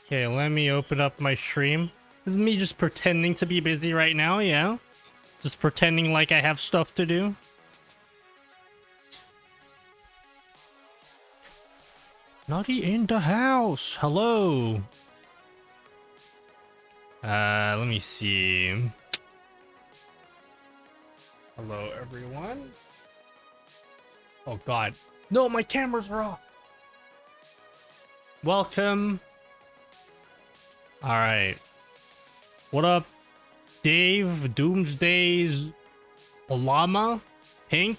Okay, let me open up my stream. This is me just pretending to be busy right now, yeah? Just pretending like I have stuff to do. Naughty in the house. Hello. Let me see. Hello, everyone. Oh, God. No, my camera's raw. Welcome. All right. What up, Dave? Doomsday's Llama? Pink?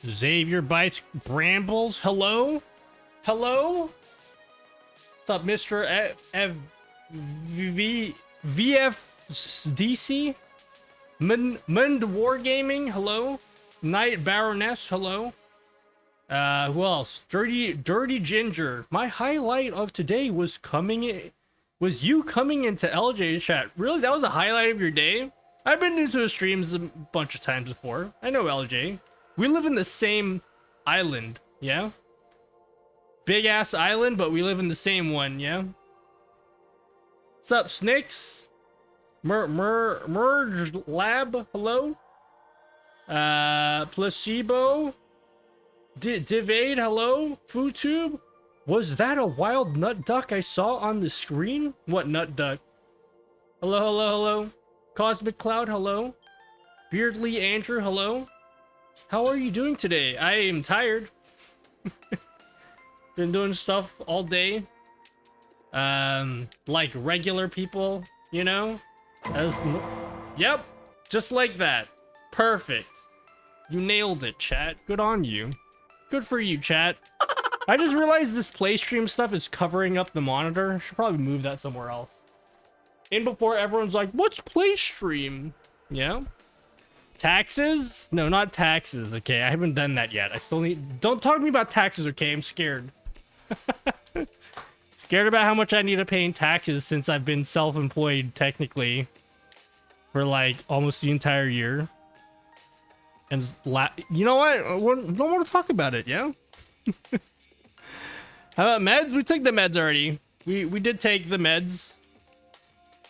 Xavier Bites Brambles? Hello? Hello? What's up, Mr. VFDC? Mund Wargaming? Hello? Night Baroness? Hello? Who else? Dirty Ginger. My highlight of today was you coming into LJ chat. Really? That was a highlight of your day? I've been into his streams a bunch of times before. I know LJ. We live in the same island, yeah? Big ass island, but we live in the same one, yeah? What's up, Snicks? Merged Lab, hello? Placebo? Divade, hello? FoodTube? Was that a wild nut duck I saw on the screen? What nut duck? Hello, hello, hello? Cosmic Cloud, hello? Beardly Andrew, hello? How are you doing today? I am tired. Been doing stuff all day. Like regular people, you know? Yep, just like that. Perfect. You nailed it, chat. Good on you. Good for you, chat. I just realized this playstream stuff is covering up the monitor. Should probably move that somewhere else. In before everyone's like, what's playstream? Yeah? Taxes? No, not taxes. Okay, I haven't done that yet. I still need... Don't talk to me about taxes, okay? I'm scared. Scared about how much I need to pay in taxes since I've been self-employed, technically, for, like, almost the entire year. And, you know what? I don't want to talk about it, yeah? How about meds? We took the meds already. We did take the meds.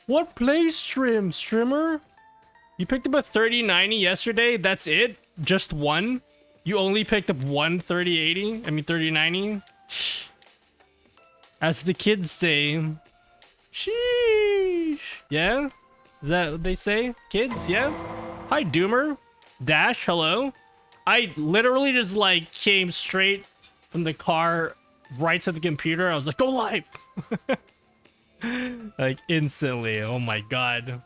What place streamer? You picked up a 3090 yesterday? That's it? Just one? You only picked up one 3080? I mean 3090? As the kids say. Sheesh. Yeah? Is that what they say? Kids? Yeah? Hi, Doomer. Dash, hello? I literally just, like, came straight from the car right to the computer. I was like, go live! Like, instantly. Oh my god.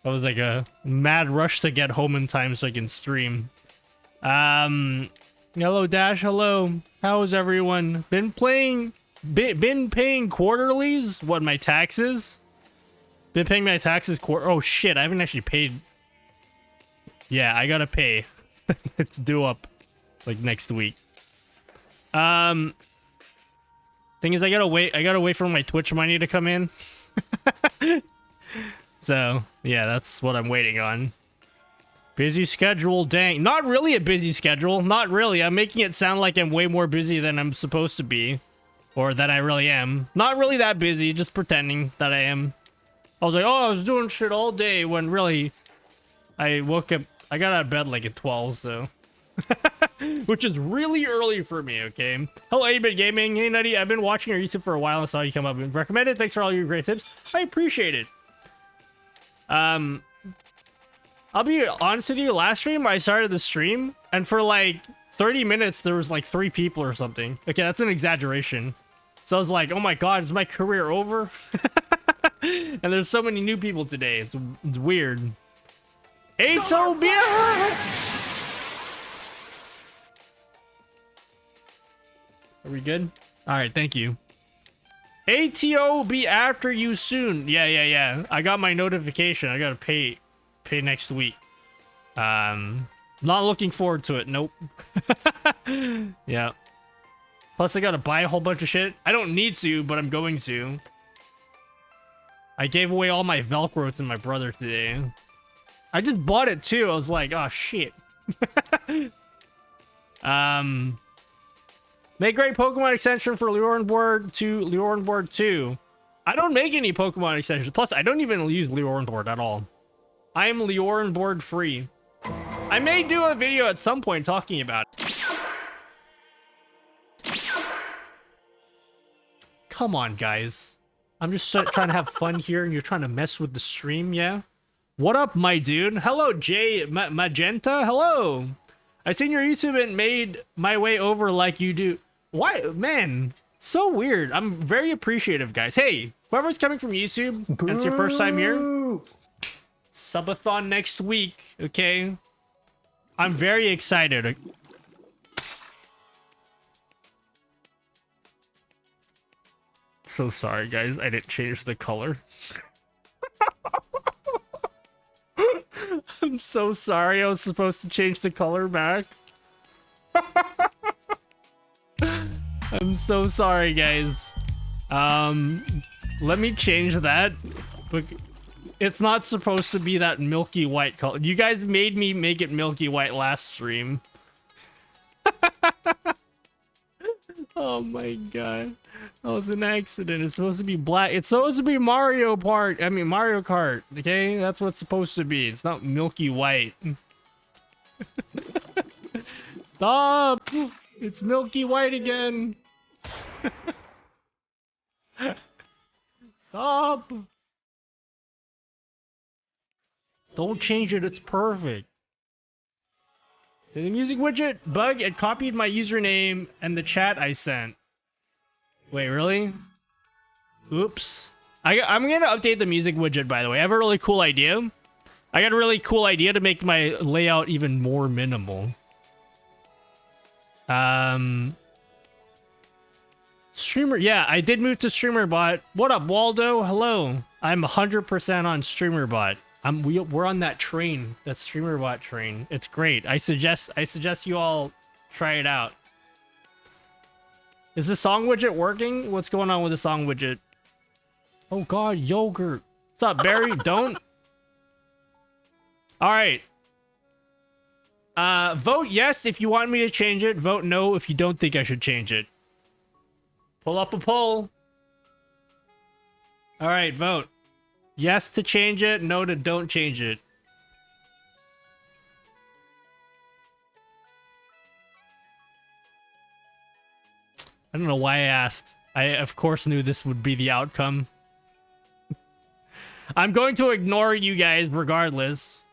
That was like a mad rush to get home in time so I can stream. Hello, Dash. Hello. How's everyone? Been paying quarterlies? What, my taxes? Been paying my taxes Oh, shit. I haven't actually paid. Yeah, I gotta pay. It's due up, like, next week. Thing is, I gotta wait for my Twitch money to come in. So, yeah, that's what I'm waiting on. Busy schedule, dang. Not really a busy schedule. Not really. I'm making it sound like I'm way more busy than I'm supposed to be. Or that I really am. Not really that busy, just pretending that I am. I was like, oh, I was doing shit all day, when really, I woke up, I got out of bed like at 12, so. Which is really early for me, okay? Hello, 8-Bit Gaming. Hey, Nutty, I've been watching your YouTube for a while and saw you come up and recommend it. Thanks for all your great tips. I appreciate it. I'll be honest with you, last stream, I started the stream, and for like 30 minutes, there was like 3 people or something. Okay, that's an exaggeration. So I was like, oh my god, is my career over? And there's so many new people today. It's weird. HOB! Are we good? Alright, thank you. ATO be after you soon. Yeah. I got my notification. I gotta pay next week. Not looking forward to it. Nope. Yeah. Plus, I gotta buy a whole bunch of shit. I don't need to, but I'm going to. I gave away all my Velcro to my brother today. I just bought it too. I was like, oh shit. Make great Pokemon extension for Leorenborg to Leorenborg 2. I don't make any Pokemon extensions. Plus, I don't even use Leorin board at all. I am Leorin board free. I may do a video at some point talking about it. Come on, guys. I'm just trying to have fun here, and you're trying to mess with the stream, yeah? What up, my dude? Hello, Jay Magenta. Hello. I seen your YouTube and made my way over like you do. Why, man? So weird. I'm very appreciative, guys. Hey, whoever's coming from YouTube, and it's your first time here, subathon next week, okay? I'm very excited. So sorry, guys. I didn't change the color. I'm so sorry. I was supposed to change the color back. I'm so sorry, guys. Let me change that. But it's not supposed to be that milky white color. You guys made me make it milky white last stream. Oh my god. That was an accident. It's supposed to be black. It's supposed to be Mario Kart. Okay? That's what it's supposed to be. It's not milky white. Stop! It's milky white again. Stop! Don't change it. It's perfect. Did the music widget bug? It copied my username and the chat I sent. Wait, really? Oops. I'm gonna update the music widget, by the way. I have a really cool idea. I got a really cool idea to make my layout even more minimal. Streamer, yeah, I did move to StreamerBot. What up, Waldo? Hello. I'm 100% on StreamerBot. We're on that train, that StreamerBot train. It's great. I suggest you all try it out. Is the song widget working? What's going on with the song widget? Oh god, yogurt. What's up, Barry? Don't. All right. Vote yes if you want me to change it. Vote no if you don't think I should change it. Pull up a poll. All right, vote. Yes to change it, no to don't change it. I don't know why I asked. I, of course, knew this would be the outcome. I'm going to ignore you guys regardless.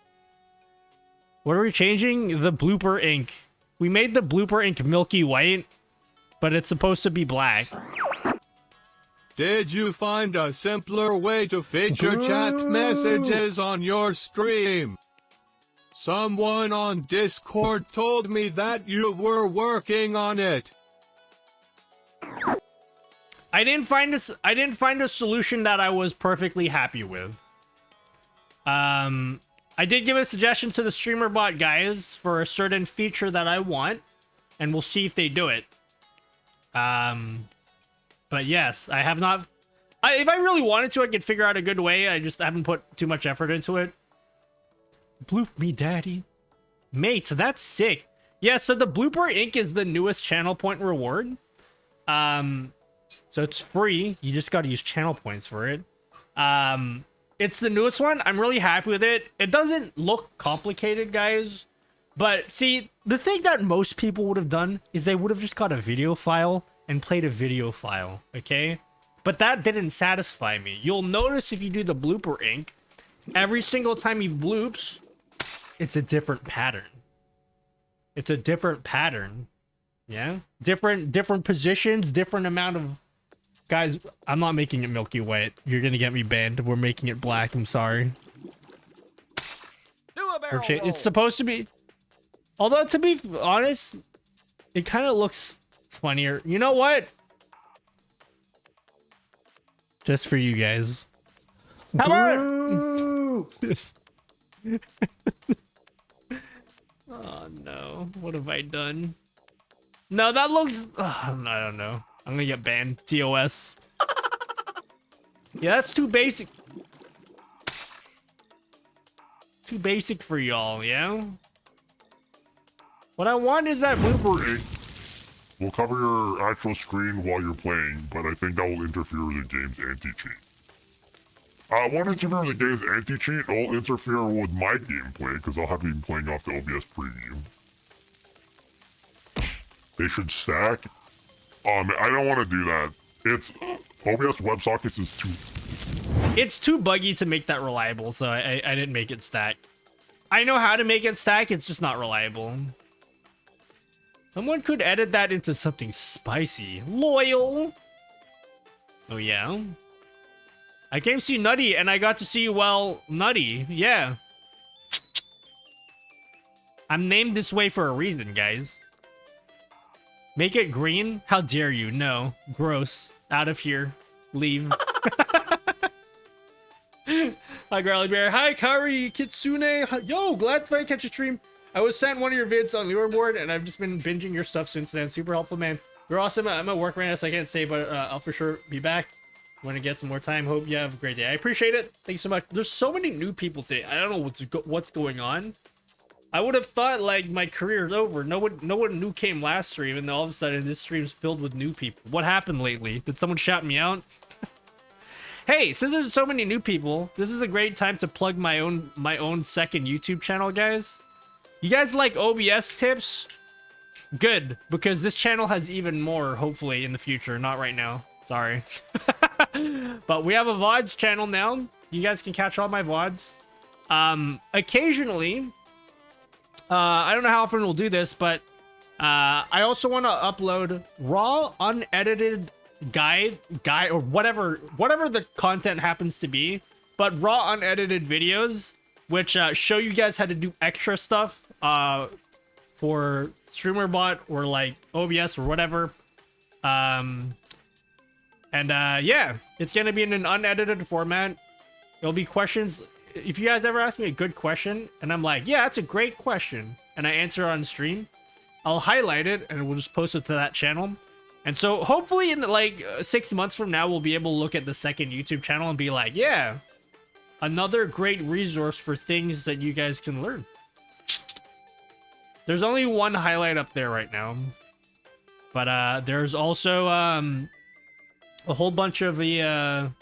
What are we changing? The blooper ink. We made the blooper ink milky white, but it's supposed to be black. Did you find a simpler way to feature chat messages on your stream? Someone on Discord told me that you were working on it. I didn't find a solution that I was perfectly happy with. I did give a suggestion to the StreamerBot guys for a certain feature that I want, and we'll see if they do it. But yes, I have not. If I really wanted to, I could figure out a good way. I just haven't put too much effort into it. Bloop me, daddy. Mate, that's sick. Yeah, so the blooper ink is the newest channel point reward. So it's free. You just got to use channel points for it. It's the newest one. I'm really happy with it. It doesn't look complicated, guys. But see, the thing that most people would have done is they would have just got a video file and played a video file, okay? But that didn't satisfy me. You'll notice if you do the blooper ink, every single time he bloops, it's a different pattern. It's a different pattern. Yeah? Different positions, different amount of... Guys, I'm not making it milky white. You're gonna get me banned. We're making it black. I'm sorry. Do a barrel roll. It's supposed to be... Although, to be honest, it kind of looks funnier. You know what? Just for you guys. How about... Oh, no. What have I done? No, that looks... I don't know. I'm gonna get banned. TOS. Yeah, that's too basic. Too basic for y'all, yeah? What I want is that blooper ink. We'll cover your actual screen while you're playing, but I think that will interfere with the game's anti-cheat. Won't interfere with the game's anti-cheat, it'll interfere with my gameplay, because I'll have been playing off the OBS preview. They should stack? Oh man, I don't want to do that. It's... OBS WebSockets is too... It's too buggy to make that reliable, so I didn't make it stack. I know how to make it stack, it's just not reliable. Someone could edit that into something spicy. Loyal! Oh yeah? I came to see Nutty, and I got to see, well, Nutty. Yeah. I'm named this way for a reason, guys. Make it green? How dare you? No. Gross. Out of here. Leave. Hi, Growly Bear. Hi, Kari Kitsune. Yo, glad to catch a stream. I was sent one of your vids on leaderboard, and I've just been binging your stuff since then. Super helpful, man. You're awesome. I'm at work right now, so I can't stay, but I'll for sure be back when I get some more time. Hope you have a great day. I appreciate it. Thank you so much. There's so many new people today. I don't know what's going on. I would have thought like my career's over. No one new came last stream, and then all of a sudden this stream's filled with new people. What happened lately? Did someone shout me out? Hey, since there's so many new people, this is a great time to plug my own second YouTube channel, guys. You guys like OBS tips? Good, because this channel has even more, hopefully, in the future. Not right now. Sorry. But we have a VODs channel now. You guys can catch all my VODs. Occasionally, I don't know how often we'll do this, but I also want to upload raw, unedited guide or whatever the content happens to be, but raw, unedited videos, which show you guys how to do extra stuff for StreamerBot or like OBS or whatever. Yeah, it's gonna be in an unedited format. It'll be questions. If you guys ever ask me a good question and I'm like, yeah, that's a great question, and I answer on stream, I'll highlight it and we'll just post it to that channel. And so hopefully in like 6 months from now, we'll be able to look at the second YouTube channel and be like, yeah, another great resource for things that you guys can learn. There's only one highlight up there right now, but there's also a whole bunch of the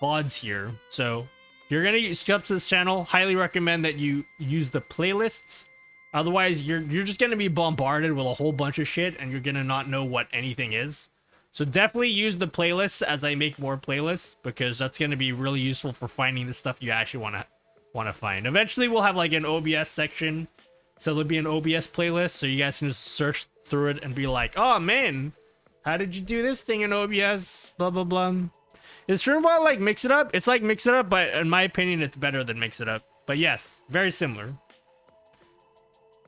VODs here. So if you're gonna subscribe to this channel, highly recommend that you use the playlists. Otherwise, you're just gonna be bombarded with a whole bunch of shit, and you're gonna not know what anything is. So definitely use the playlists as I make more playlists, because that's gonna be really useful for finding the stuff you actually wanna find. Eventually, we'll have like an OBS section, so there'll be an OBS playlist, so you guys can just search through it and be like, oh man, how did you do this thing in OBS? Blah blah blah. Is StreamBot like Mix It Up? It's like Mix It Up, but in my opinion, it's better than Mix It Up. But yes, very similar.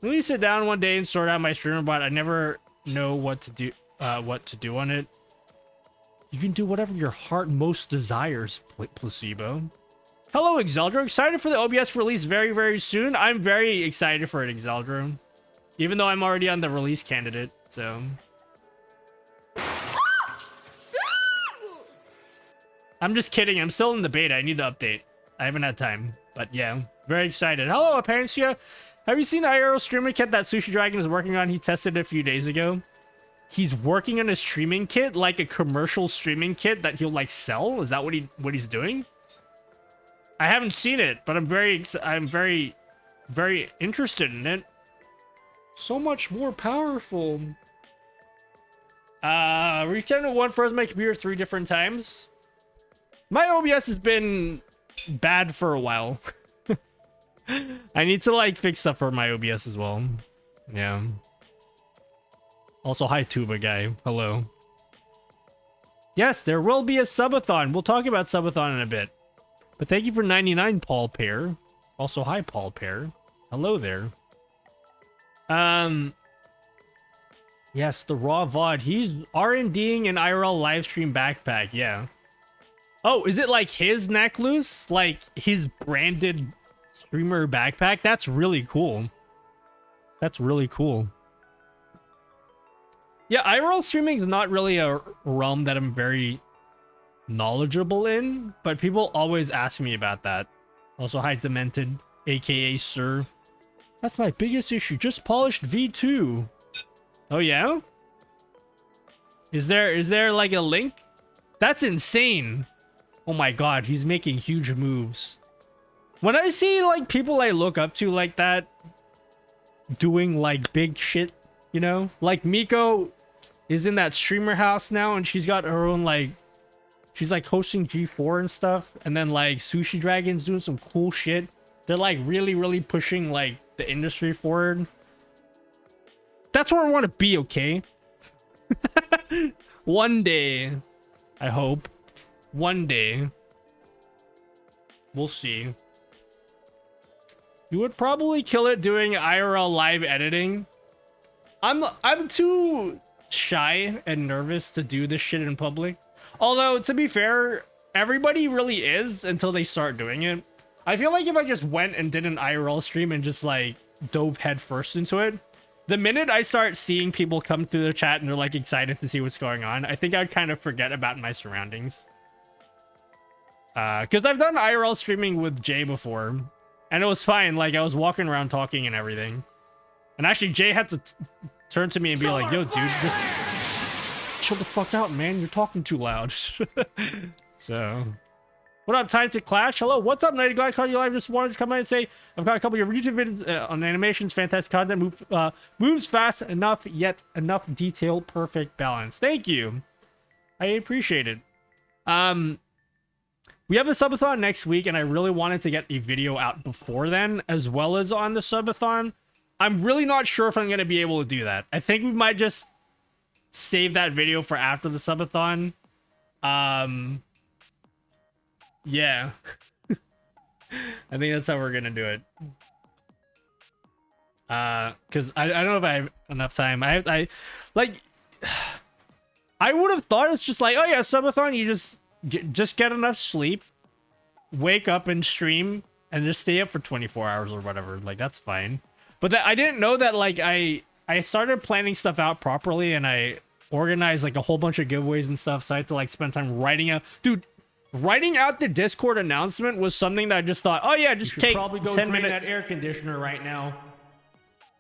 Let me sit down one day and sort out my StreamerBot. I never know what to do on it. You can do whatever your heart most desires, Placebo. Hello, Exeldro. Excited for the OBS release very, very soon. I'm very excited for it, Exeldro. Even though I'm already on the release candidate, so... I'm just kidding. I'm still in the beta. I need to update. I haven't had time. But yeah, very excited. Hello, Apparencia. Have you seen the IRL streamer kit that Sushi Dragon is working on? He tested it a few days ago. He's working on a streaming kit, like a commercial streaming kit that he'll like sell. Is that what he's doing? I haven't seen it, but I'm very interested in it. So much more powerful. Restarted to one froze my computer 3 different times. My OBS has been bad for a while. I need to like fix stuff for my OBS as well. Yeah. Also, hi Tuba guy. Hello. Yes, there will be a subathon. We'll talk about subathon in a bit. But thank you for 99, Paul Pear. Also, hi Paul Pear. Hello there. Yes, the raw VOD. He's R&Ding an IRL livestream backpack. Yeah. Oh, is it like his neck loose? Like his branded streamer backpack? That's really cool. That's really cool. Yeah, IRL streaming is not really a realm that I'm very knowledgeable in, but people always ask me about that. Also, hi Demented, aka Sir. That's my biggest issue. Just polished V2. Oh yeah? Is there like a link? That's insane. Oh my god, he's making huge moves. When I see like people I look up to like that doing like big shit, you know? Like Miko is in that streamer house now and she's got her own like she's like hosting G4 and stuff, and then like Sushi Dragon's doing some cool shit. They're like really pushing like the industry forward. That's where I want to be, okay? One day, I hope. One day. We'll see. You would probably kill it doing IRL live editing. I'm too shy and nervous to do this shit in public. Although, to be fair, everybody really is until they start doing it. I feel like if I just went and did an IRL stream and just like dove head first into it, the minute I start seeing people come through the chat and they're like excited to see what's going on, I think I'd kind of forget about my surroundings. Because I've done IRL streaming with Jay before, and it was fine. Like, I was walking around talking and everything. And actually, Jay had to turn to me and be like, yo, dude, just chill the fuck out, man. You're talking too loud. So... What up, Time to Clash? Hello, what's up, Nighty? Glad I called you live. Just wanted to come in and say I've got a couple of your YouTube videos on animations. Fantastic content. Moves fast enough, yet enough detail. Perfect balance. Thank you. I appreciate it. We have a subathon next week, and I really wanted to get a video out before then, as well as on the subathon. I'm really not sure if I'm going to be able to do that. I think we might just save that video for after the subathon. Yeah. I think that's how we're gonna do it. Because I don't know if I have enough time. I like I would have thought it's just like, oh yeah, subathon, you just get enough sleep, wake up and stream, and just stay up for 24 hours or whatever. Like, that's fine. But I didn't know that, like, I started planning stuff out properly, and I organized like a whole bunch of giveaways and stuff, so I had to like spend time writing out. Dude, writing out the Discord announcement was something that I just thought, oh yeah, just take probably go 10 drain minutes. that air conditioner right now.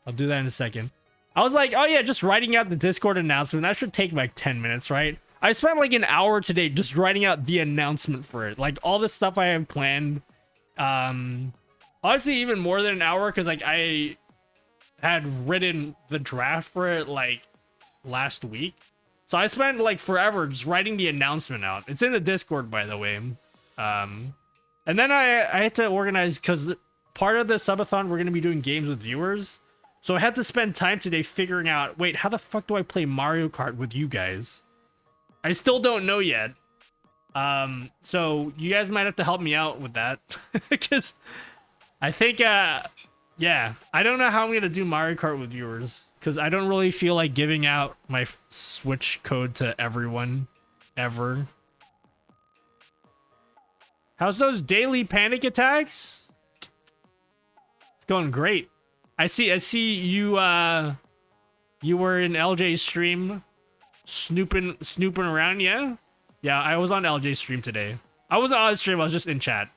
I'll do that in a second. I was like, oh yeah, just writing out the Discord announcement. That should take like 10 minutes, right? I spent like an hour today just writing out the announcement for it. Like all the stuff I have planned. Honestly, even more than an hour, because like I had written the draft for it like last week. So I spent like forever just writing the announcement out. It's in the Discord, by the way. And then I had to organize, because part of the subathon we're going to be doing games with viewers. So I had to spend time today figuring out, wait, how the fuck do I play Mario Kart with you guys? I still don't know yet. So you guys might have to help me out with that. Because I think, yeah, I don't know how I'm going to do Mario Kart with viewers. Because I don't really feel like giving out my Switch code to everyone, ever. How's those daily panic attacks? It's going great. I see you, you were in LJ's stream, snooping around, yeah? Yeah, I was on LJ's stream today. I wasn't on stream, I was just in chat.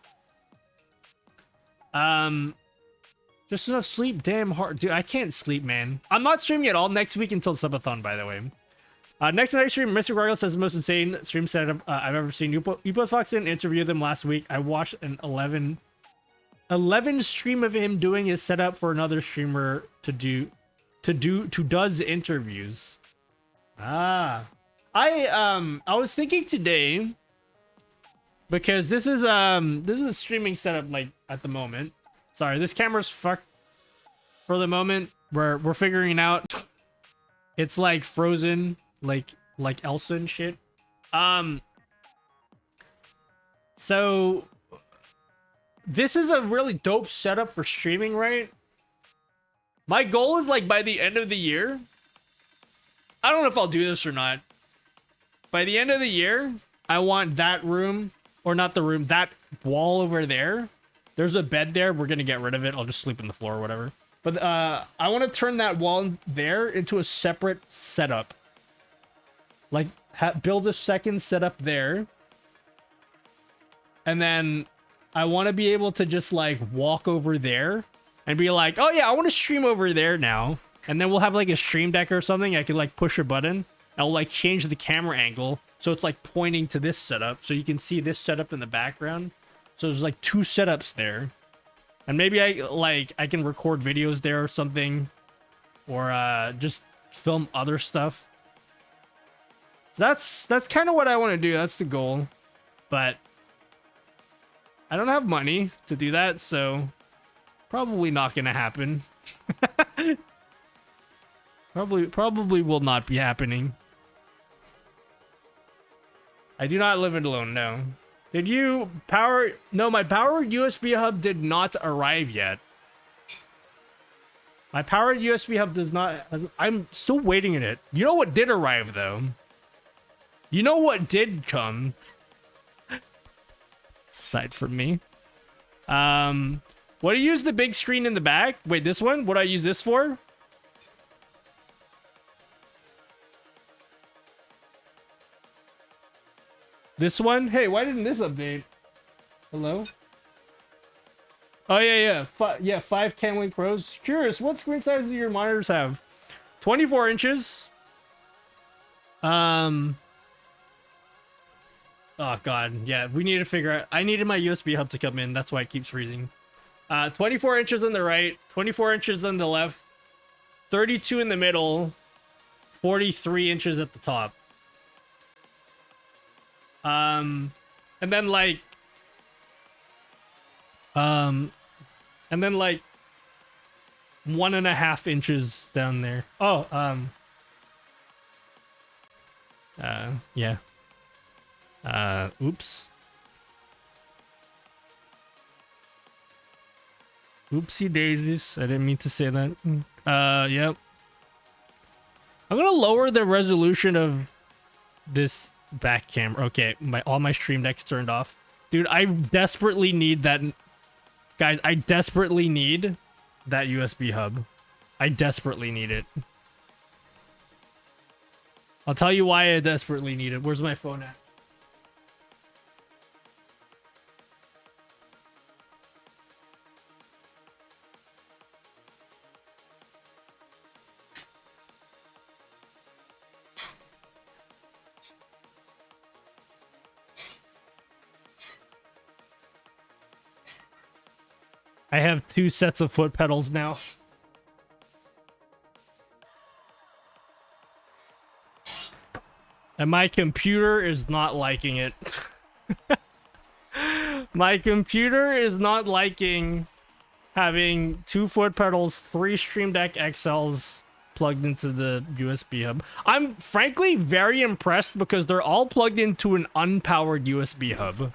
Just enough sleep, damn hard. Dude, I can't sleep, man. I'm not streaming at all next week until subathon, by the way. Next night stream, Mr. Gargle says the most insane stream setup I've ever seen. You post Fox in, interviewed them last week. I watched an 11 stream of him doing his setup for another streamer to does interviews. I was thinking today, because this is a streaming setup like at the moment. Sorry, this camera's fucked for the moment. We're figuring it out. It's like frozen, like Elsa and shit. So this is a really dope setup for streaming, right? My goal is like by the end of the year. I don't know if I'll do this or not. By the end of the year, I want that room, or not the room, that wall over there. There's a bed there. We're going to get rid of it. I'll just sleep on the floor or whatever. But I want to turn that wall there into a separate setup. Like, build a second setup there. And then I want to be able to just, like, walk over there and be like, oh, yeah, I want to stream over there now. And then we'll have, like, a stream deck or something. I could, like, push a button. I'll like change the camera angle so it's like pointing to this setup, so you can see this setup in the background. So there's like 2 setups there, and maybe I can record videos there or something, or just film other stuff. So that's kind of what I want to do. That's the goal, but I don't have money to do that, so probably not gonna happen. Probably will not be happening. I do not live alone, no. Did you power... No, my powered USB hub did not arrive yet. My powered USB hub does not... I'm still waiting on it. You know what did arrive, though? You know what did come? Aside from me. What do you use the big screen in the back? Wait, this one? What do I use this for? This one? Hey, why didn't this update? Hello? Oh, yeah. 5 Camlink Pros. Curious, what screen size do your monitors have? 24 inches. Oh, God. Yeah, we need to figure out... I needed my USB hub to come in. That's why it keeps freezing. 24 inches on the right. 24 inches on the left. 32 in the middle. 43 inches at the top. And then like 1.5 inches down there. Oh, yeah. Oops. Oopsie daisies. I didn't mean to say that. Yep. I'm gonna lower the resolution of this back camera. Okay, all my stream decks turned off. Dude, I desperately need that. Guys, I desperately need that USB hub. I desperately need it. I'll tell you why I desperately need it. Where's my phone at? I have 2 sets of foot pedals now. And my computer is not liking it. My computer is not liking having 2 foot pedals, 3 Stream Deck XLs plugged into the USB hub. I'm frankly very impressed because they're all plugged into an unpowered USB hub.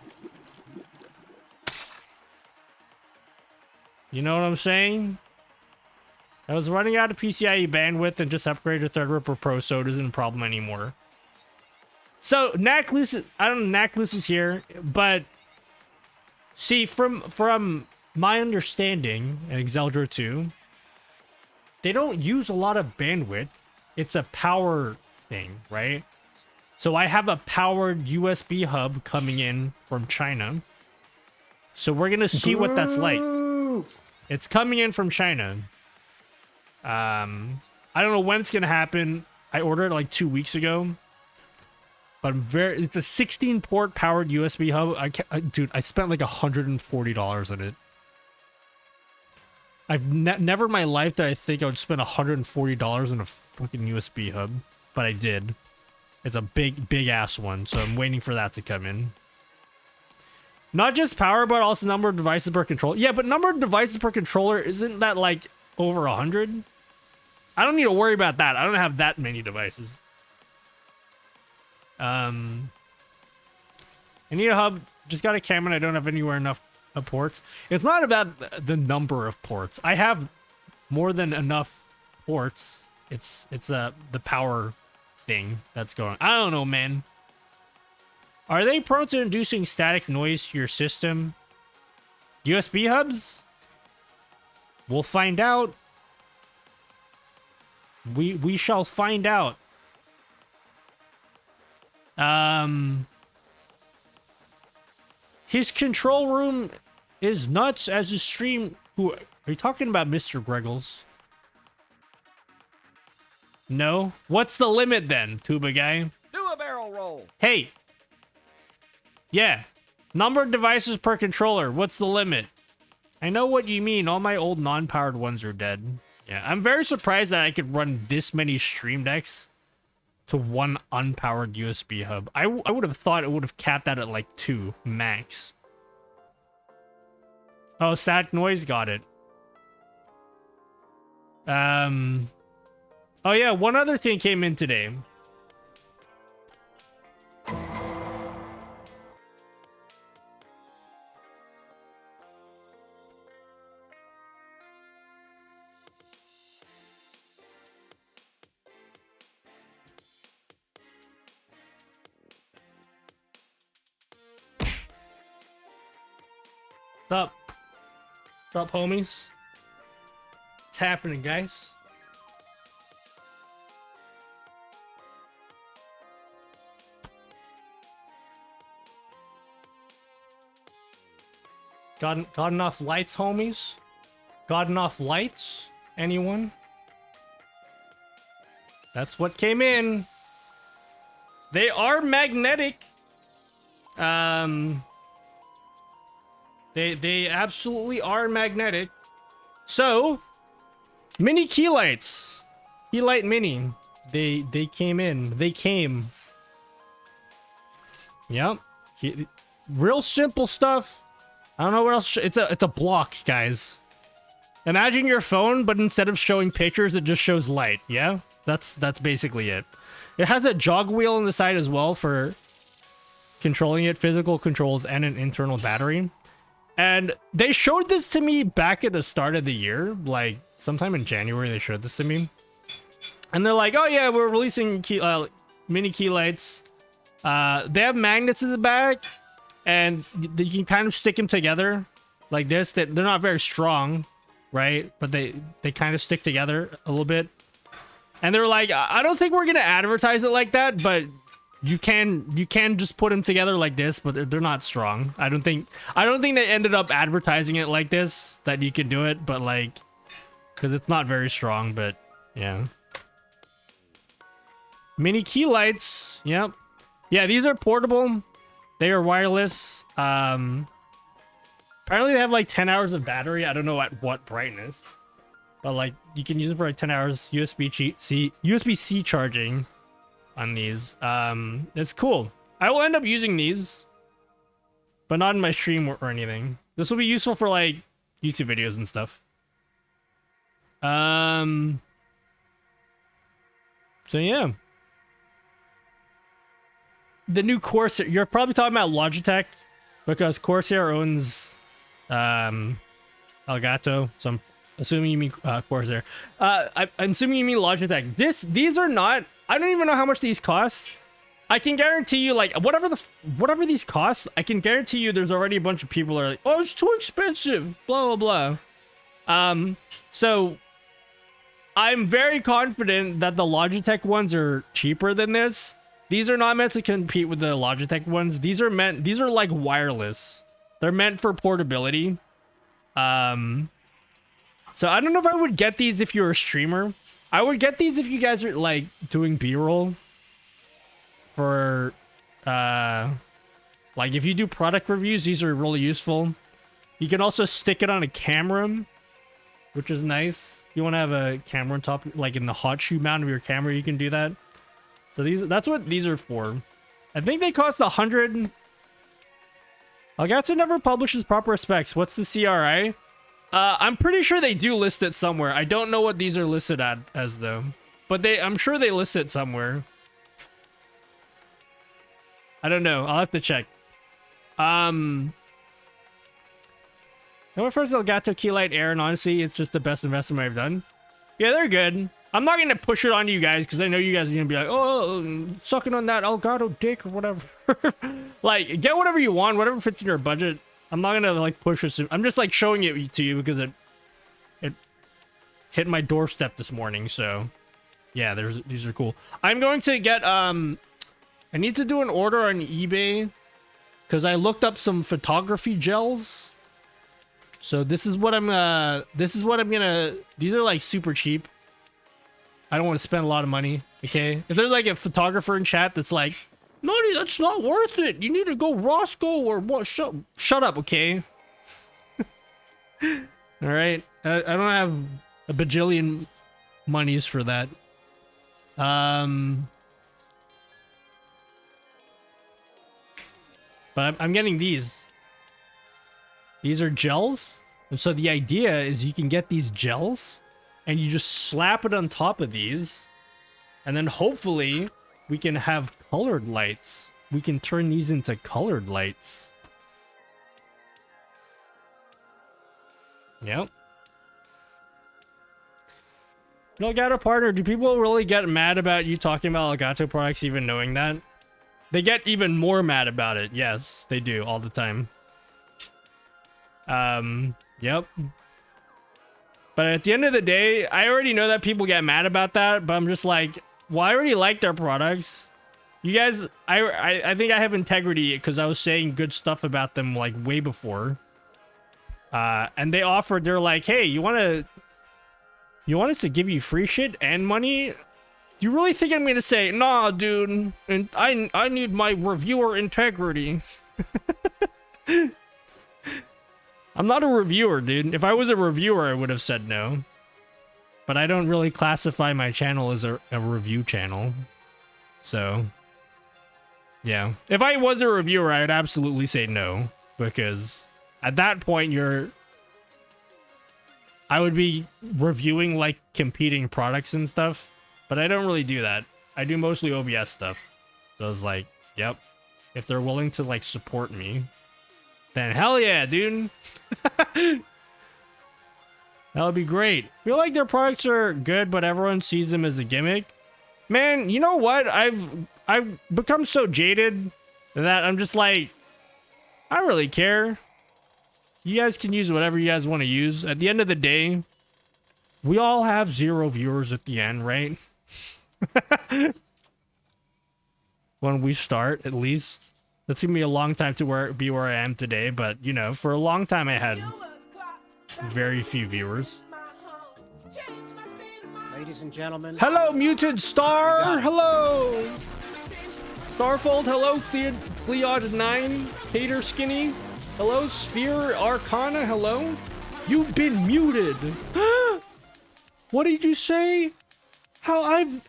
You know what I'm saying? I was running out of PCIe bandwidth and just upgraded to Threadripper Pro, so it isn't a problem anymore. So Naklus is here, but see, from my understanding in Exeldra 2, they don't use a lot of bandwidth. It's a power thing, right? So I have a powered USB hub coming in from China. So we're gonna see what that's like. It's coming in from China. I don't know when it's gonna happen. I ordered it like 2 weeks ago. But it's a 16 port powered USB hub. Dude, I spent like $140 on it. I've never in my life did I think I would spend $140 on a fucking USB hub, but I did. It's a big ass one, so I'm waiting for that to come in. Not just power, but also number of devices per controller. Yeah, but number of devices per controller, isn't that like over 100? I don't need to worry about that. I don't have that many devices. I need a hub. Just got a camera and I don't have anywhere enough ports. It's not about the number of ports. I have more than enough ports. It's the power thing that's going. I don't know, man. Are they prone to inducing static noise to your system? USB hubs? We'll find out. We shall find out. His control room is nuts as his stream. Who are you talking about, Mr. Greggles? No? What's the limit then, tuba guy? Do a barrel roll. Hey! Yeah. Number of devices per controller. What's the limit? I know what you mean. All my old non-powered ones are dead. Yeah, I'm very surprised that I could run this many Stream Decks to one unpowered USB hub. I would have thought it would have capped that at like 2 max. Oh, static noise, got it. Oh yeah, one other thing came in today. What's up? What's up, homies? What's happening, guys? Got enough lights, homies? Got enough lights? Anyone? That's what came in. They are magnetic. They absolutely are magnetic. So, mini key lights. Key light mini. They came in. They came. Yep. Real simple stuff. I don't know what else. It's a block, guys. Imagine your phone, but instead of showing pictures, it just shows light. Yeah, that's basically it. It has a jog wheel on the side as well for controlling it, physical controls, and an internal battery. And they showed this to me back at the start of the year, like sometime in January. They showed this to me, and they're like, "Oh yeah, we're releasing mini key lights. They have magnets in the back." And you can kind of stick them together like this. They're not very strong, right? But they kind of stick together a little bit. And they're like, I don't think we're gonna advertise it like that, but you can just put them together like this, but they're not strong. I don't think they ended up advertising it like this, that you can do it, but like, because it's not very strong. But yeah, mini key lights. Yep. Yeah, these are portable. They are wireless. Apparently they have like 10 hours of battery. I don't know at what brightness, but like you can use it for like 10 hours USB-C charging on these. It's cool. I will end up using these, but not in my stream or anything. This will be useful for like YouTube videos and stuff. So yeah. The new Corsair, you're probably talking about Logitech, because Corsair owns Elgato, so I'm assuming you mean Corsair. I'm assuming you mean Logitech. These are not, I don't even know how much these cost. I can guarantee you, like, whatever these cost, I can guarantee you there's already a bunch of people that are like, oh, it's too expensive, blah, blah, blah. So I'm very confident that the Logitech ones are cheaper than this. These are not meant to compete with the Logitech ones. These are like wireless. They're meant for portability. So I don't know if I would get these if you're a streamer. I would get these if you guys are like doing B-roll for like if you do product reviews, these are really useful. You can also stick it on a camera, which is nice. If you want to have a camera on top, like in the hot shoe mount of your camera, you can do that. So that's what these are for. I think they cost 100. Elgato never publishes proper specs. What's the CRI? I'm pretty sure they do list it somewhere. I don't know what these are listed at as though, but I'm sure they list it somewhere. I don't know. I'll have to check. My first Elgato Keylight Air, and honestly, it's just the best investment I've done. Yeah, they're good. I'm not gonna push it on you guys because I know you guys are gonna be like, oh, sucking on that Elgato dick or whatever. Like, get whatever you want, whatever fits in your budget. I'm not gonna like push it. I'm just like showing it to you because it hit my doorstep this morning. So yeah, these are cool. I'm going to get I need to do an order on eBay because I looked up some photography gels. So this is what I'm gonna. These are like super cheap. I don't want to spend a lot of money. Okay, if there's like a photographer in chat that's like, Nutty, that's not worth it. You need to go Roscoe or what? Shut up, okay? All right, I don't have a bajillion monies for that. But I'm getting these. These are gels, and so the idea is you can get these gels, and you just slap it on top of these, and then hopefully we can have colored lights. We can turn these into colored lights. Yep. Elgato partner, do people really get mad about you talking about Elgato products even knowing that? They get even more mad about it. Yes, they do all the time. Yep. But at the end of the day, I already know that people get mad about that, but I'm just like, well, I already like their products. You guys, I think I have integrity because I was saying good stuff about them like way before. And they offered, they're like, hey, you want us to give you free shit and money? You really think I'm gonna say, nah, dude, and I need my reviewer integrity? I'm not a reviewer, dude. If I was a reviewer, I would have said no. But I don't really classify my channel as a review channel. So, yeah. If I was a reviewer, I would absolutely say no. Because at that point, I would be reviewing, like, competing products and stuff. But I don't really do that. I do mostly OBS stuff. So I was like, yep. If they're willing to, like, support me, then hell yeah, dude. That would be great. I feel like their products are good, but everyone sees them as a gimmick. Man, you know what? I've become so jaded that I'm just like, I don't really care. You guys can use whatever you guys want to use. At the end of the day, we all have 0 viewers at the end, right? When we start, at least. That's gonna be a long time to be where I am today, but you know, for a long time I had very few viewers. Ladies and gentlemen. Hello, Muted Star. Hello, Starfold. Hello, Cleod9. Hater Skinny. Hello, Sphere Arcana. Hello. You've been muted. What did you say? How I've...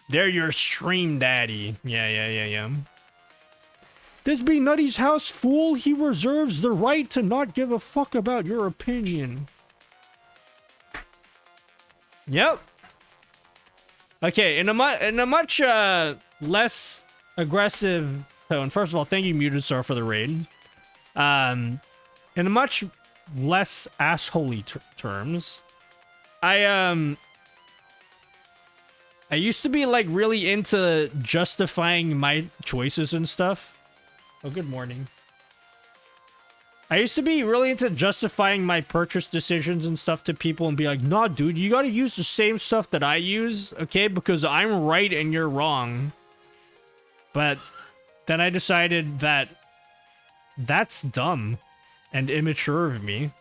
They're your stream daddy. Yeah. This be Nutty's house, fool. He reserves the right to not give a fuck about your opinion. Yep. Okay, in a much less aggressive tone. First of all, thank you, Muted Star, for the raid. In a much less assholey terms, I used to be like really into justifying my choices and stuff. Oh, good morning. I used to be really into justifying my purchase decisions and stuff to people and be like, nah, dude, you gotta use the same stuff that I use, okay? Because I'm right and you're wrong. But then I decided that that's dumb and immature of me.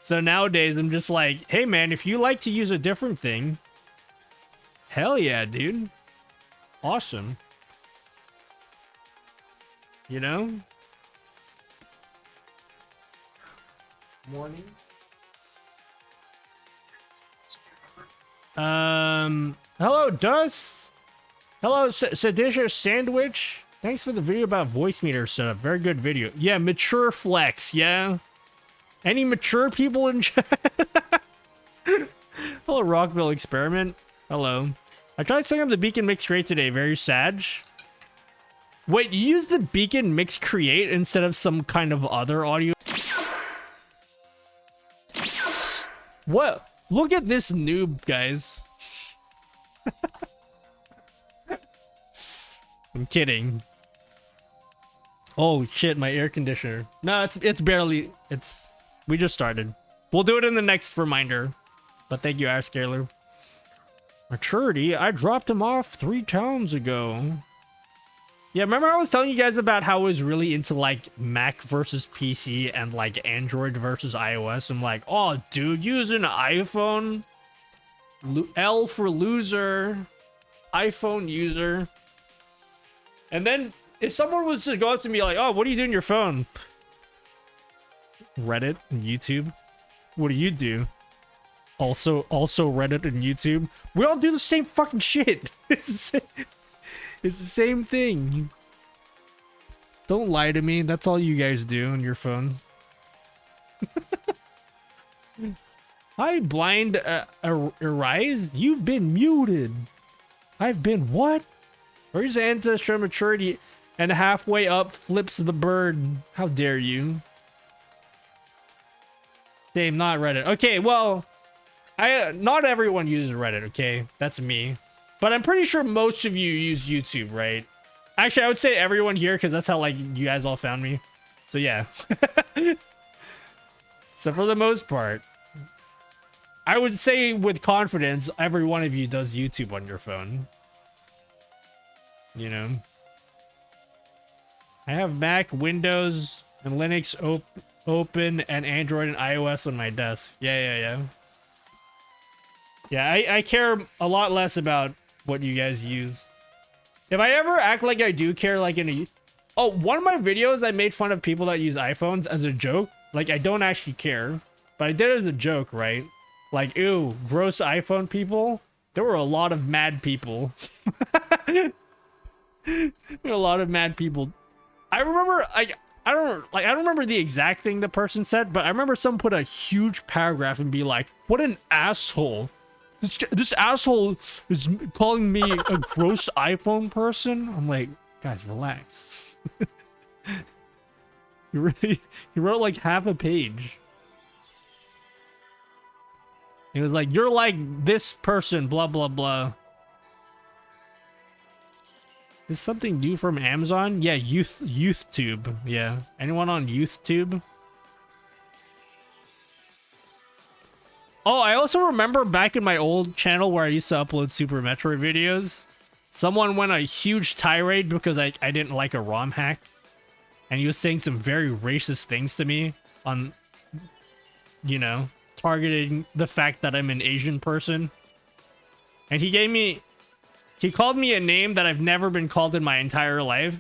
So nowadays, I'm just like, hey, man, if you like to use a different thing, hell yeah, dude. Awesome. You know? Morning. Hello, Dust. Hello, Seditious Sandwich. Thanks for the video about voice meter setup. Very good video. Yeah, mature flex, yeah? Any mature people in chat? Hello, Rockville Experiment. Hello. I tried setting up the Beacon Mix Create today. Very sad. Wait, you use the Beacon Mix Create instead of some kind of other audio? What? Look at this noob, guys. I'm kidding. Oh shit, my air conditioner. No, it's barely, we just started. We'll do it in the next reminder. But thank you, Arscaler. Maturity? I dropped him off 3 towns ago. Yeah, remember I was telling you guys about how I was really into like Mac versus PC and like Android versus iOS. I'm like, oh, dude, use an iPhone. L for loser. iPhone user. And then if someone was to go up to me like, oh, what do you do on your phone? Reddit and YouTube. What do you do? Also Reddit and YouTube. We all do the same fucking shit. It's the same thing. Don't lie to me. That's all you guys do on your phone. Hi, blind Arise. You've been muted. I've been what? Where's Anta show maturity and halfway up flips the bird? How dare you? Same, not Reddit. Okay, well, not everyone uses Reddit, okay? That's me. But I'm pretty sure most of you use YouTube, right? Actually, I would say everyone here because that's how like you guys all found me. So yeah. So for the most part, I would say with confidence, every one of you does YouTube on your phone. You know? I have Mac, Windows, and Linux open, and Android and iOS on my desk. Yeah. Yeah, I care a lot less about what you guys use. If I ever act like I do care, like in a... Oh, one of my videos, I made fun of people that use iPhones as a joke. Like, I don't actually care. But I did it as a joke, right? Like, ew, gross iPhone people. There were a lot of mad people. There were a lot of mad people. I remember, like, I don't remember the exact thing the person said, but I remember someone put a huge paragraph and be like, what an asshole. This asshole is calling me a gross iPhone person. I'm like, guys, relax. He wrote like half a page. He was like, you're like this person, blah, blah, blah. Is something new from Amazon? Yeah, YouthTube. Yeah. Anyone on YouthTube? Oh, I also remember back in my old channel where I used to upload Super Metroid videos, someone went a huge tirade because I didn't like a ROM hack. And he was saying some very racist things to me on, you know, targeting the fact that I'm an Asian person. And he called me a name that I've never been called in my entire life.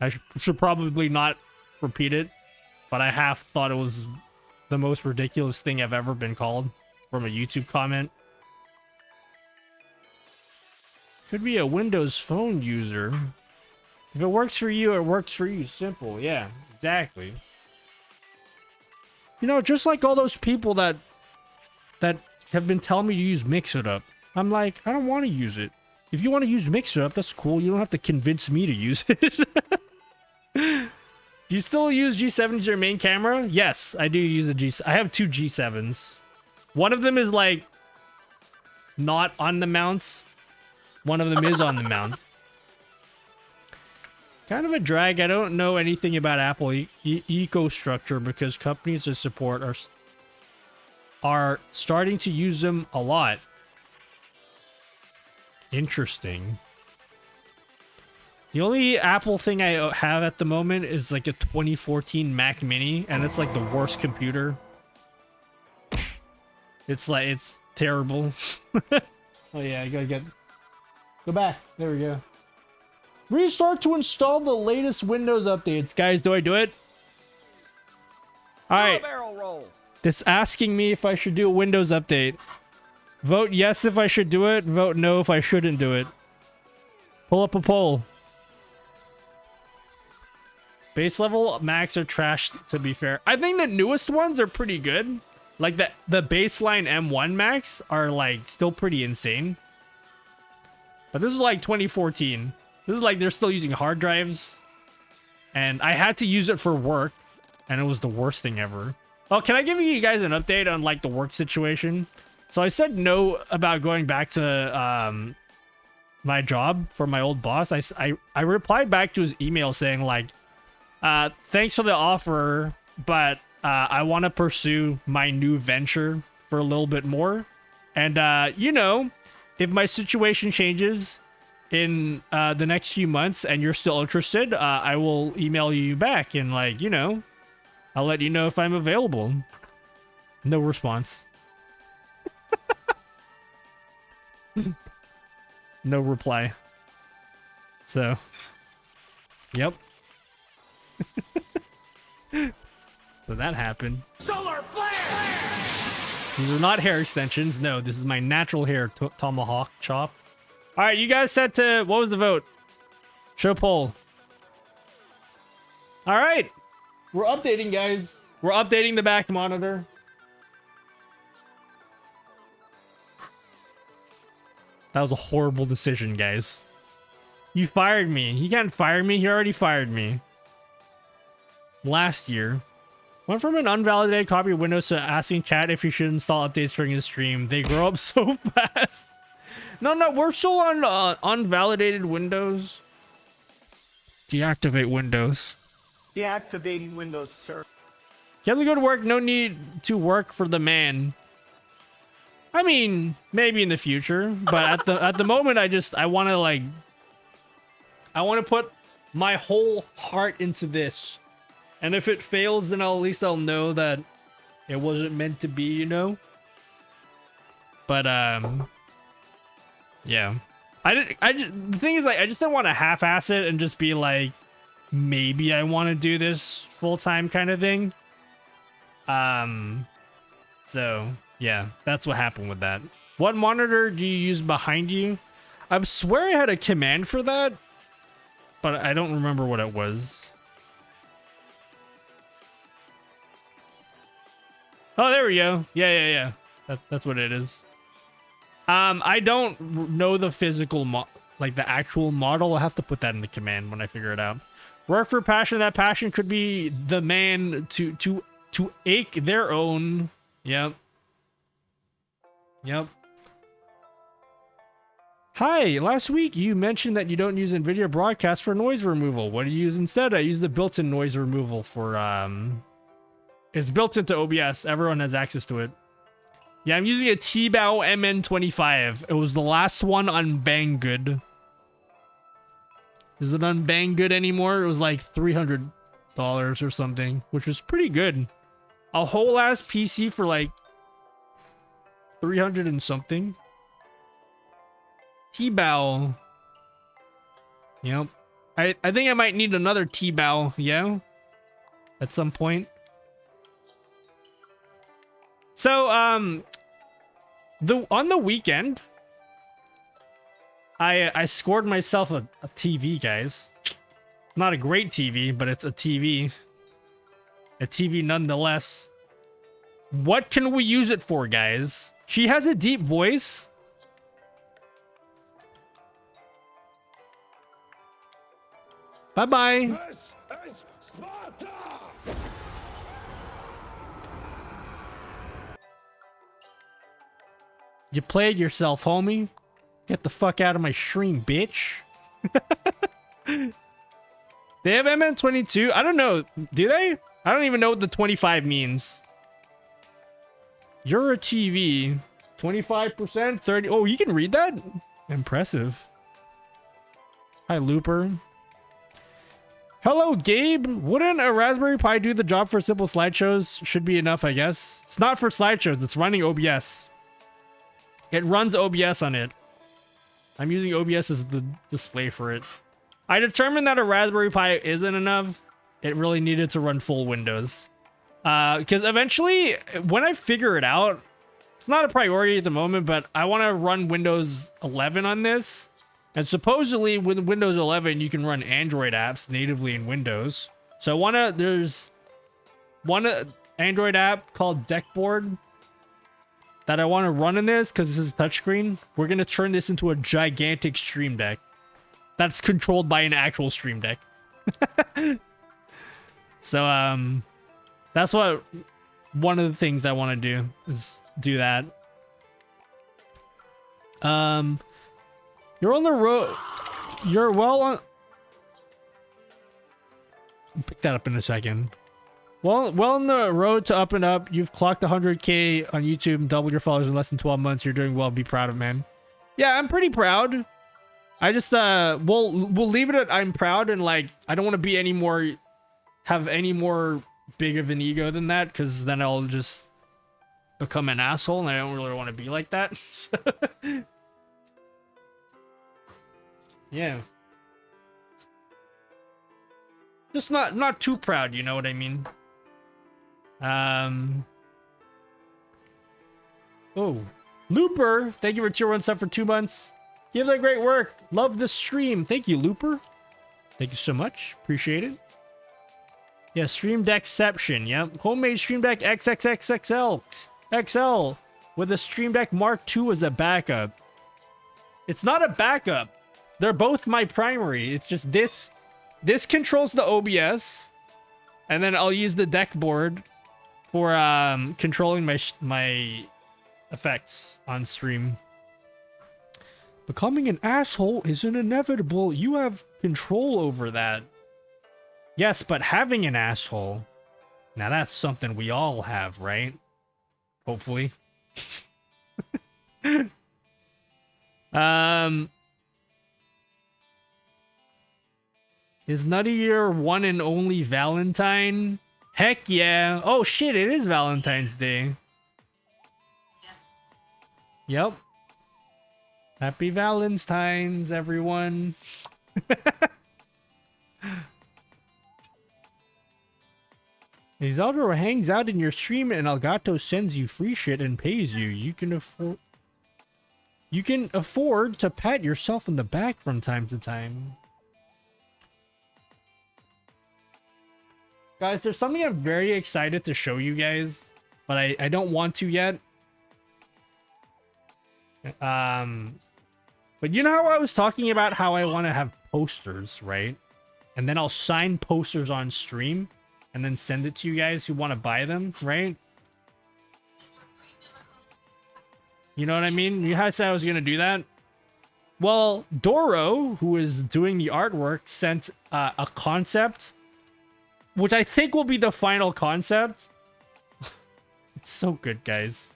I should probably not repeat it, but I half thought it was the most ridiculous thing I've ever been called from a YouTube comment. Could be a Windows Phone user. If it works for you, it works for you. Simple. Yeah, exactly. You know, just like all those people that have been telling me to use Mix-It-Up. I'm like, I don't want to use it. If you want to use Mix-It-Up, that's cool. You don't have to convince me to use it. Do you still use G7 as your main camera? Yes, I do use a G7. I have two G7s. One of them is like not on the mounts. One of them is on the mount. Kind of a drag. I don't know anything about Apple eco-structure because companies that support are starting to use them a lot. Interesting. The only Apple thing I have at the moment is like a 2014 Mac Mini, and it's like the worst computer. It's like, it's terrible. Oh yeah, I gotta go back. There we go. Restart to install the latest Windows updates. Guys, do I do it? Alright. It's asking me if I should do a Windows update. Vote yes if I should do it. Vote no if I shouldn't do it. Pull up a poll. Base level Macs are trash, to be fair. I think the newest ones are pretty good. Like the baseline M1 Macs are like still pretty insane. But this is like 2014. This is like they're still using hard drives. And I had to use it for work. And it was the worst thing ever. Oh, can I give you guys an update on like the work situation? So I said no about going back to my job for my old boss. I replied back to his email saying like, thanks for the offer, but I want to pursue my new venture for a little bit more. And, you know, if my situation changes in the next few months and you're still interested, I will email you back and, like, you know, I'll let you know if I'm available. No response. No reply. So, yep. So that happened. Solar flare! These are not hair extensions. No, this is my natural hair tomahawk chop. All right, you guys set to, what was the vote? Show poll. All right. We're updating, guys. We're updating the back monitor. That was a horrible decision, guys. You fired me. You can't fire me. He already fired me. Last year. Went from an unvalidated copy of Windows to asking chat if you should install updates during the stream. They grow up so fast. No, we're still on unvalidated Windows. Deactivate Windows. Deactivating Windows, sir. Can we go to work? No need to work for the man. I mean, maybe in the future, but at the moment, I want to put my whole heart into this. And if it fails, then at least I'll know that it wasn't meant to be, you know? But, yeah. The thing is, like, I just don't want to half-ass it and just be like, maybe I want to do this full-time kind of thing. So, yeah, that's what happened with that. What monitor do you use behind you? I swear I had a command for that, but I don't remember what it was. Oh, there we go. Yeah. That's what it is. I don't know the physical, like the actual model. I'll have to put that in the command when I figure it out. Work for passion. That passion could be the man to ache their own. Yep. Hi, last week you mentioned that you don't use NVIDIA Broadcast for noise removal. What do you use instead? I use the built-in noise removal for, it's built into OBS. Everyone has access to it. Yeah, I'm using a T-Bow MN25. It was the last one on Banggood. Is it on Banggood anymore? It was like $300 or something, which is pretty good. A whole ass PC for like 300 and something. T-Bow. Yep. I think I might need another T-Bow, yeah? At some point. So, on the weekend, I scored myself a TV, guys. Not a great TV, but it's a TV. A TV nonetheless. What can we use it for, guys? She has a deep voice. Bye-bye. This is Sparta! You played yourself, homie. Get the fuck out of my stream, bitch. They have MN22? I don't know. Do they? I don't even know what the 25 means. You're a TV. 25%? 30? Oh, you can read that? Impressive. Hi, Looper. Hello, Gabe. Wouldn't a Raspberry Pi do the job for simple slideshows? Should be enough, I guess. It's not for slideshows. It's running OBS. It runs OBS on it. I'm using OBS as the display for it. I determined that a Raspberry Pi isn't enough. It really needed to run full Windows. Because eventually, when I figure it out, it's not a priority at the moment, but I want to run Windows 11 on this. And supposedly, with Windows 11, you can run Android apps natively in Windows. So there's one Android app called Deckboard that I want to run in this because this is touchscreen. We're going to turn this into a gigantic Stream Deck that's controlled by an actual Stream Deck. So, that's what one of the things I want to do is do that. You're on the road. You're well on. I'll pick that up in a second. Well on the road to up and up. You've clocked 100K on YouTube and doubled your followers in less than 12 months. You're doing well. Be proud of, man. Yeah, I'm pretty proud. I just we'll leave it at I'm proud, and like I don't want to be any more have any more big of an ego than that, because then I'll just become an asshole, and I don't really want to be like that. Yeah. Just not too proud, you know what I mean? Oh, Looper, thank you for tier 1 sub for 2 months. Give that great work. Love the stream. Thank you, Looper. Thank you so much. Appreciate it. Yeah, Stream Deckception. Yep. Homemade Stream Deck XXXXL. XL. With a Stream Deck Mark II as a backup. It's not a backup. They're both my primary. It's just this controls the OBS. And then I'll use the deck board for controlling my effects on stream. Becoming an asshole isn't inevitable. You have control over that. Yes, but having an asshole, now that's something we all have, right? Hopefully. Is Nutty your one and only Valentine? Heck yeah. Oh shit, it is Valentine's Day. Yep. Happy Valentine's, everyone. Isaldo hangs out in your stream and Elgato sends you free shit and pays you. You can afford to pat yourself in the back from time to time. Guys, there's something I'm very excited to show you guys, but I don't want to yet. But you know how I was talking about how I want to have posters, right? And then I'll sign posters on stream and then send it to you guys who want to buy them, right? You know what I mean? You guys said I was going to do that. Well, Doro, who is doing the artwork, sent a concept, which I think will be the final concept. It's so good, guys.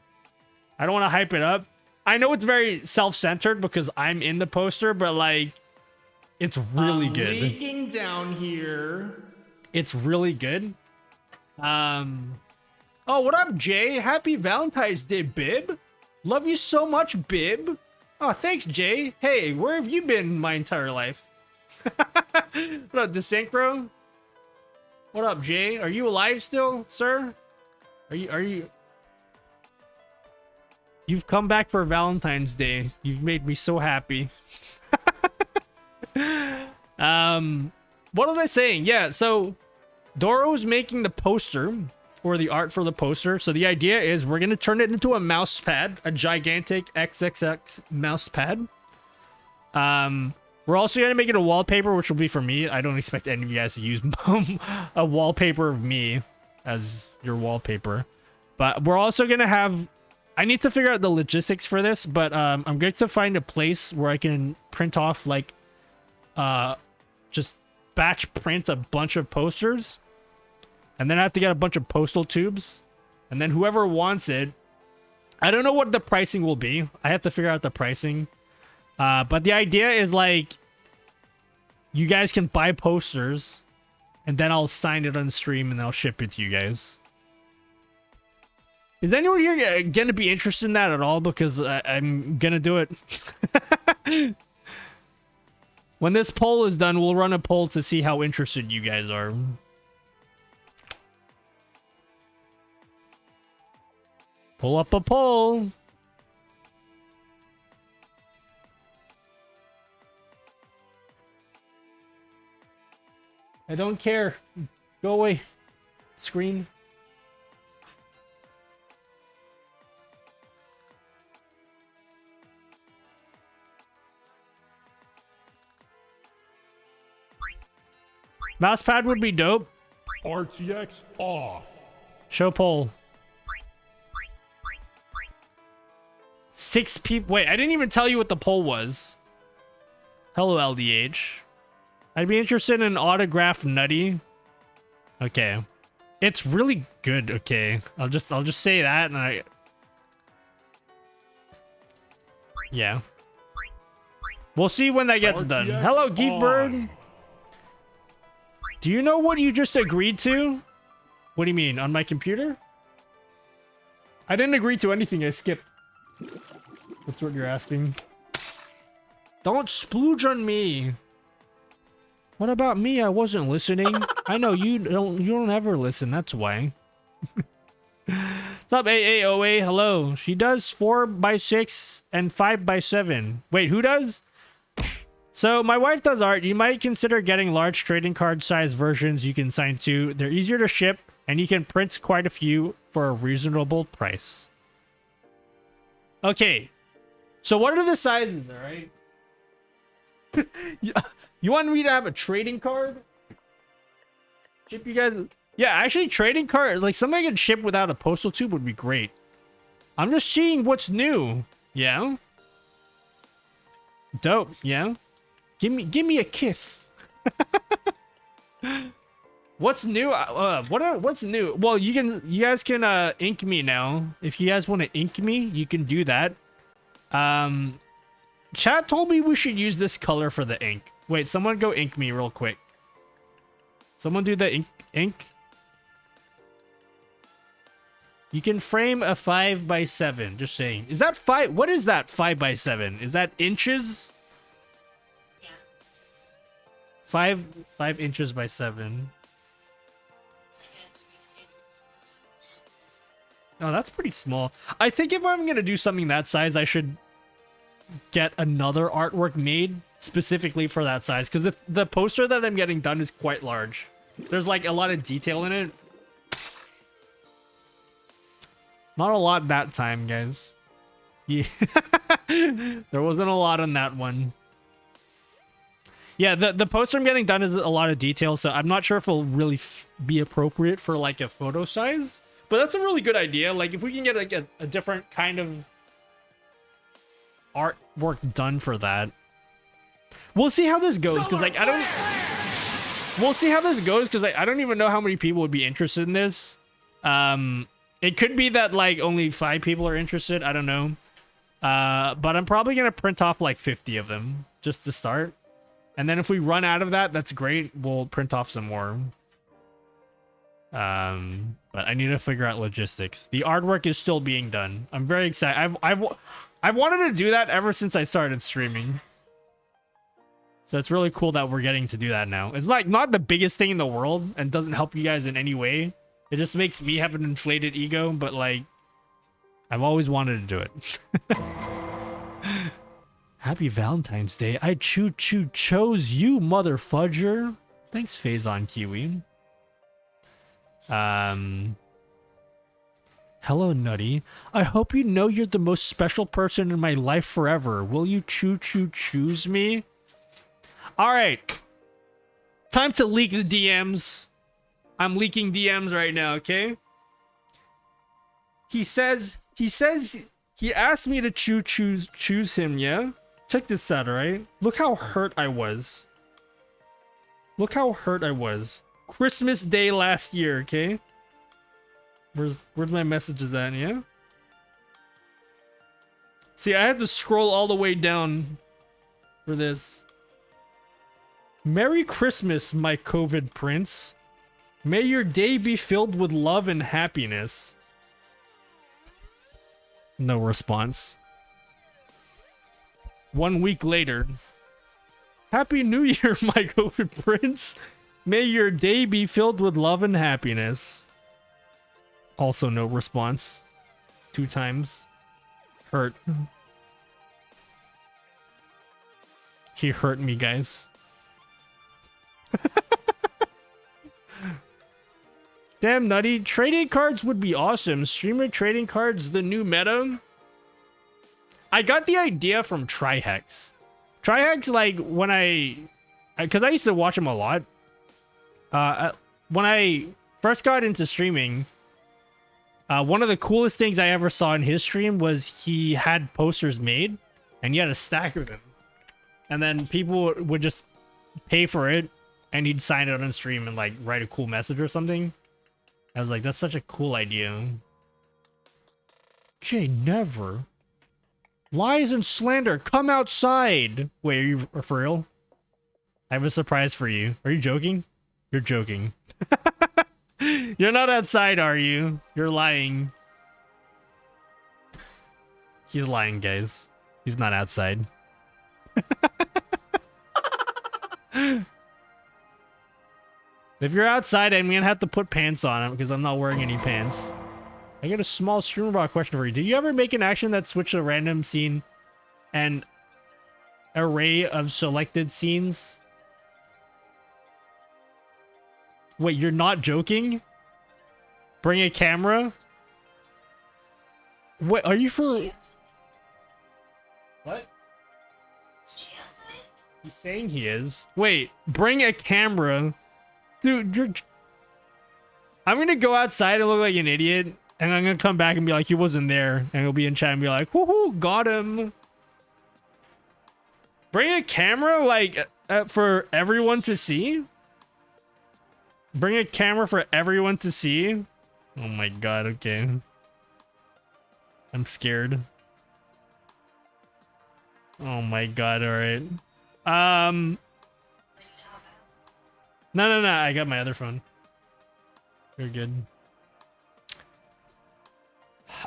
I don't want to hype it up. I know it's very self-centered because I'm in the poster, but like, it's really good. Leaking down here. It's really good. Oh, what up, Jay? Happy Valentine's Day, Bib. Love you so much, Bib. Oh, thanks, Jay. Hey, where have you been my entire life? What up, Desynchro? What up, Jay? Are you alive still, sir? Are you? You've come back for Valentine's Day. You've made me so happy. What was I saying? Yeah, so Doro's making the poster or the art for the poster. So the idea is we're gonna turn it into a mouse pad, a gigantic XXX mouse pad. We're also gonna make it a wallpaper, which will be for me. I don't expect any of you guys to use a wallpaper of me as your wallpaper. But we're also gonna have, I need to figure out the logistics for this, but I'm going to find a place where I can print off like just batch print a bunch of posters, and then I have to get a bunch of postal tubes, and then whoever wants it, I don't know what the pricing will be. I have to figure out the pricing. But the idea is like you guys can buy posters and then I'll sign it on stream and I'll ship it to you guys. Is anyone here gonna be interested in that at all? Because I'm gonna do it. When this poll is done, we'll run a poll to see how interested you guys are. Pull up a poll. I don't care. Go away. Screen. Mousepad would be dope. RTX off. Show poll. 6 people. Wait, I didn't even tell you what the poll was. Hello, LDH. I'd be interested in an autographed Nutty. Okay. It's really good, okay. I'll just say that and yeah. We'll see when that gets done. RTX Hello, Geek on. Bird. Do you know what you just agreed to? What do you mean? On my computer? I didn't agree to anything. I skipped. That's what you're asking. Don't splooge on me. What about me? I wasn't listening. I know you don't ever listen. That's why. What's up, AAOA? Hello. She does 4x6 and 5x7. Wait, who does? So my wife does art. You might consider getting large trading card size versions you can sign to. They're easier to ship and you can print quite a few for a reasonable price. Okay. So what are the sizes, all right? You want me to have a trading card? Ship you guys... Yeah, actually, trading card... Like, somebody can ship without a postal tube would be great. I'm just seeing what's new. Yeah? Dope, yeah? Give me a kiss. What's new? What's new? Well, you guys can ink me now. If you guys want to ink me, you can do that. Chat told me we should use this color for the ink. Wait, someone go ink me real quick. Someone do the ink. You can frame a 5x7. Just saying. Is that 5? What is that 5x7? Is that inches? Yeah. 5 inches by 7. Oh, that's pretty small. I think if I'm gonna do something that size, I should get another artwork made specifically for that size, because the poster that I'm getting done is quite large. There's like a lot of detail in it. Not a lot that time, guys. Yeah. There wasn't a lot on that one. Yeah, the poster I'm getting done is a lot of detail, so I'm not sure if it'll really be appropriate for like a photo size. But that's a really good idea. Like, if we can get like a different kind of artwork done for that. We'll see how this goes, because like we'll see how this goes, because like, I don't even know how many people would be interested in this. It could be that like only 5 people are interested. I don't know. But I'm probably gonna print off like 50 of them just to start. And then if we run out of that, that's great. We'll print off some more. But I need to figure out logistics. The artwork is still being done. I'm very excited. I've wanted to do that ever since I started streaming. So it's really cool that we're getting to do that now. It's like not the biggest thing in the world and doesn't help you guys in any way. It just makes me have an inflated ego, but like I've always wanted to do it. Happy Valentine's Day. I chose you, mother fudger. Thanks, Phazon Kiwi. Hello, Nutty. I hope you know you're the most special person in my life forever. Will you choose me? All right. Time to leak the DMs. I'm leaking DMs right now, okay? He asked me to choose him, yeah? Check this out, all right? Look how hurt I was. Look how hurt I was. Christmas Day last year, okay? Where's my messages at, yeah? See, I have to scroll all the way down for this. Merry Christmas, my COVID prince. May your day be filled with love and happiness. No response. 1 week later. Happy New Year, my COVID prince. May your day be filled with love and happiness. Also no response. 2 times. Hurt. He hurt me, guys. Damn, Nutty. Trading cards would be awesome. Streamer trading cards, the new meta. I got the idea from Trihex. Trihex, like, when because I used to watch him a lot. When I first got into streaming, one of the coolest things I ever saw in his stream was he had posters made, and he had a stack of them. And then people would just pay for it, and he'd sign it on stream and, like, write a cool message or something. I was like, that's such a cool idea. Jay, never. Lies and slander, come outside. Wait, are you for real? I have a surprise for you. Are you joking? You're joking. You're not outside, are you? You're lying. He's lying, guys. He's not outside. If you're outside, I'm gonna have to put pants on because I'm not wearing any pants. I got a small streamer bot question for you. Did you ever make an action that switched a random scene and array of selected scenes? Wait, you're not joking? Bring a camera? Wait, are you for... What? He's saying he is. Wait, bring a camera? Dude, you're... I'm gonna go outside and look like an idiot, and I'm gonna come back and be like, he wasn't there, and he'll be in chat and be like, woohoo, got him. Bring a camera, like, for everyone to see? Bring a camera for everyone to see? Oh my god, okay. I'm scared. Oh my god, alright. No, I got my other phone. You're good.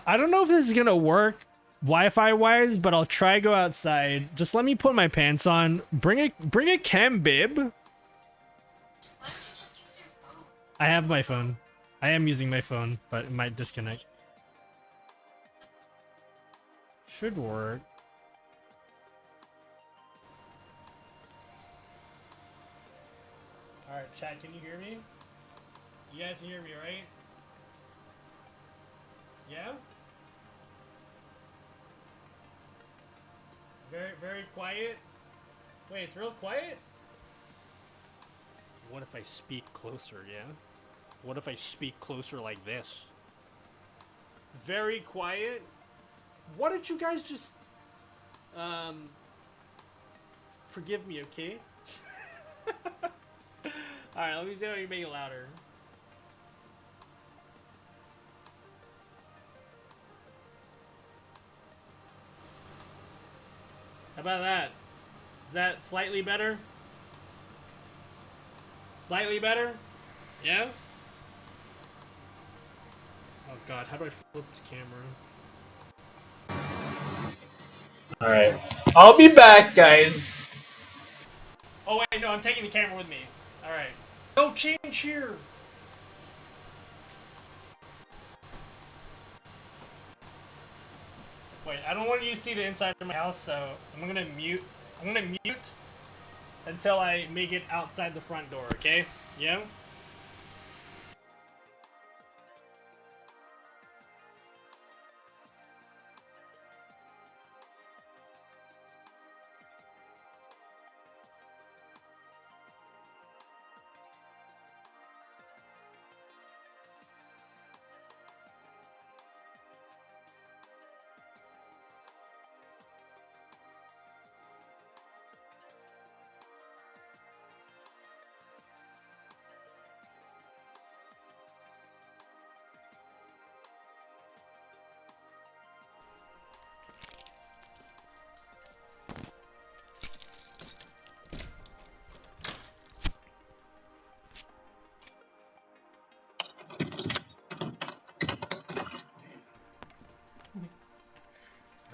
I don't know if this is gonna work Wi-Fi wise, but I'll try go outside. Just let me put my pants on. Bring a cam bib. I have my phone. I am using my phone, but it might disconnect. Should work. Alright, chat, can you hear me? You guys can hear me, right? Yeah? Very quiet? Wait, it's real quiet? What if I speak closer, yeah? What if I speak closer like this? Very quiet? Why don't you guys just... forgive me, okay? Alright, let me see how you make it louder. How about that? Is that slightly better? Slightly better? Yeah? Oh god, how do I flip this camera? Alright. I'll be back, guys. Oh wait, no, I'm taking the camera with me. Alright. No change here! Wait, I don't want you to see the inside of my house, so I'm gonna mute until I make it outside the front door, okay? Yeah?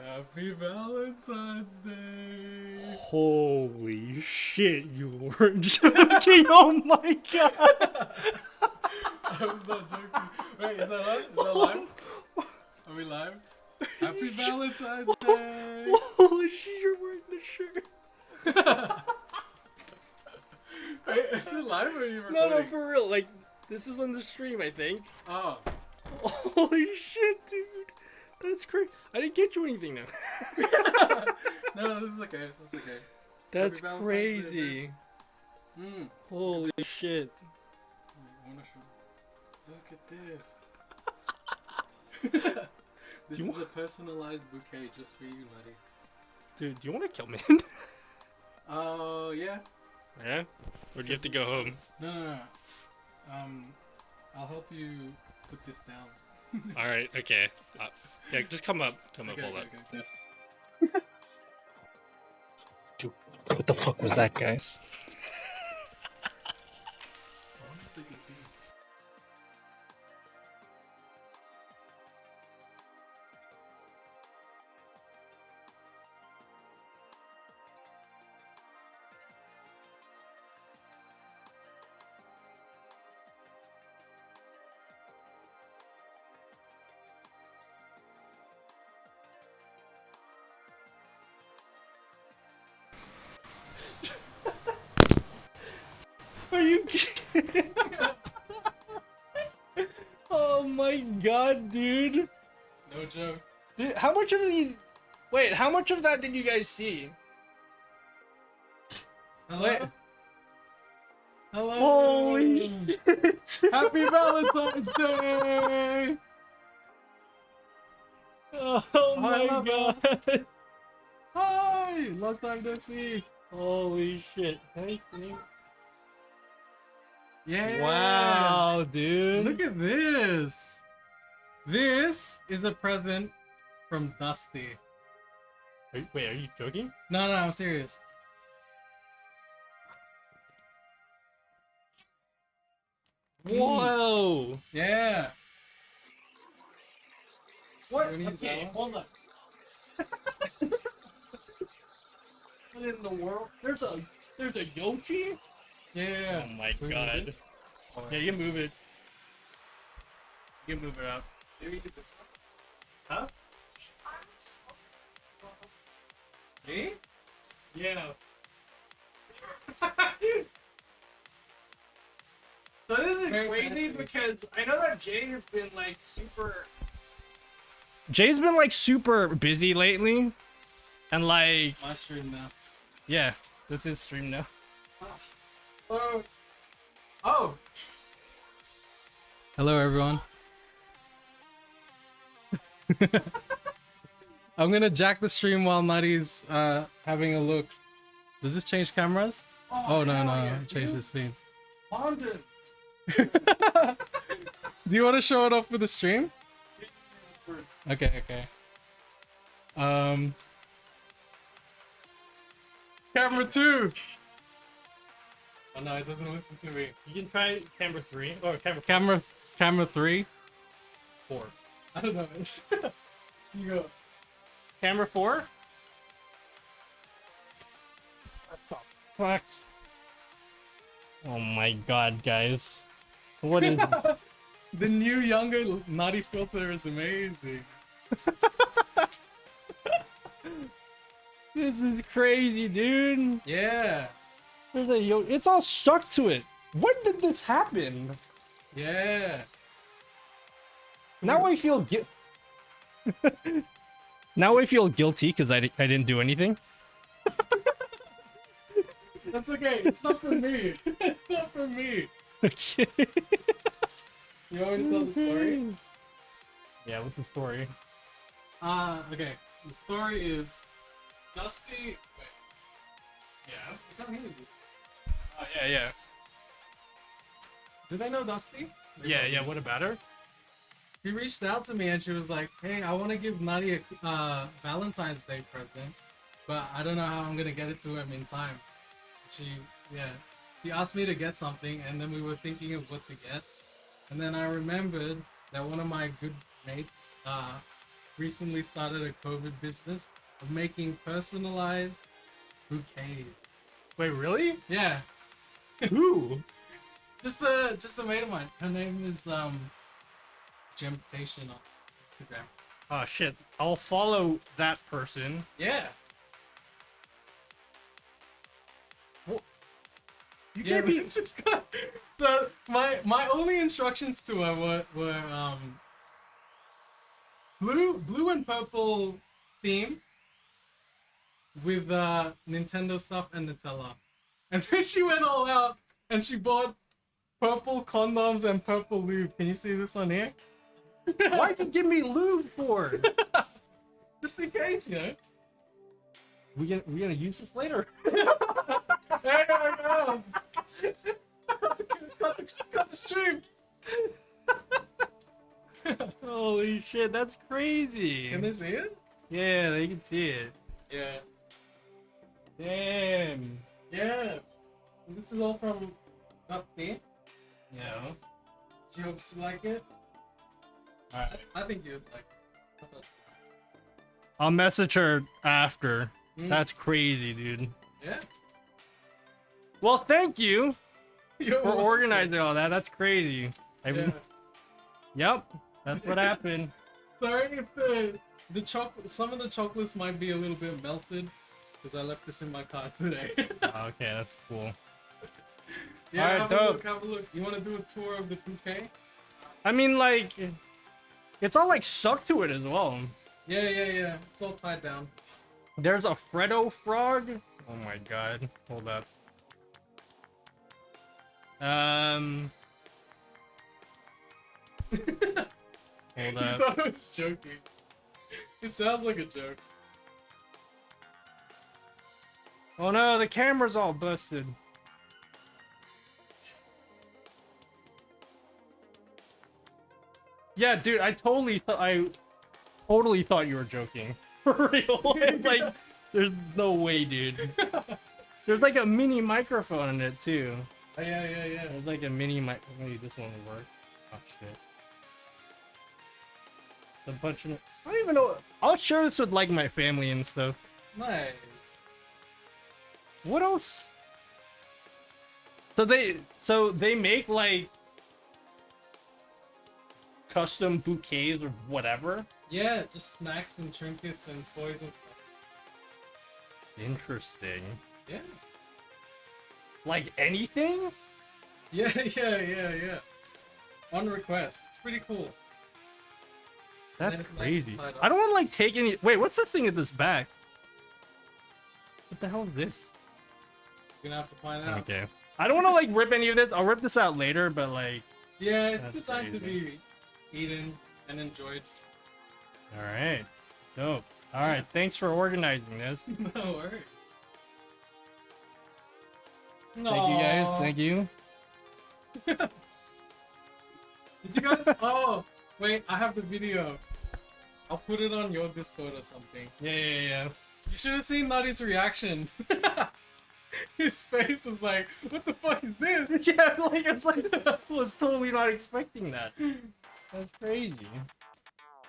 Happy Valentine's Day! Holy shit, you weren't joking! Oh my god! I was not joking. Wait, is that live? Is that live? Are we live? Happy Valentine's Day! Holy shit, you're wearing the shirt! Wait, is it live or are you recording? No, for real. Like, this is on the stream, I think. Oh. Holy shit, dude! That's crazy. I didn't get you anything now. No, this is okay. That's okay. That's crazy. Holy shit. Look at this. This is a personalized bouquet just for you, Nutty. Dude, do you want to kill me? Oh, yeah. Yeah? Or do you have to go home? No. I'll help you put this down. Alright, okay. Yeah, just come up. Hold up. Okay. What the fuck was that, guys? Are you kidding? Oh my god, dude. No joke. Dude, how much of the... Wait, how much of that did you guys see? Hello? Wait. Hello? Holy shit. Happy Valentine's Day! Oh my love god. Hi! Long time no see. Holy shit. Hey, yeah! Wow, dude. Look at this! This is a present from Dusty. Wait, are you joking? No, I'm serious. Whoa. Yeah! What? Who needs Okay, that hold on. What in the world? There's a Yoshi? Yeah! Oh my Who needs god. this? Yeah, you can move it. You can move it out. Maybe get this one. Huh? Me? Yeah. So this is Very crazy fancy. because I know that Jay's been like super busy lately. And like, My stream now. yeah, that's his stream now. Oh! Oh! Hello, everyone. I'm gonna jack the stream while Nutty's having a look. Does this change cameras? Oh, no, change the scenes. Do you want to show it off for the stream? Okay. Camera 2! Oh no, it doesn't listen to me. You can try camera 3 or camera Camera 3? 4. I don't know. You go. Camera 4? What the fuck? Oh my god, guys. What is... The new younger Nutty filter is amazing. This is crazy, dude. Yeah. There's a it's all stuck to it. When did this happen? Yeah. Now I feel Now I feel guilty because I didn't do anything. That's okay. It's not for me. It's not for me. Okay. You want me to tell the story? Yeah, what's the story? Okay. The story is Dusty. Wait. Yeah. I can't hear you. Oh yeah. Did I know Dusty? Yeah. What about her? She reached out to me and she was like, "Hey, I want to give Nutty a Valentine's Day present, but I don't know how I'm gonna get it to him in time." She asked me to get something, and then we were thinking of what to get, and then I remembered that one of my good mates recently started a COVID business of making personalized bouquets. Wait, really? Yeah, Who? just a mate of mine. Her name is Gemtation on Instagram. Oh shit! I'll follow that person. Yeah. You Yeah, can't be. just got, so my only instructions to her were blue and purple theme with Nintendo stuff and Nutella, and then she went all out and she bought purple condoms and purple lube. Can you see this on here? Why'd you give me lube for? Just in case, you know. We gonna use this later. There I go. Cut the stream. Holy shit, that's crazy. Can they see it? Yeah, they can see it. Yeah. Damn. Yeah. This is all from Duffy. Yeah. She hopes you like it. Alright. I think you'd like it. I'll message her after. Mm. That's crazy, dude. Yeah. Well, thank you Yo, for organizing all that. That's crazy. Yeah. Yep. That's what happened. Sorry if the chocolate, some of the chocolates might be a little bit melted, because I left this in my car today. Okay, that's cool. Yeah, Alright, have dope. a look, have a look. You want to do a tour of the 2K? I mean, like, it's all like stuck to it as well. Yeah, yeah, yeah. It's all tied down. There's a Freddo frog. Oh my god. Hold up. Hold You up. thought I was joking. It sounds like a joke. Oh no, the camera's all busted. Yeah, dude, I totally thought you were joking. For real. Like, there's no way, dude. There's like a mini microphone in it too. Oh, yeah, yeah, yeah. There's like a mini mic. Maybe this one will work. Oh shit. It's a bunch of. I don't even know. I'll share this with like my family and stuff. Nice. What else? So they make like custom bouquets or whatever. Yeah, just snacks and trinkets and toys and stuff. Interesting. Yeah. Like anything? Yeah, yeah, yeah, yeah. On request. It's pretty cool. That's Nice crazy. inside I don't want to like take any. Wait, what's this thing at this back? What the hell is this? You're gonna have to find out. Okay. I don't want to like rip any of this. I'll rip this out later, but like. Yeah, it's That's designed to crazy. be eaten and enjoyed. All right. Dope. All right. Thanks for organizing this. No worries. Thank you guys. Thank you. Did you guys? Oh, wait, I have the video. I'll put it on your Discord or something. Yeah. You should have seen Nutty's reaction. His face was like, "What the fuck is this?" Yeah, like it's like I was totally not expecting that. That's crazy.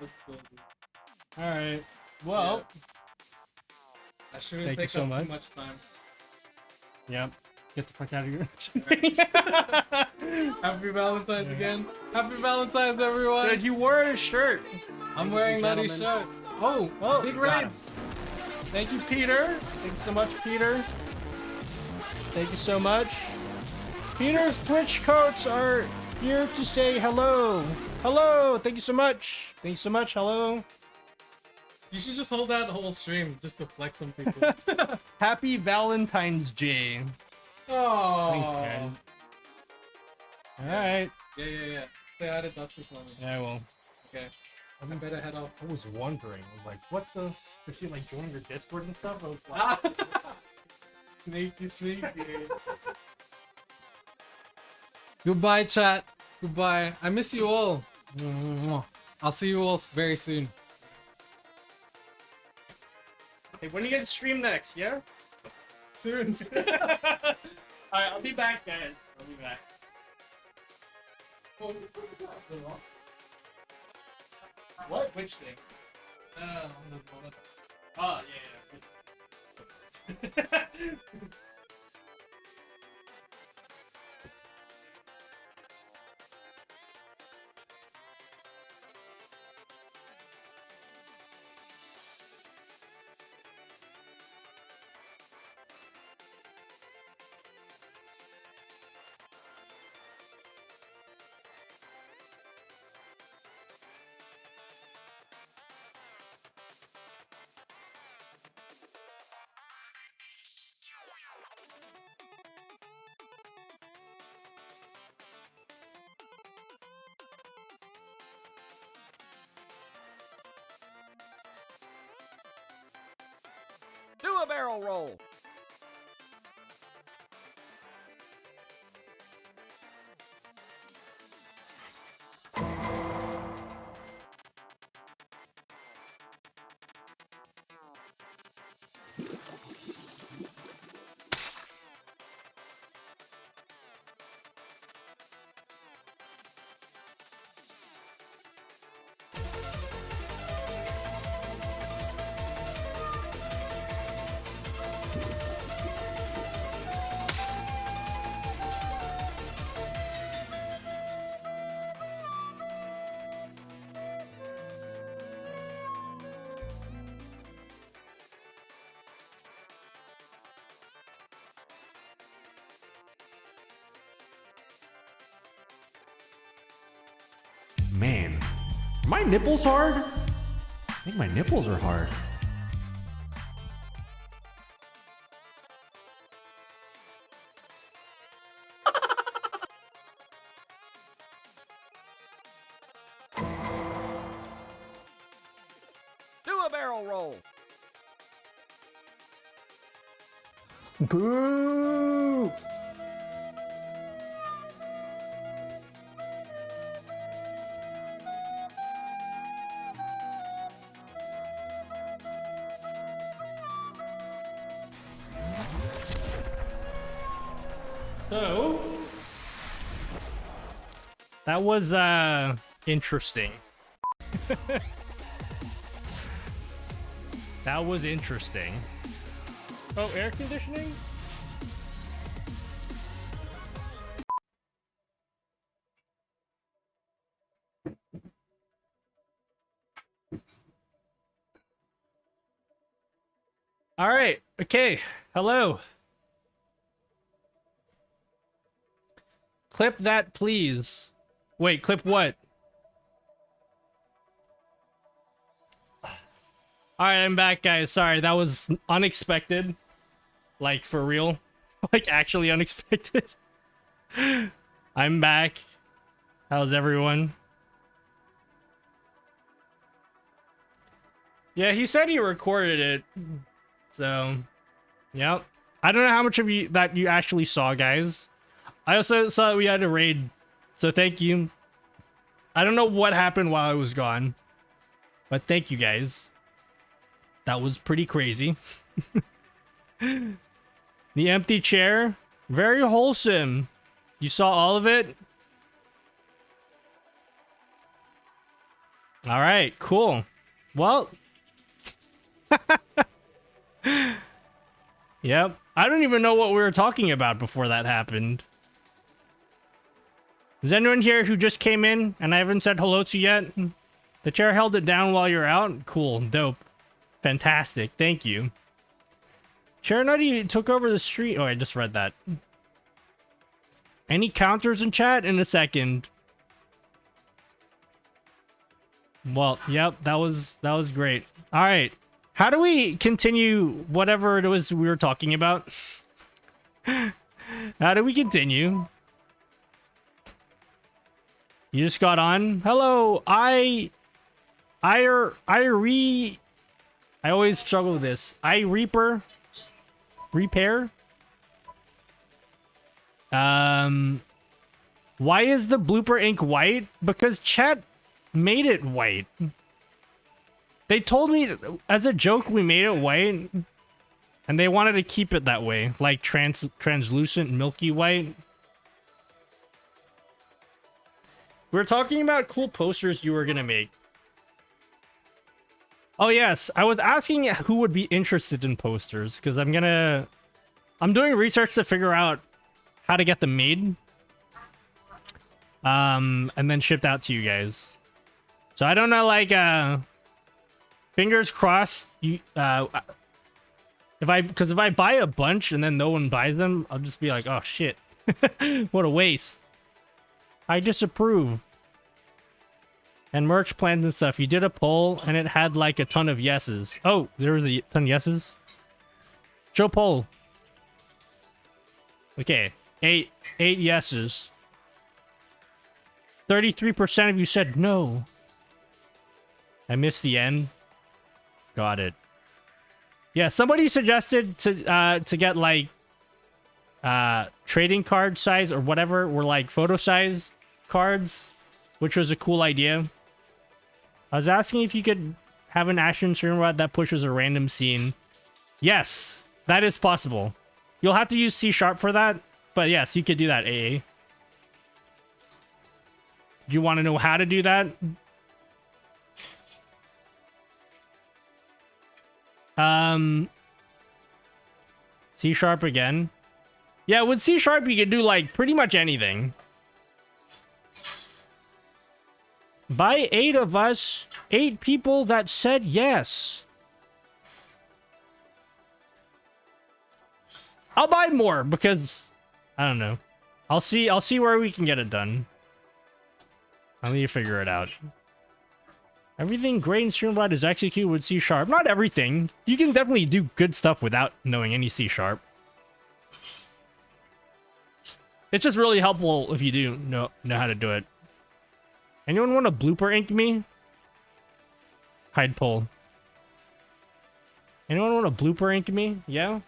That's cool. All right. Well. I shouldn't Thank you take so up much. too much time. Yep. Get the fuck out of here. Happy Valentine's again. Happy Valentine's, everyone. Dude, you wore a shirt. I'm wearing Nutty's gentlemen. shirt. Oh, big got reds. Thank you, Peter. Thank you so much, Peter. Thank you so much. Peter's Twitch coats are here to say hello. Hello. Thank you so much. Thank you so much. Hello. You should just hold that whole stream just to flex some people. Happy Valentine's Day. Oh. Thanks, guys. All right. Yeah. Say hi to Dusty for me. Yeah, well. Okay. I better head off. I was wondering. I was like, what the? Did she like join your Discord and stuff? I was like, Sneaky. Goodbye, chat. Goodbye. I miss you all. I'll see you all very soon. hey, when are you gonna stream next? Yeah. Soon. Alright, I'll be back, guys. I'll be back. What? Which thing? Oh, yeah. Do a barrel roll. Man, are my nipples hard? I think my nipples are hard. Do a barrel roll. Boo! So that was interesting. That was interesting. Oh, air conditioning? All right. Okay. Hello. Clip that, please. Wait, clip what? All right, I'm back, guys. Sorry, that was unexpected. Like, for real. Like, actually unexpected. I'm back. How's everyone? Yeah, he said he recorded it. So, yep. I don't know how much of you that you actually saw, guys. I also saw that we had a raid, so thank you. I don't know what happened while I was gone, but thank you guys. That was pretty crazy. The empty chair, very wholesome. You saw all of it? All right, cool. Well, yep. I don't even know what we were talking about before that happened. Is anyone here who just came in and I haven't said hello to yet? The chair held it down while you're out? Cool, dope. Fantastic, thank you. Chair Nutty took over the street. Oh, I just read that. Any counters in chat? In a second. Well, yep, that was great. All right. How do we continue whatever it was we were talking about? How do we continue? You just got on? Hello, I always struggle with this. Repair? Why is the blooper ink white? Because chat made it white. They told me as a joke we made it white, and they wanted to keep it that way, like translucent milky white. We were talking about cool posters you were gonna make. Oh yes, I was asking who would be interested in posters because I'm doing research to figure out how to get them made, and then shipped out to you guys. So I don't know, like, fingers crossed. You, if I buy a bunch and then no one buys them, I'll just be like, oh shit, what a waste. I disapprove. And merch plans and stuff. You did a poll and it had like a ton of yeses. Oh, there was a ton of yeses. Show poll. Okay, eight yeses. 33% of you said no. I missed the end. Got it. Yeah, somebody suggested to get like trading card size or whatever, were like photo size cards, which was a cool idea. I was asking if you could have an action stream rod that pushes a random scene. Yes, that is possible. You'll have to use C# for that, but yes, you could do that, AA. Do you want to know how to do that? C# again. Yeah, with C# you could do like pretty much anything. By 8 of us, 8 people that said yes. I'll buy more because I don't know. I'll see where we can get it done. I need to figure it out. Everything great in Streamlabs is executed with C#. Not everything. You can definitely do good stuff without knowing any C#. It's just really helpful if you do know how to do it. Anyone want to blooper ink me? Hide poll. Anyone want to blooper ink me? Yeah?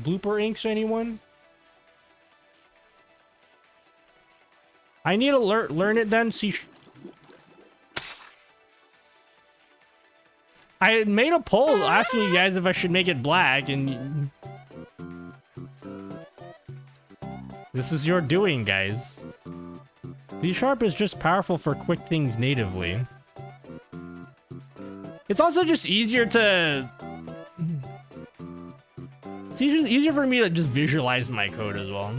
Blooper inks anyone? I need to learn it then. See, I made a poll asking you guys if I should make it black, and this is your doing, guys. C# is just powerful for quick things natively. It's also just easier to... It's easier for me to just visualize my code as well.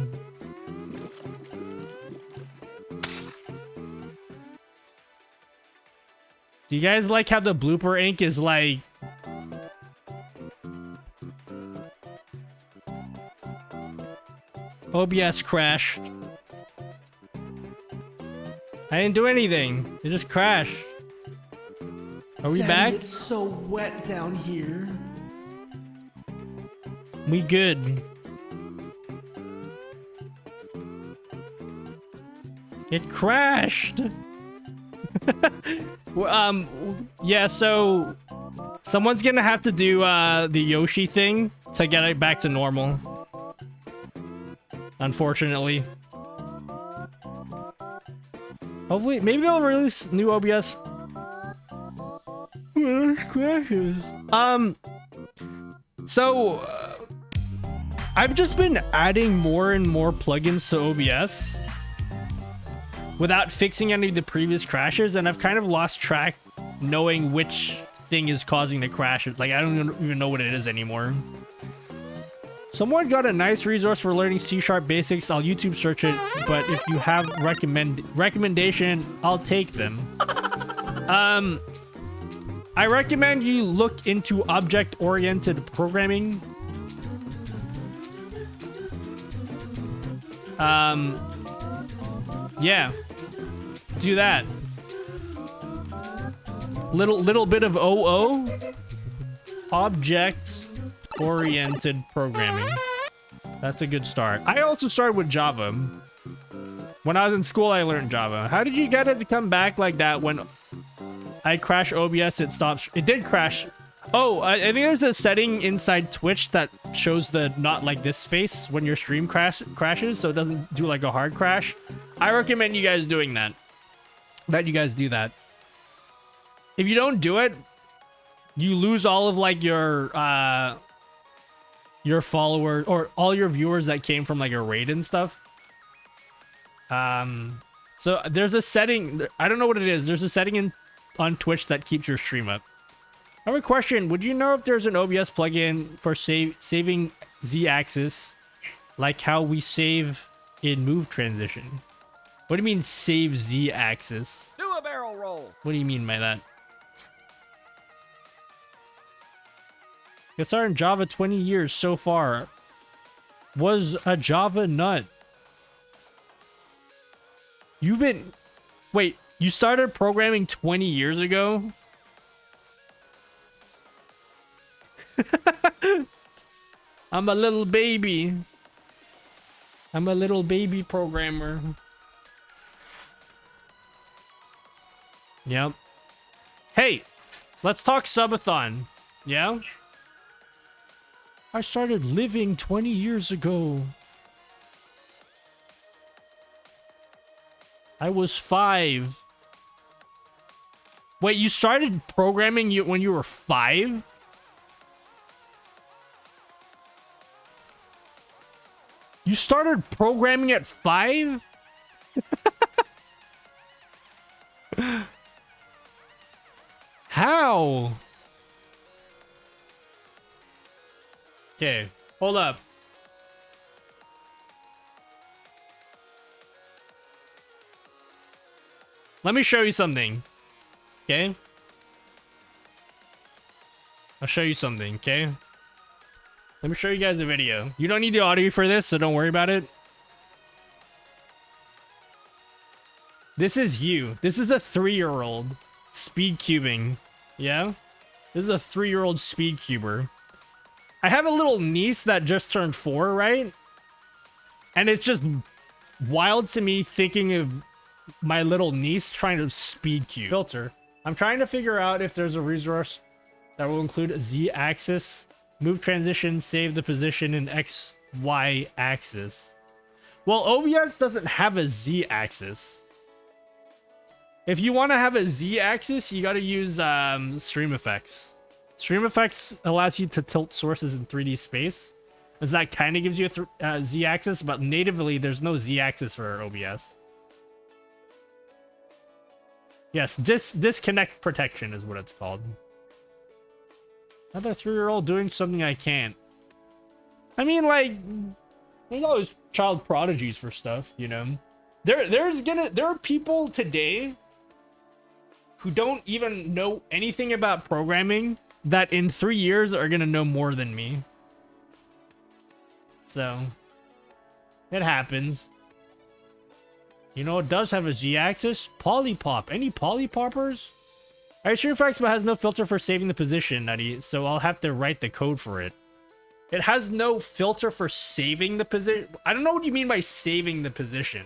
Do you guys like how the blooper ink is like... OBS crashed. I didn't do anything. It just crashed. Are we back? It's so wet down here. We good. It crashed. Yeah, so someone's gonna have to do the Yoshi thing to get it back to normal. Unfortunately. Hopefully, maybe they'll release new OBS. Crashes. I've just been adding more and more plugins to OBS without fixing any of the previous crashes, and I've kind of lost track knowing which thing is causing the crash. Like, I don't even know what it is anymore. Someone got a nice resource for learning C# basics. I'll YouTube search it, but if you have recommendation, I'll take them. I recommend you look into object-oriented programming. Yeah, do that. Little bit of OO, object-oriented programming. That's a good start. I also started with Java. When I was in school, I learned Java. How did you get it to come back like that when I crash OBS? It stops. It did crash. Oh, I think there's a setting inside Twitch that shows the not like this face when your stream crashes, so it doesn't do like a hard crash. I recommend you guys doing that. That you guys do that. If you don't do it, you lose all of like your followers or all your viewers that came from like a raid and stuff. So there's a setting. I don't know what it is. There's a setting on Twitch that keeps your stream up. I have a question. Would you know if there's an OBS plugin for saving Z-axis, like how we save in move transition? What do you mean save Z-axis? Do a barrel roll. What do you mean by that? It's our in Java 20 years so far. Was a Java nut. You've been... Wait, you started programming 20 years ago? I'm a little baby. I'm a little baby programmer. Yep. Hey, let's talk subathon. Yeah? I started living 20 years ago. I was 5. Wait, you started programming when you were 5? You started programming at 5? How? Okay, hold up. Let me show you something. Okay? I'll show you something, okay? Let me show you guys a video. You don't need the audio for this, so don't worry about it. This is you. This is a 3-year-old speed cubing. Yeah? This is a 3-year-old speed cuber. I have a little niece that just turned 4, right? And it's just wild to me thinking of my little niece trying to speed cube. Filter. I'm trying to figure out if there's a resource that will include a Z-axis, move transition, save the position in X-Y axis. Well, OBS doesn't have a Z-axis. If you want to have a Z-axis, you got to use Stream Effects. Stream Effects allows you to tilt sources in 3D space, as that kind of gives you a Z-axis, but natively there's no Z-axis for OBS. Yes, disconnect protection is what it's called. Another 3-year-old doing something I can't. I mean, like, there's always child prodigies for stuff, you know. There are people today who don't even know anything about programming that in 3 years are gonna know more than me. So it happens. You know, it does have a Z-axis. Polypop. Any polypoppers? Alright, Stream Effects, but has no filter for saving the position, Nutty, so I'll have to write the code for it. It has no filter for saving the position. I don't know what you mean by saving the position.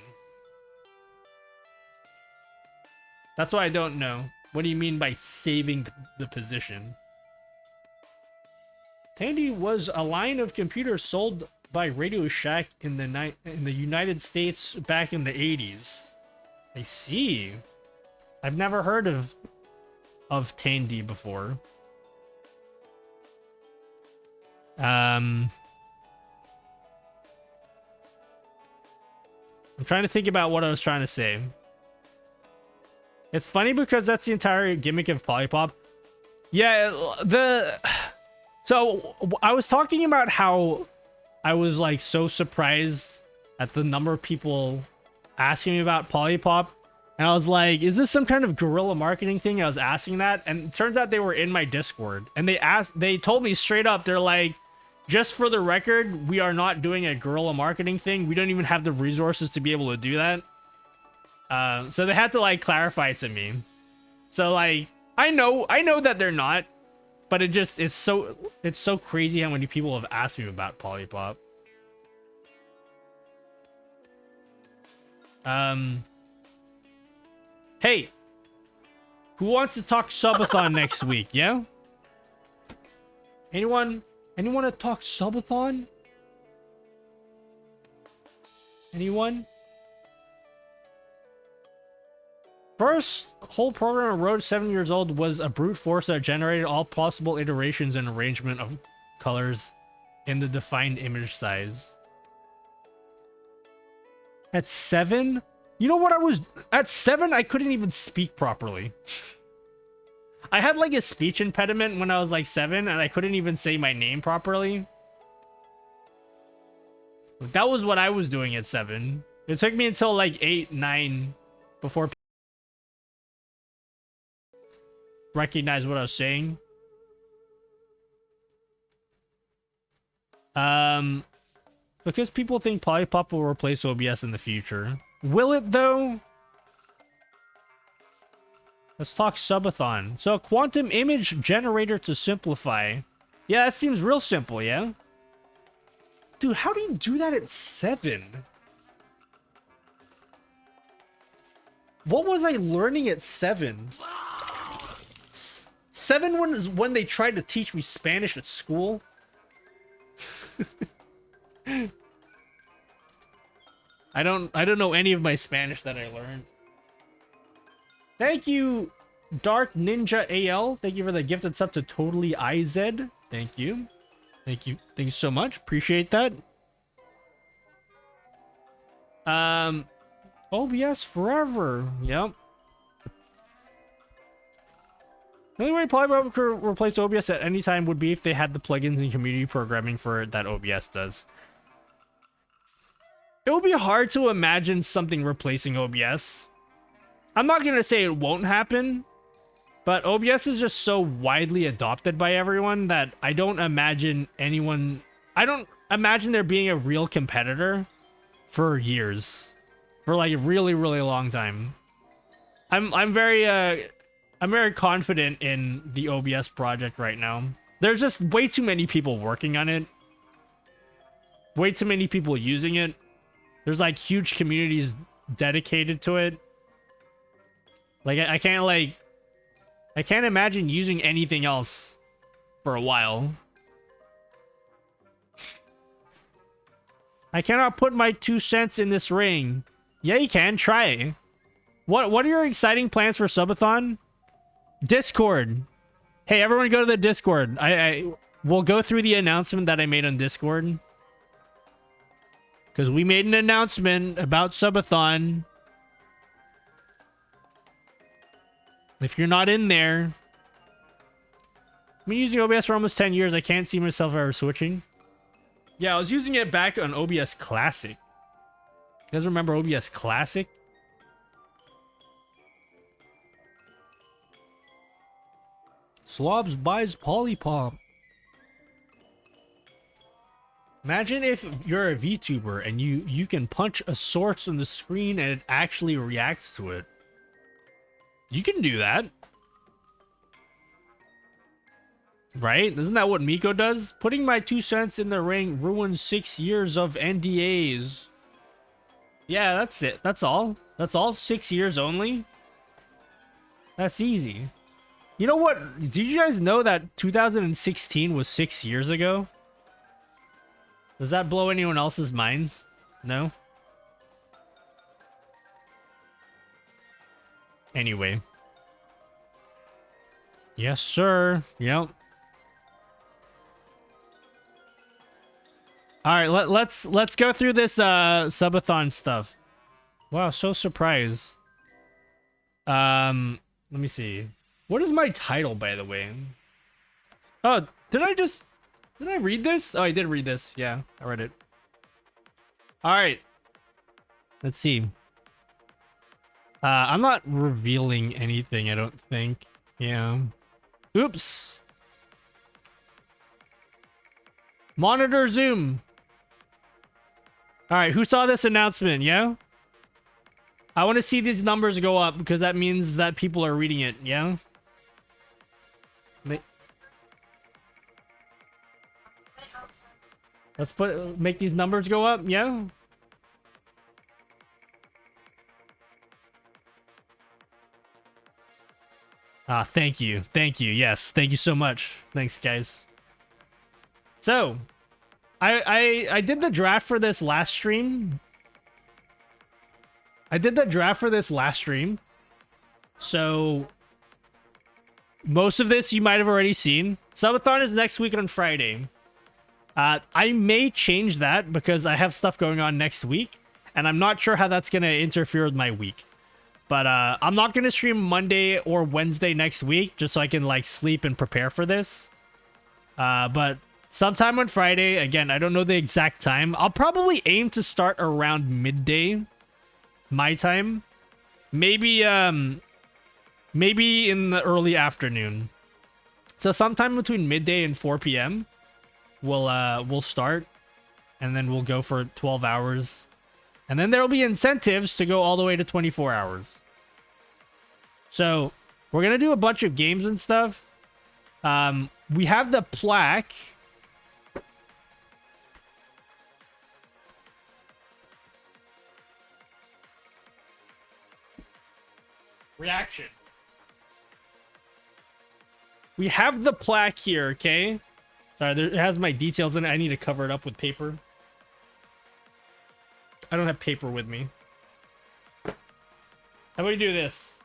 That's what I don't know. What do you mean by saving the position? Tandy was a line of computers sold by Radio Shack in the United States back in the 80s. I see. I've never heard of Tandy before. I'm trying to think about what I was trying to say. It's funny because that's the entire gimmick of Polypop. Yeah, so I was talking about how I was like so surprised at the number of people asking me about Polypop. And I was like, is this some kind of guerrilla marketing thing? I was asking that. And it turns out they were in my Discord. And they told me straight up, they're like, just for the record, we are not doing a guerrilla marketing thing. We don't even have the resources to be able to do that. So they had to like clarify it to me. So like, I know that they're not, but it's so crazy how many people have asked me about Polypop. Hey, who wants to talk subathon next week? Yeah? Anyone want to talk subathon? Anyone? First whole program on Road 7 years old was a brute force that generated all possible iterations and arrangement of colors in the defined image size. At 7? You know what at 7, I couldn't even speak properly. I had like a speech impediment when I was like 7 and I couldn't even say my name properly. That was what I was doing at 7. It took me until like 8, 9 before people recognized what I was saying. Because people think Polypop will replace OBS in the future. Will it though? Let's talk subathon. So a quantum image generator to simplify. Yeah, that seems real simple, yeah? Dude, how do you do that at 7? What was I learning at 7? 7 was when they tried to teach me Spanish at school. I don't know any of my Spanish that I learned. Thank you, Dark Ninja AL. Thank you for the gifted sub to Totally IZ. Thank you. Thank you so much. Appreciate that. OBS forever. Yep. The only way Polypop could replace OBS at any time would be if they had the plugins and community programming for it that OBS does. It would be hard to imagine something replacing OBS. I'm not going to say it won't happen, but OBS is just so widely adopted by everyone that I don't imagine there being a real competitor for years. For like a really, really long time. I'm very confident in the OBS project right now. There's just way too many people working on it. Way too many people using it. There's like huge communities dedicated to it. Like I can't imagine using anything else for a while. I cannot put my 2 cents in this ring. Yeah, you can. Try. What are your exciting plans for subathon? Discord. Hey, everyone go to the Discord. We'll go through the announcement that I made on Discord. Because we made an announcement about subathon. If you're not in there... I've been using OBS for almost 10 years. I can't see myself ever switching. Yeah, I was using it back on OBS Classic. You guys remember OBS Classic? Slobs buys Polypop. Imagine if you're a VTuber and you can punch a source on the screen and it actually reacts to it. You can do that. Right? Isn't that what Miko does? Putting my 2 cents in the ring ruins 6 years of NDAs. Yeah, that's it. That's all. That's all. 6 years only. That's easy. You know what? Did you guys know that 2016 was 6 years ago? Does that blow anyone else's minds? No? Anyway. Yes, sir. Yep. All right, let's go through this subathon stuff. Wow, so surprised. Let me see. What is my title, by the way? Oh, did I read this? Oh, I did read this. Yeah, I read it. All right. Let's see. I'm not revealing anything, I don't think. Yeah. Oops. Monitor zoom. All right, who saw this announcement? Yeah? I want to see these numbers go up because that means that people are reading it. Yeah? Let's make these numbers go up. Yeah? Thank you. Thank you. Yes. Thank you so much. Thanks, guys. So, I did the draft for this last stream. So, most of this you might have already seen. Subathon is next week on Friday. I may change that because I have stuff going on next week. And I'm not sure how that's going to interfere with my week. But I'm not going to stream Monday or Wednesday next week. Just so I can like sleep and prepare for this. But sometime on Friday. Again, I don't know the exact time. I'll probably aim to start around midday. My time. Maybe in the early afternoon. So sometime between midday and 4 p.m. We'll start. And then we'll go for 12 hours. And then there'll be incentives to go all the way to 24 hours. So, we're going to do a bunch of games and stuff. We have the plaque. Reaction. We have the plaque here, okay? Sorry, it has my details in it. I need to cover it up with paper. I don't have paper with me. How about we do this?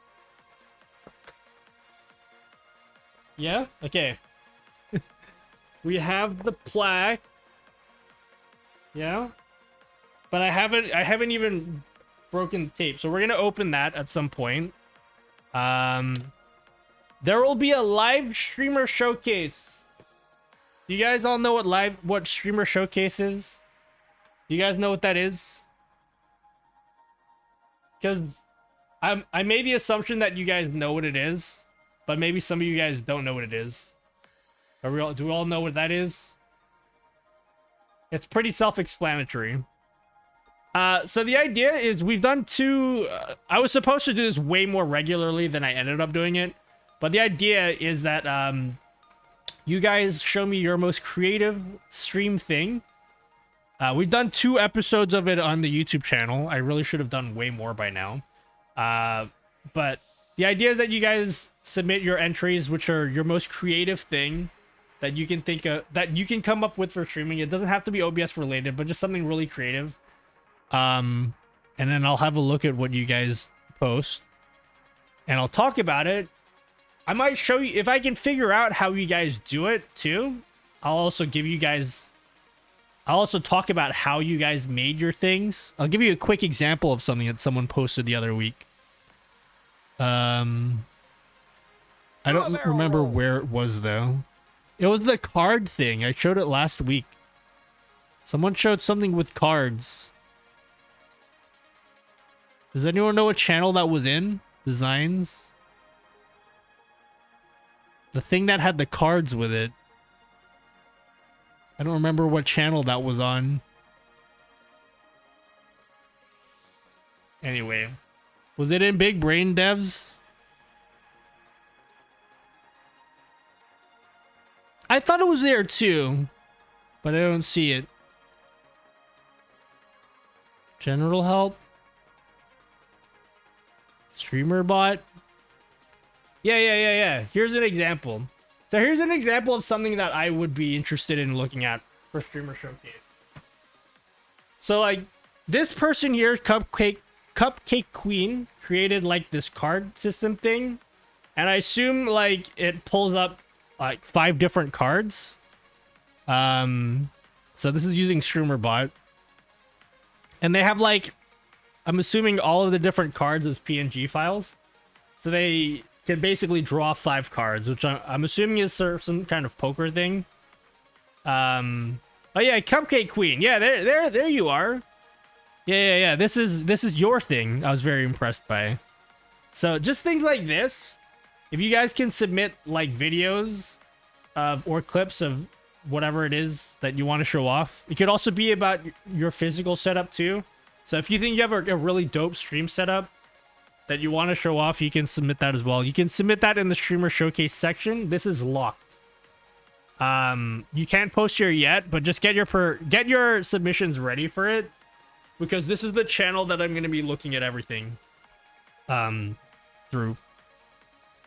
Yeah? Okay. We have the plaque. Yeah? But I haven't even broken the tape. So we're gonna open that at some point. There will be a live streamer showcase. Do you guys all know what streamer showcase is? Do you guys know what that is? Because I made the assumption that you guys know what it is, but maybe some of you guys don't know what it is. Do we all know what that is? It's pretty self-explanatory. So the idea is we've done two. I was supposed to do this way more regularly than I ended up doing it, but the idea is that you guys show me your most creative stream thing. We've done 2 episodes of it on the YouTube channel. I really should have done way more by now. But the idea is that you guys submit your entries, which are your most creative thing that you can think of, that you can come up with for streaming. It doesn't have to be OBS related, but just something really creative. And then I'll have a look at what you guys post, and I'll talk about it. I might show you if I can figure out how you guys do it too. I'll also talk about how you guys made your things. I'll give you a quick example of something that someone posted the other week. I don't remember where it was though. It was the card thing. I showed it last week. Someone showed something with cards. Does anyone know what channel that was in? Designs? The thing that had the cards with it. I don't remember what channel that was on. Anyway. Was it in Big Brain Devs? I thought it was there too, but I don't see it. General help? Streamer bot? Yeah. Here's an example. So here's an example of something that I would be interested in looking at for Streamer Showcase. So like this person here, Cupcake Queen, created like this card system thing. And I assume like it pulls up like 5 different cards. So this is using Streamer bot. And they have like, I'm assuming all of the different cards as PNG files. So they can basically draw 5 cards, which I'm assuming is some kind of poker thing. Oh yeah, Cupcake Queen. Yeah, there you are. Yeah. This is your thing. I was very impressed by. So just things like this. If you guys can submit like videos or clips of whatever it is that you want to show off. It could also be about your physical setup too. So if you think you have a really dope stream setup that you want to show off, you can submit that as well. You can submit that in the Streamer Showcase section. This is locked. You can't post here yet, but just get your submissions ready for it, because this is the channel that I'm going to be looking at everything through.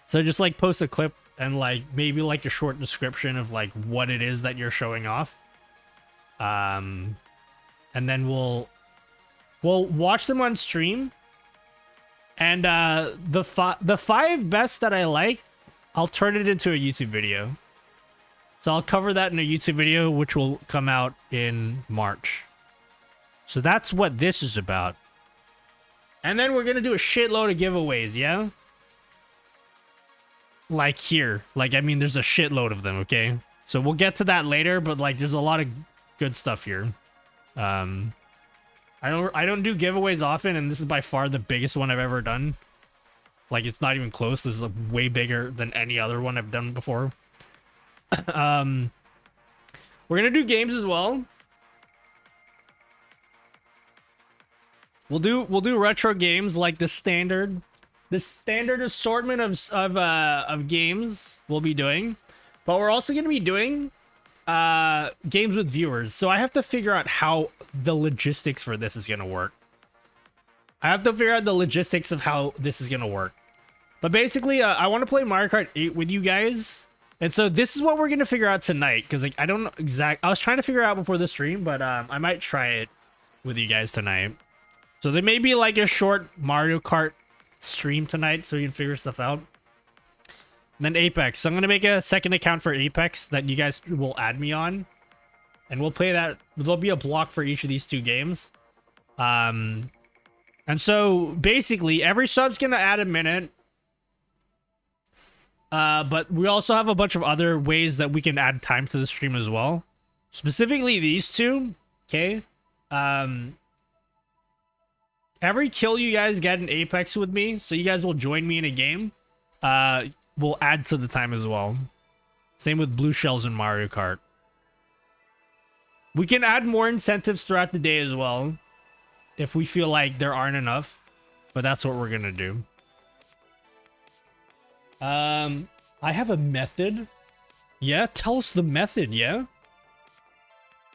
So just like post a clip and like maybe like a short description of like what it is that you're showing off. And then we'll watch them on stream. And the 5 best that I like, I'll turn it into a YouTube video. So I'll cover that in a YouTube video, which will come out in March. So that's what this is about. And then we're going to do a shitload of giveaways, yeah? Like here. Like, I mean, there's a shitload of them, okay? So we'll get to that later, but like, there's a lot of good stuff here. I don't do giveaways often, and this is by far the biggest one I've ever done. Like, it's not even close. This is way bigger than any other one I've done before. We're gonna do games as well. We'll do retro games like the standard assortment of games we'll be doing, but we're also gonna be doing games with viewers. So I have to figure out how the logistics for this is gonna work. I have to figure out the logistics of how this is gonna work. But basically, I want to play Mario Kart 8 with you guys. And so this is what we're going to figure out tonight. Because like, I don't know I was trying to figure out before the stream, but I might try it with you guys tonight. So there may be like a short Mario Kart stream tonight so you can figure stuff out. And then Apex. So I'm going to make a second account for Apex that you guys will add me on. And we'll play that. There'll be a block for each of these 2 games. And so basically every sub's going to add a minute. But we also have a bunch of other ways that we can add time to the stream as well. Specifically these 2. Okay. Every kill you guys get in Apex with me, so you guys will join me in a game, will add to the time as well. Same with Blue Shells and Mario Kart. We can add more incentives throughout the day as well. if we feel like there aren't enough, but that's what we're gonna do. I have a method. Yeah, tell us the method. Yeah,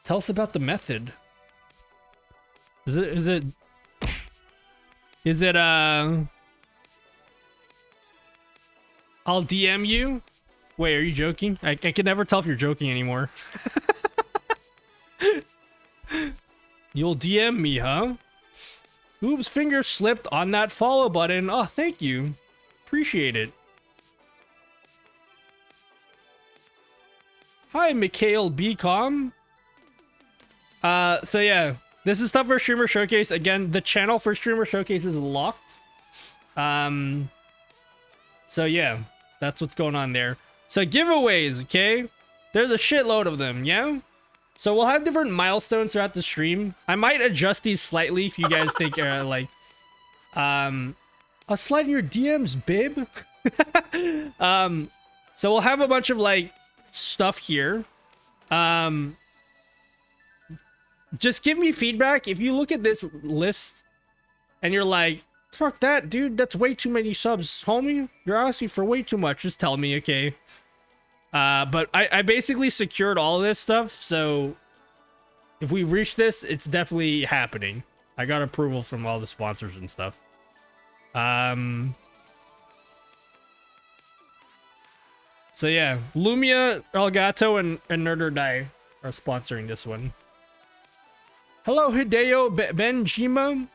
tell us about the method. Is it I'll DM you. Wait, are you joking? I can never tell if you're joking anymore. You'll DM me, huh? Oops, finger slipped on that follow button. Oh, thank you. Appreciate it. Hi, Mikhail BCom. So yeah, this is stuff for Streamer Showcase. Again, the channel for Streamer Showcase is locked. So yeah, that's what's going on there. So giveaways, okay? There's a shitload of them, yeah? So we'll have different milestones throughout the stream. I might adjust these slightly if you guys think like I'll slide in your DMs, babe. So we'll have a bunch of like stuff here. Just give me feedback if you look at this list and you're like, fuck that, dude, that's way too many subs, homie. You're asking for way too much. Just tell me, okay? But I basically secured all of this stuff, so if we reach this, it's definitely happening. I got approval from all the sponsors and stuff. So yeah, Lumia, Elgato, and Nerder Die are sponsoring this one. Hello, Hideo Benjima.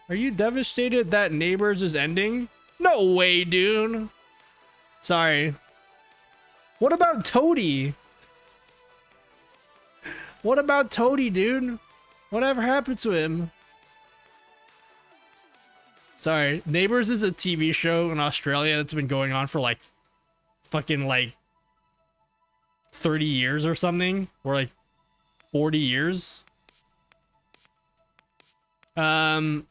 Are you devastated that Neighbors is ending? No way, dude. Sorry. What about Toady? What about Toady, dude? Whatever happened to him? Sorry. Neighbors is a TV show in Australia that's been going on for like fucking like 30 years or something, or like 40 years. Oh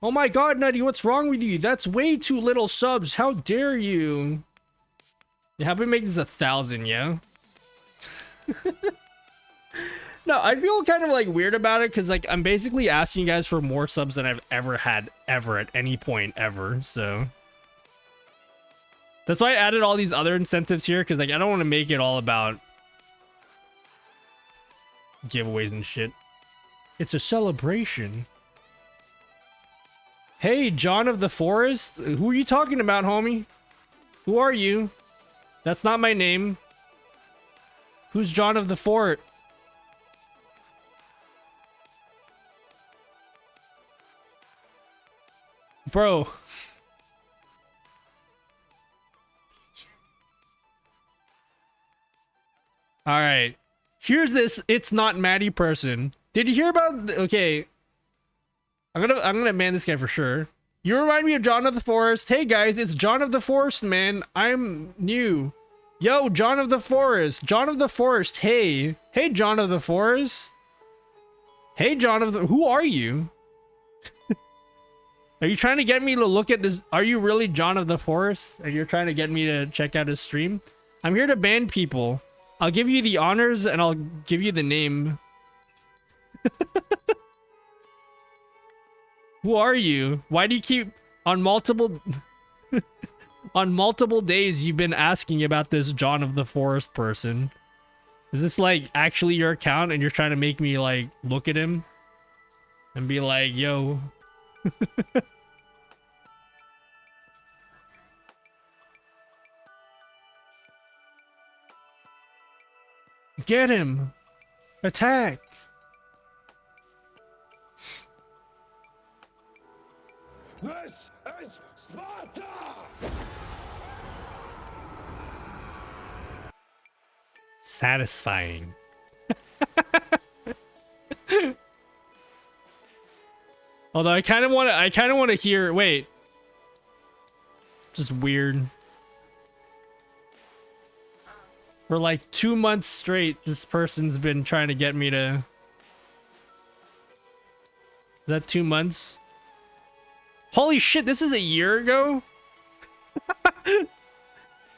my god, Nutty, what's wrong with you? That's way too little subs. How dare you? Yeah, how about make this 1,000, yeah? No, I feel kind of like weird about it because like I'm basically asking you guys for more subs than I've ever had ever at any point ever, so that's why I added all these other incentives here, because like I don't want to make it all about giveaways and shit. It's a celebration. Hey, John of the Forest, who are you talking about, homie? Who are you? That's not my name. Who's John of the Fort? Bro. Alright. Here's this it's not Maddie person. Did you hear about okay. I'm gonna ban this guy for sure. You remind me of John of the Forest. Hey guys, it's John of the Forest, man. I'm new. Yo, John of the Forest. John of the Forest. Hey. Hey, John of the Forest. Hey, John of the... Who are you? Are you trying to get me to look at this? Are you really John of the Forest? And you're trying to get me to check out his stream? I'm here to ban people. I'll give you the honors and I'll give you the name. Who are you? Why do you keep on multiple... On multiple days, you've been asking about this John of the Forest person. Is this like actually your account and you're trying to make me like look at him and be like, yo. Get him. Attack. This is Sparta! Satisfying. Although I kind of want to hear, wait. Just weird. For like 2 months straight, this person's been trying to get me to... Is that 2 months? Holy shit, this is a year ago?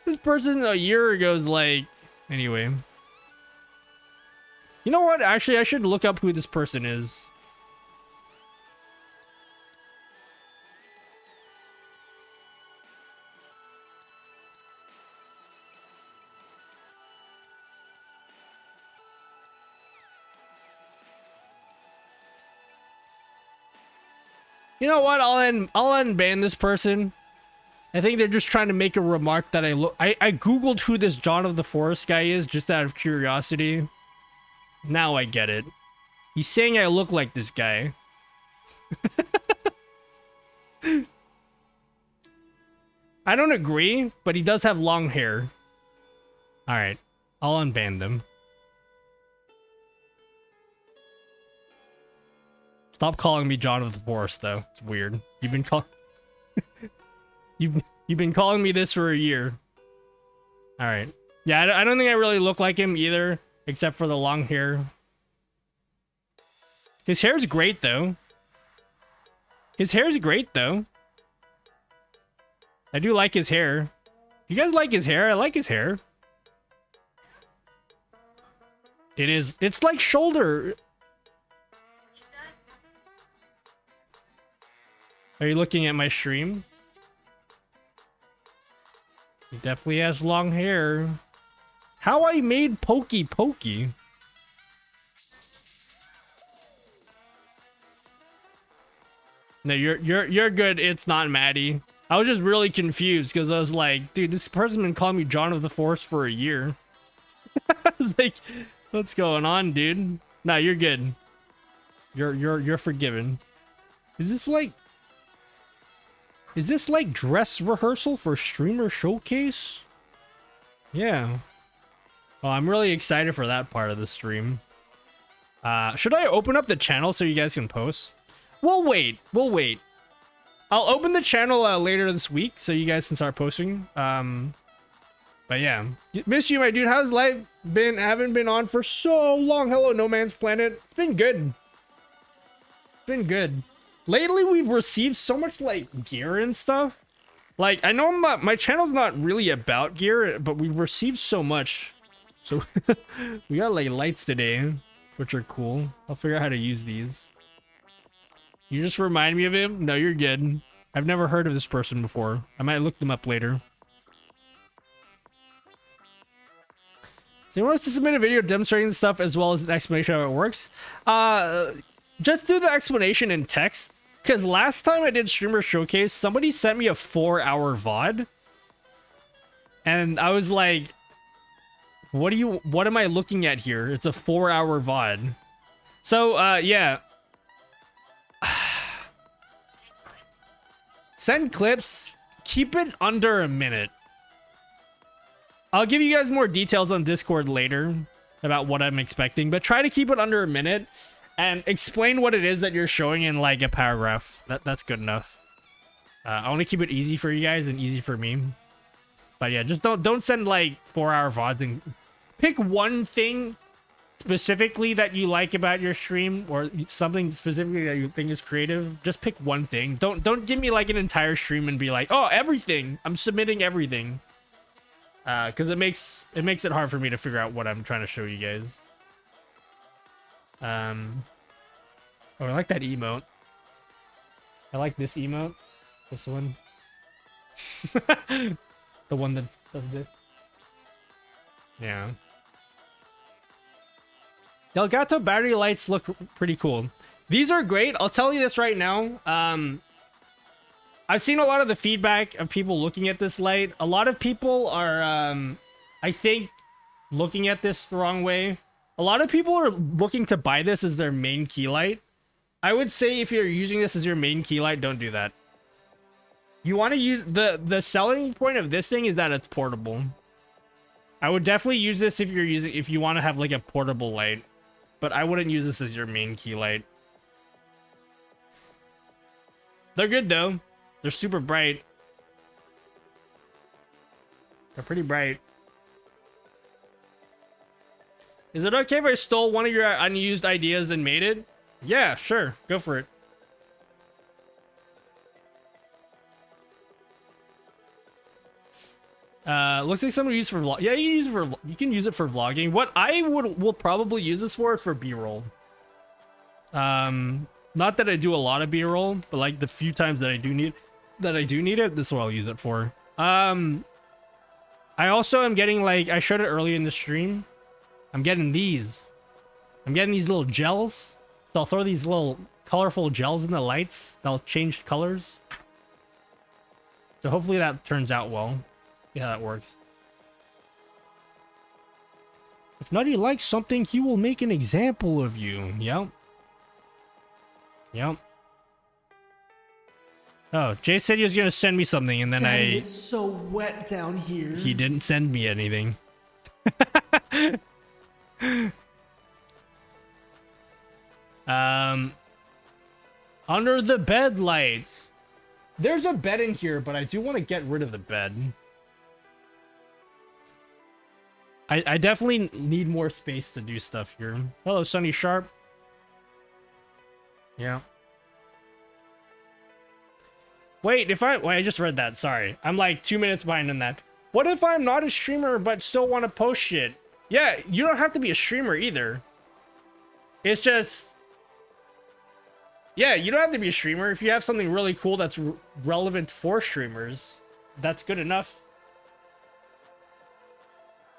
This person a year ago is like... Anyway. You know what? Actually, I should look up who this person is. You know what? I'll unban this person. I think they're just trying to make a remark that I googled who this John of the Forest guy is just out of curiosity. Now I get it. He's saying I look like this guy. I don't agree, but he does have long hair. Alright, I'll unban them. Stop calling me John of the Forest, though. It's weird. You've been you've been calling me this for a year. Alright. Yeah, I don't think I really look like him either, except for the long hair. His hair's great, though. His hair's great, though. I do like his hair. You guys like his hair? I like his hair. It's like shoulder. Are you looking at my stream? He definitely has long hair. How I made Pokey Pokey? No, you're good. It's not Maddie. I was just really confused because I was like, dude, this person's been calling me John of the Forest for a year. I was like, what's going on, dude? Nah, you're good. You're forgiven. Is this like dress rehearsal for streamer showcase? Yeah. Oh, I'm really excited for that part of the stream. Should I open up the channel so you guys can post? We'll wait. I'll open the channel later this week so you guys can start posting. But yeah. Miss you, my dude. How's life been? Haven't been on for so long. Hello, No Man's Planet. It's been good. It's been good. Lately, we've received so much, like, gear and stuff. Like, I know my channel's not really about gear, but we've received so much. So, we got, like, lights today, which are cool. I'll figure out how to use these. You just remind me of him? No, you're good. I've never heard of this person before. I might look them up later. So, you want us to submit a video demonstrating the stuff as well as an explanation of how it works? Just do the explanation in text. Because last time I did Streamer Showcase, somebody sent me a 4-hour VOD. And I was like, what am I looking at here? It's a 4-hour VOD. So, yeah. Send clips. Keep it under a minute. I'll give you guys more details on Discord later about what I'm expecting, but try to keep it under a minute. And explain what it is that you're showing in like a paragraph. That's good enough. I want to keep it easy for you guys and easy for me. But yeah, just don't send like 4-hour VODs and pick one thing specifically that you like about your stream or something specifically that you think is creative. Just pick one thing. Don't give me like an entire stream and be like, oh, everything. I'm submitting everything. Because it makes it hard for me to figure out what I'm trying to show you guys. Oh, I like that emote. I like this emote. This one. The one that does this. Yeah. Delgato battery lights look pretty cool. These are great. I'll tell you this right now. I've seen a lot of the feedback of people looking at this light. A lot of people are, I think, looking at this the wrong way. A lot of people are looking to buy this as their main key light. I would say if you're using this as your main key light, don't do that. You want to use the selling point of this thing is that it's portable. I would definitely use this if you want to have like a portable light, but I wouldn't use this as your main key light. They're good though. They're super bright. They're pretty bright. Is it okay if I stole one of your unused ideas and made it? Yeah, sure. Go for it. Looks like someone used for vlog. Yeah, you can use it for vlogging. What I will probably use this for is for B-roll. Not that I do a lot of B-roll, but like the few times that I do need it, this is what I'll use it for. I also am getting like I showed it earlier in the stream. I'm getting these little gels. So I'll throw these little colorful gels in the lights. They'll change colors. So hopefully that turns out well. See how that works. If Nutty likes something, he will make an example of you. Yep. Yep. Oh, Jay said he was going to send me something, and then Daddy, it's so wet down here. He didn't send me anything. Under the bed lights. There's a bed in here, but I do want to get rid of the bed. I definitely need more space to do stuff here. Hello, Sunny Sharp. Yeah. Wait, wait, I just read that. Sorry. I'm like 2 minutes behind on that. What if I'm not a streamer but still want to post shit? Yeah, you don't have to be a streamer either. It's just... Yeah, you don't have to be a streamer. If you have something really cool that's relevant for streamers, that's good enough.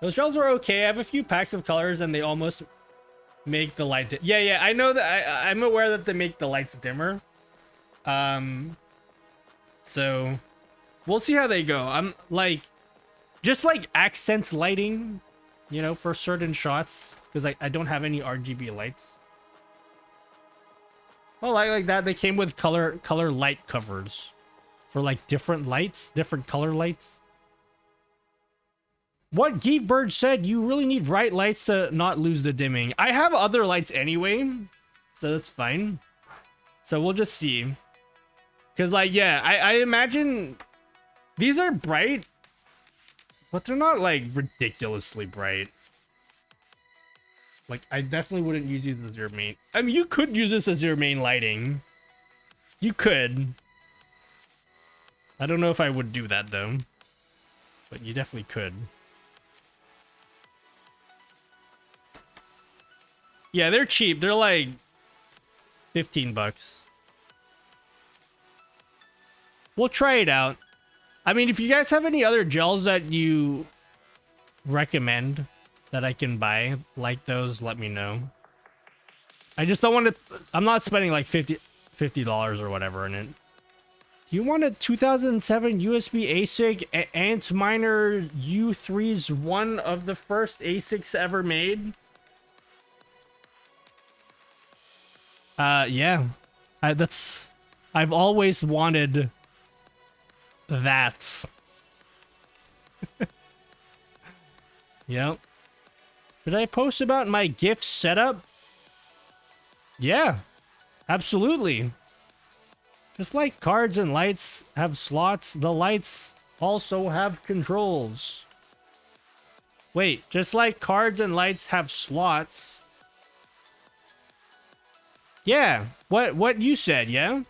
Those gels are okay. I have a few packs of colors and they almost make the light... Yeah, I know that. I'm aware that they make the lights dimmer. So we'll see how they go. I'm like... Just like accent lighting, you know, for certain shots. Because I don't have any RGB lights. Well, like that, they came with color light covers for like different lights, different color lights. What Geekbird said, you really need bright lights to not lose the dimming. I have other lights anyway, so that's fine. So we'll just see. Because like, yeah, I imagine these are bright, but they're not like ridiculously bright. Like, I definitely wouldn't use these as your main... I mean, you could use this as your main lighting. You could. I don't know if I would do that, though. But you definitely could. Yeah, they're cheap. They're like... $15. We'll try it out. I mean, if you guys have any other gels that you recommend... that I can buy like those, let me know. I just don't want to... I'm not spending like $50 or whatever in it. Do you want a 2007 USB ASIC Antminer U3's one of the first ASICs ever made? Yeah. I've always wanted that. Yep. Did I post about my GIF setup? Yeah, absolutely. Just like cards and lights have slots, the lights also have controls. Wait, just like cards and lights have slots. Yeah, what you said, yeah?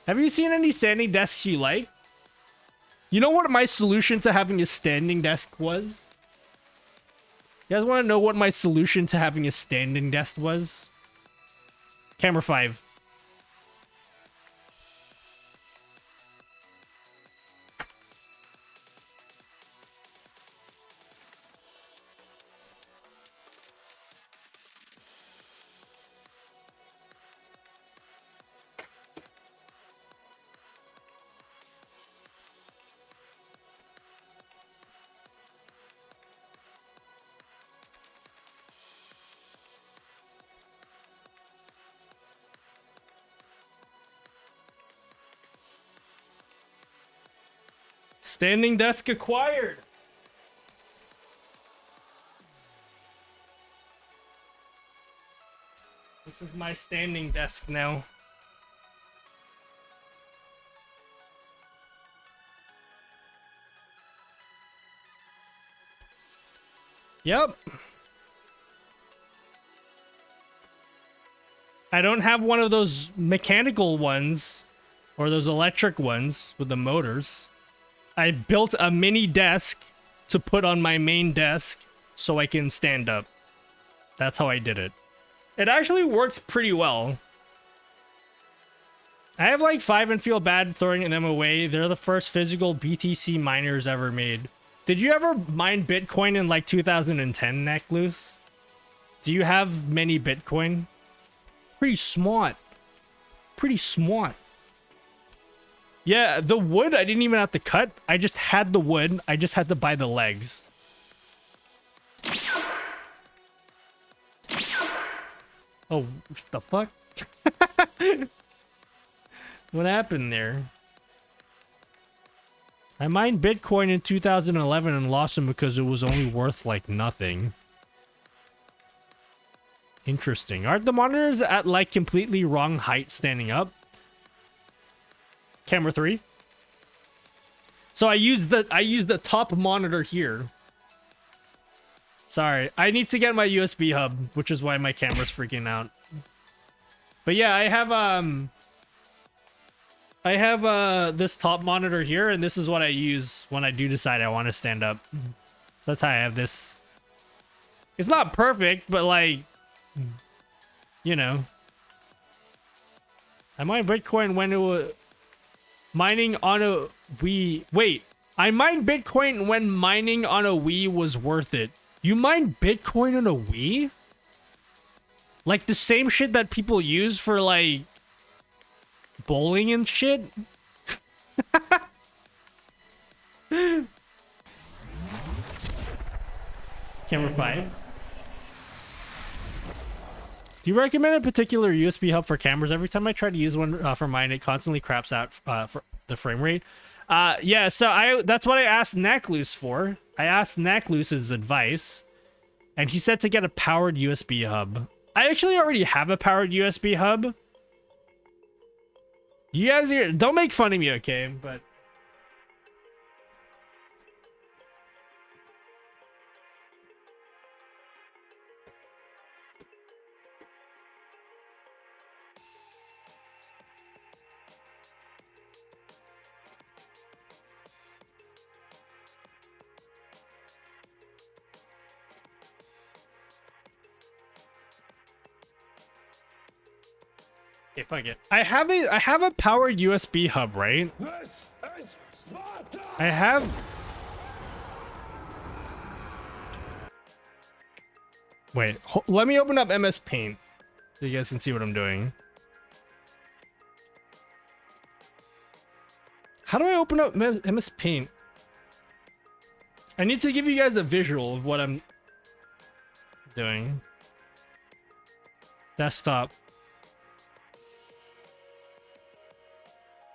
Have you seen any standing desks you like? You know what my solution to having a standing desk was? You guys want to know what my solution to having a standing desk was? Camera 5. Standing desk acquired. This is my standing desk now. Yep. I don't have one of those mechanical ones or those electric ones with the motors. I built a mini desk to put on my main desk so I can stand up. That's how I did it. It actually worked pretty well. I have like 5 and feel bad throwing them away. They're the first physical BTC miners ever made. Did you ever mine Bitcoin in like 2010, Neckloose? Do you have many Bitcoin? Pretty smart. Pretty smart. Yeah, the wood I didn't even have to cut. I just had the wood. I just had to buy the legs. Oh, the fuck? What happened there? I mined Bitcoin in 2011 and lost them because it was only worth like nothing. Interesting. Aren't the monitors at like completely wrong height standing up? Camera 3. So I use the top monitor here. Sorry, I need to get my USB hub, which is why my camera's freaking out. But yeah, I have this top monitor here, and this is what I use when I do decide I want to stand up. So that's how I have this. It's not perfect, but like, you know. I mined Bitcoin when it was mining on a Wii. Wait, I mined Bitcoin when mining on a Wii was worth it. You mine Bitcoin on a Wii? Like the same shit that people use for like bowling and shit? Camera 5. Do you recommend a particular USB hub for cameras? Every time I try to use one for mine, it constantly craps out for the frame rate. Yeah, so that's what I asked Nackloose for. I asked Nackloose's advice, and he said to get a powered USB hub. I actually already have a powered USB hub. You guys here, don't make fun of me, okay? But okay, fuck it. I have a powered USB hub, right? This is Sparta! I have. Wait, let me open up MS Paint so you guys can see what I'm doing. How do I open up MS Paint? I need to give you guys a visual of what I'm doing. Desktop.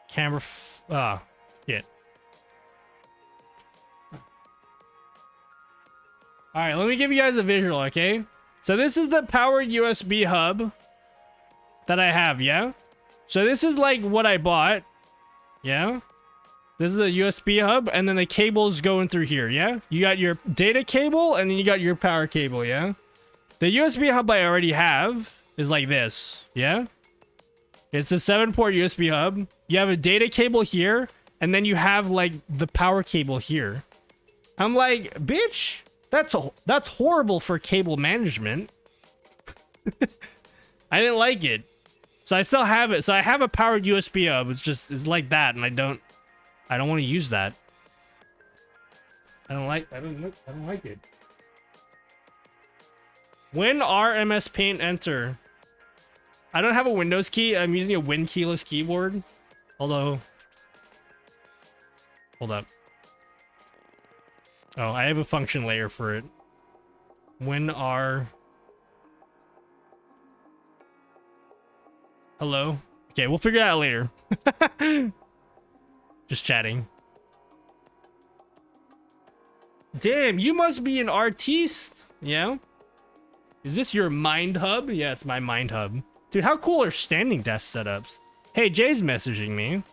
Camera. Yeah. All right, let me give you guys a visual, okay? So this is the powered USB hub that I have, yeah? So this is like what I bought, yeah? This is a USB hub, and then the cable's going through here, yeah? You got your data cable, and then you got your power cable, yeah? The USB hub I already have is like this, yeah? It's a 7-port USB hub. You have a data cable here, and then you have like the power cable here. I'm like, bitch, that's horrible for cable management. I didn't like it. So I still have it. So I have a powered USB hub. It's like that, and I don't want to use that. I don't like it. When RMS Paint enter? I don't have a Windows key. I'm using a Win keyless keyboard. Although, hold up. Oh, I have a function layer for it. WinR. Hello. Okay, we'll figure it out later. Just chatting. Damn, you must be an artiste. Yeah. Is this your Mind Hub? Yeah, it's my Mind Hub. Dude, how cool are standing desk setups? Hey, Jay's messaging me.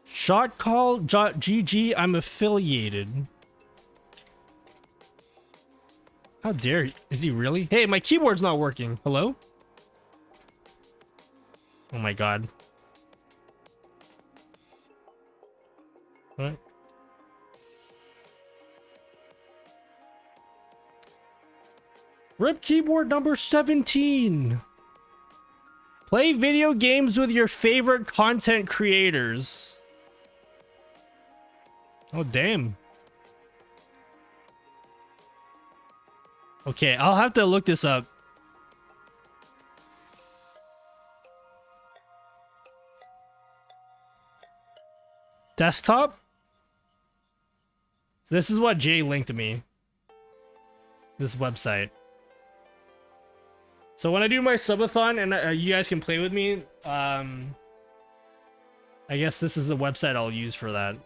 Shot call GG, I'm affiliated. How dare you? Is he really? Hey, my keyboard's not working. Hello? Oh my god. What? Rip keyboard number 17. Play video games with your favorite content creators. Oh, damn. Okay, I'll have to look this up. Desktop? So this is what Jay linked to me. This website. So when I do my subathon and you guys can play with me, I guess this is the website I'll use for that.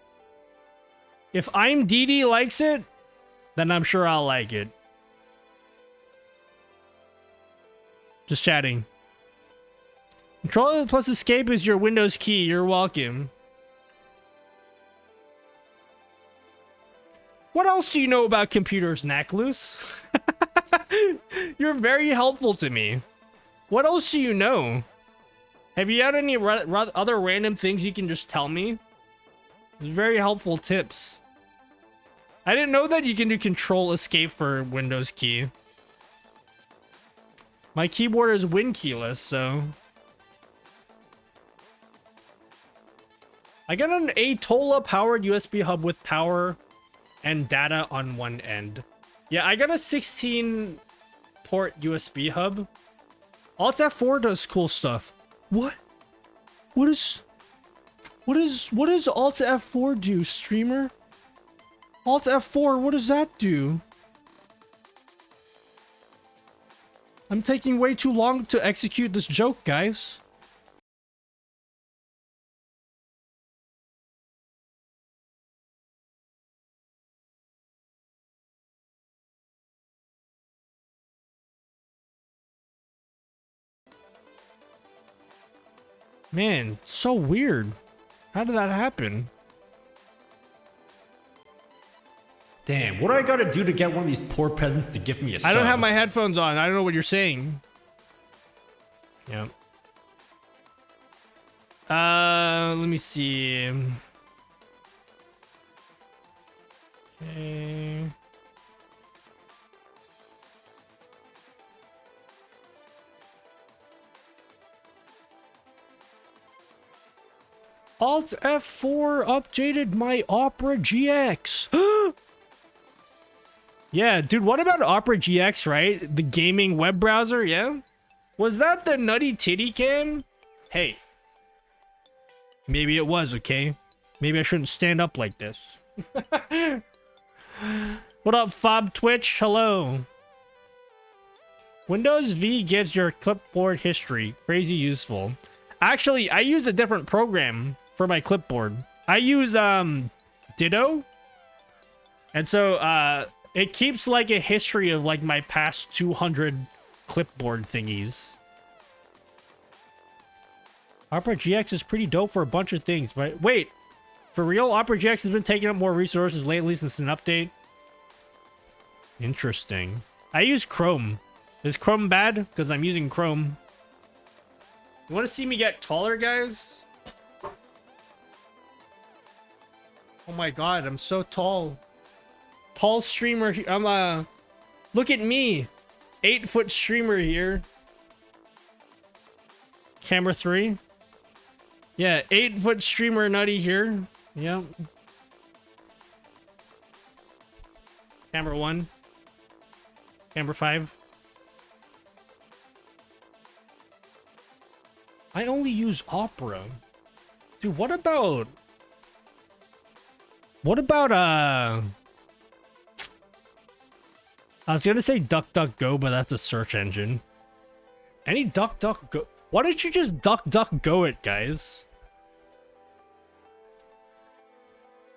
If I'm DD likes it, then I'm sure I'll like it. Just chatting. Control plus escape is your Windows key. You're welcome. What else do you know about computers, Naklus? You're very helpful to me. What else do you know? Have you had any other random things you can just tell me? It's very helpful tips. I didn't know that you can do control escape for Windows key. My keyboard is Win keyless, so... I got an Atola powered USB hub with power and data on one end. Yeah, I got a 16 port USB hub. Alt F4 does cool stuff. What? What does Alt F4 do, streamer? Alt F4, what does that do? I'm taking way too long to execute this joke, guys. Man, so weird. How did that happen? Damn, what do I gotta do to get one of these poor peasants to give me a sub? I don't have my headphones on. I don't know what you're saying. Yep. Let me see. Okay. Alt F4 updated my Opera GX. Yeah, dude, what about Opera GX, right? The gaming web browser, yeah? Was that the nutty titty cam? Hey. Maybe it was, okay? Maybe I shouldn't stand up like this. What up, Fob Twitch? Hello. Windows V gives your clipboard history. Crazy useful. Actually, I use a different program for my clipboard. I use Ditto. And so it keeps like a history of like my past 200 clipboard thingies. Opera GX is pretty dope for a bunch of things, but wait, for real? Opera GX has been taking up more resources lately since an update. Interesting. I use Chrome. Is Chrome bad? Because I'm using Chrome. You want to see me get taller, guys? Oh my god, I'm so tall. Tall streamer. I'm look at me. 8-foot streamer here. Camera 3. Yeah, 8-foot streamer nutty here. Yep. Camera 1. Camera 5. I only use Opera. Dude, what about I was gonna say DuckDuckGo, but that's a search engine. Any DuckDuckGo? Why don't you just DuckDuckGo it, guys?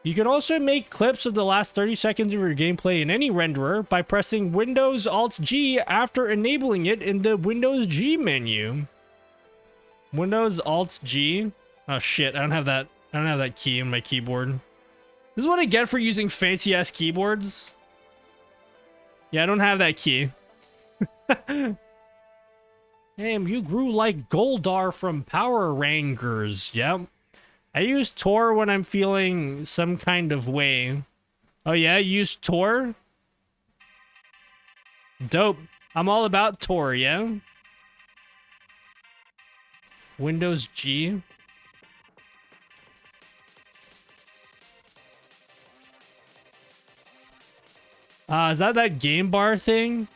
You can also make clips of the last 30 seconds of your gameplay in any renderer by pressing Windows Alt G after enabling it in the Windows G menu. Windows Alt G. Oh shit, I don't have that key in my keyboard. This is what I get for using fancy ass keyboards. Yeah, I don't have that key. Damn, you grew like Goldar from Power Rangers. Yep. I use Tor when I'm feeling some kind of way. Oh yeah, you use Tor? Dope. I'm all about Tor, yeah? Windows G. Is that game bar thing?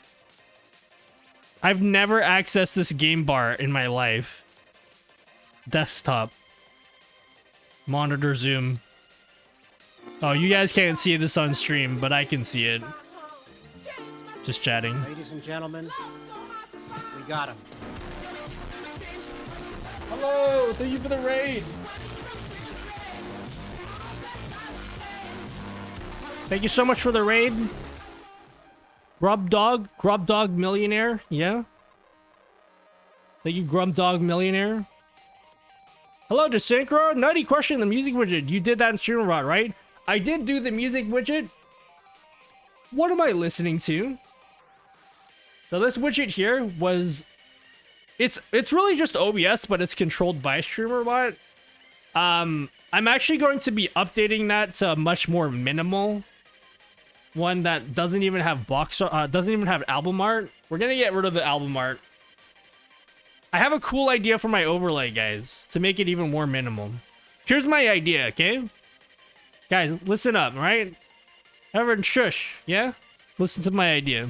I've never accessed this game bar in my life. Desktop. Monitor zoom. Oh, you guys can't see this on stream, but I can see it. Just chatting. Ladies and gentlemen, we got him. Hello, thank you for the raid. Thank you so much for the raid. Grub Dog Millionaire, yeah. Thank you, Grub Dog Millionaire. Hello, Desynchro. Nutty question, the music widget. You did that in StreamerBot, right? I did do the music widget. What am I listening to? So this widget here was... It's really just OBS, but it's controlled by StreamerBot. I'm actually going to be updating that to a much more minimal one that doesn't even have doesn't even have album art. We're gonna get rid of the album art. I have a cool idea for my overlay, guys, to make it even more minimal. Here's my idea, okay? Guys, listen up, right? Everyone shush, yeah? Listen to my idea.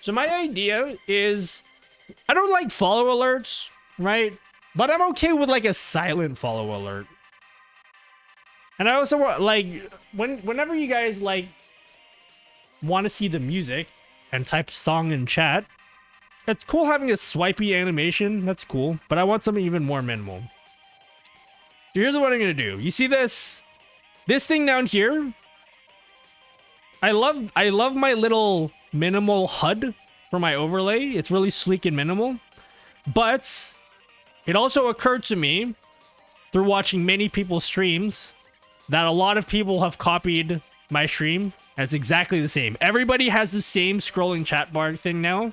So my idea is, I don't like follow alerts, right? But I'm okay with like a silent follow alert. And I also want, like, whenever you guys like want to see the music and type song in chat, it's cool having a swipey animation. That's cool, but I want something even more minimal. So here's what I'm gonna do. You see this thing down here? I love my little minimal HUD for my overlay. It's really sleek and minimal. But it also occurred to me through watching many people's streams that a lot of people have copied my stream. And it's exactly the same. Everybody has the same scrolling chat bar thing now.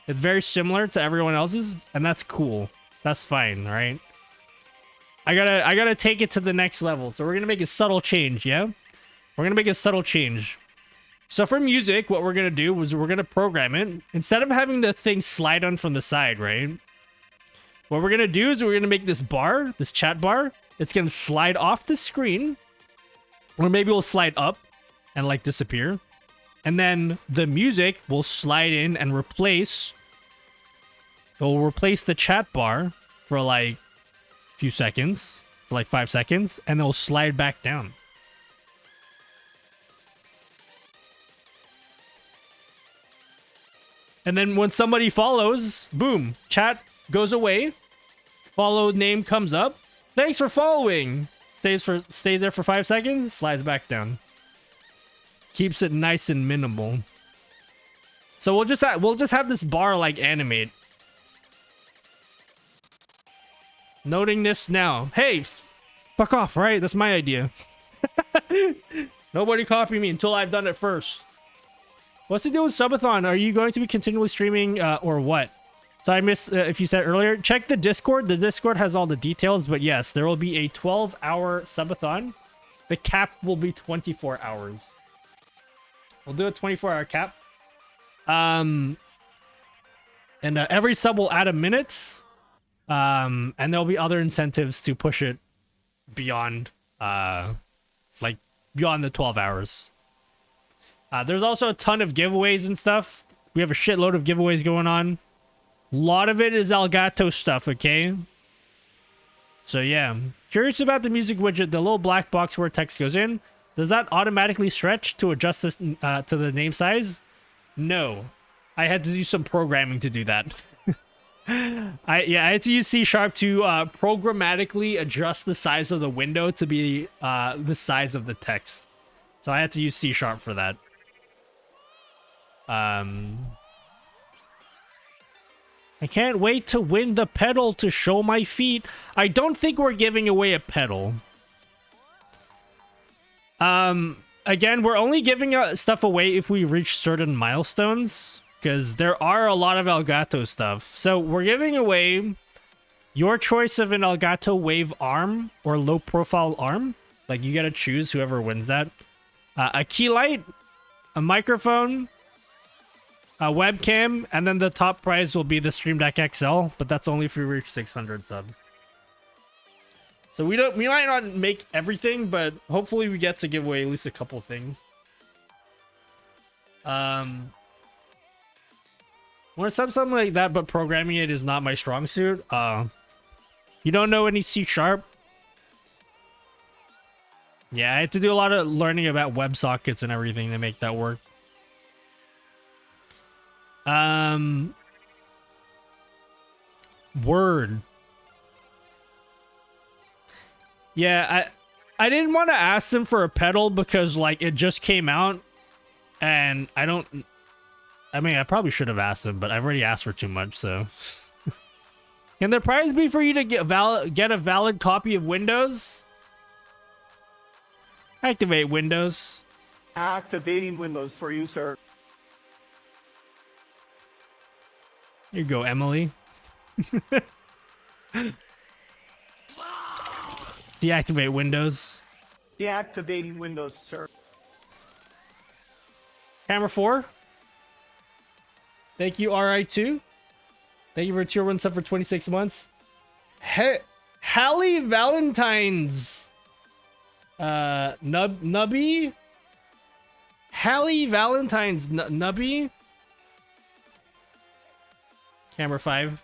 It's very similar to everyone else's, and that's cool. That's fine, right? I gotta take it to the next level. So we're gonna make a subtle change, yeah? We're gonna make a subtle change. So for music, what we're gonna do is we're gonna program it. Instead of having the thing slide on from the side, right? What we're gonna do is we're gonna make this bar, this chat bar, it's gonna slide off the screen. Or maybe we'll slide up and like disappear. And then the music will slide in and replace... It'll replace the chat bar for like a few seconds. For like 5 seconds. And it'll slide back down. And then when somebody follows, boom, chat goes away. Follow name comes up. Thanks for following. Stays there for 5 seconds, slides back down. Keeps it nice and minimal. So we'll just have this bar like animate. Noting this now. Hey, fuck off, right? That's my idea. Nobody copy me until I've done it first. What's the deal with subathon? Are you going to be continually streaming or what? So I missed if you said earlier. Check the Discord. The Discord has all the details, but yes, there will be a 12-hour subathon. The cap will be 24 hours. We'll do a 24-hour cap. And every sub will add a minute. And there'll be other incentives to push it beyond, like beyond the 12 hours. There's also a ton of giveaways and stuff. We have a shitload of giveaways going on. A lot of it is Elgato stuff, okay? So yeah. Curious about the music widget, the little black box where text goes in. Does that automatically stretch to adjust this to the name size? No. I had to do some programming to do that. I had to use C# to programmatically adjust the size of the window to be the size of the text. So I had to use C# for that. I can't wait to win the pedal to show my feet. I don't think we're giving away a pedal. Again, we're only giving stuff away if we reach certain milestones, because there are a lot of Elgato stuff. So we're giving away your choice of an Elgato Wave arm or low profile arm. Like, you gotta choose whoever wins that. A key light, a microphone, a webcam, and then the top prize will be the Stream Deck XL, but that's only if we reach 600 subs. So we might not make everything, but hopefully we get to give away at least a couple things. Want to sub something like that, but programming it is not my strong suit. You don't know any C#? Yeah, I had to do a lot of learning about WebSockets and everything to make that work. Word. Yeah, I didn't want to ask them for a pedal because like it just came out and I mean I probably should have asked them, but I've already asked for too much, so. Can the prize be for you to get a valid copy of Windows? Activate Windows. Activating Windows for you, sir. Here you go, Emily. Deactivate Windows. Deactivating Windows, sir. Camera 4. Thank you, RI2. Thank you for tier 1 sub for 26 months. Hallie Valentine's. Nubby? Hallie Valentine's Nubby? Camera 5.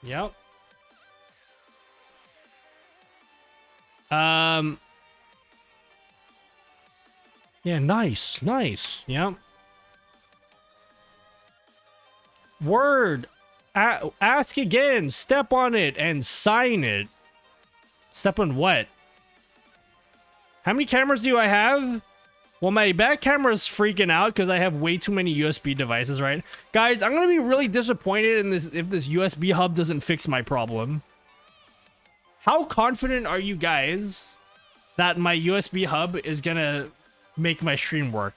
Yep. Yeah, nice. Yep. Word. Ask again. Step on it and sign it. Step on what? How many cameras do I have? Well, my back camera is freaking out because I have way too many USB devices, right? Guys, I'm going to be really disappointed in this if this USB hub doesn't fix my problem. How confident are you guys that my USB hub is going to make my stream work?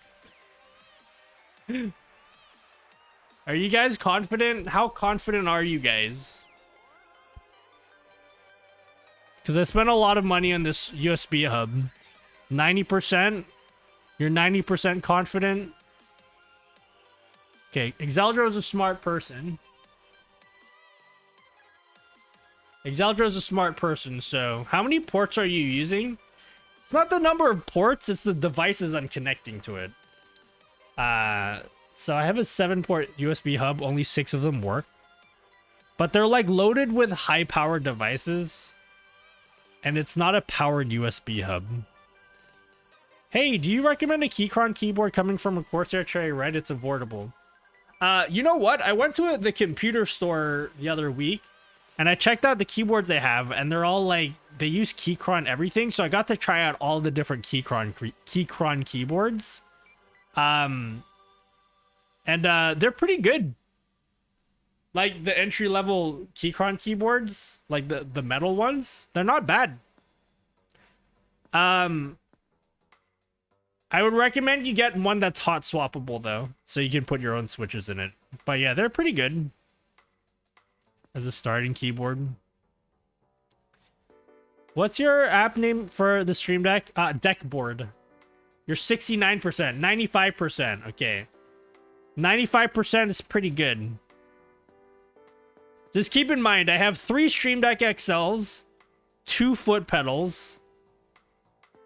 Are you guys confident? How confident are you guys? Because I spent a lot of money on this USB hub. 90%? You're 90% confident? Okay, Exeldro is a smart person. Exeldro is a smart person, so how many ports are you using? It's not the number of ports, it's the devices I'm connecting to it. So I have a 7-port USB hub, only 6 of them work. But they're like loaded with high-powered devices. And it's not a powered USB hub. Hey, do you recommend a Keychron keyboard coming from a Corsair Cherry Red? It's avoidable. You know what? I went to the computer store the other week. And I checked out the keyboards they have. And they're all like, they use Keychron everything. So I got to try out all the different Keychron keyboards. And they're pretty good. Like the entry-level Keychron keyboards, like the metal ones, they're not bad. I would recommend you get one that's hot swappable though, so you can put your own switches in it. But yeah, they're pretty good as a starting keyboard. What's your app name for the Stream Deck? Deck board. You're 69%, 95%. Okay. 95% is pretty good. Just keep in mind, I have 3 Stream Deck XLs, 2 foot pedals,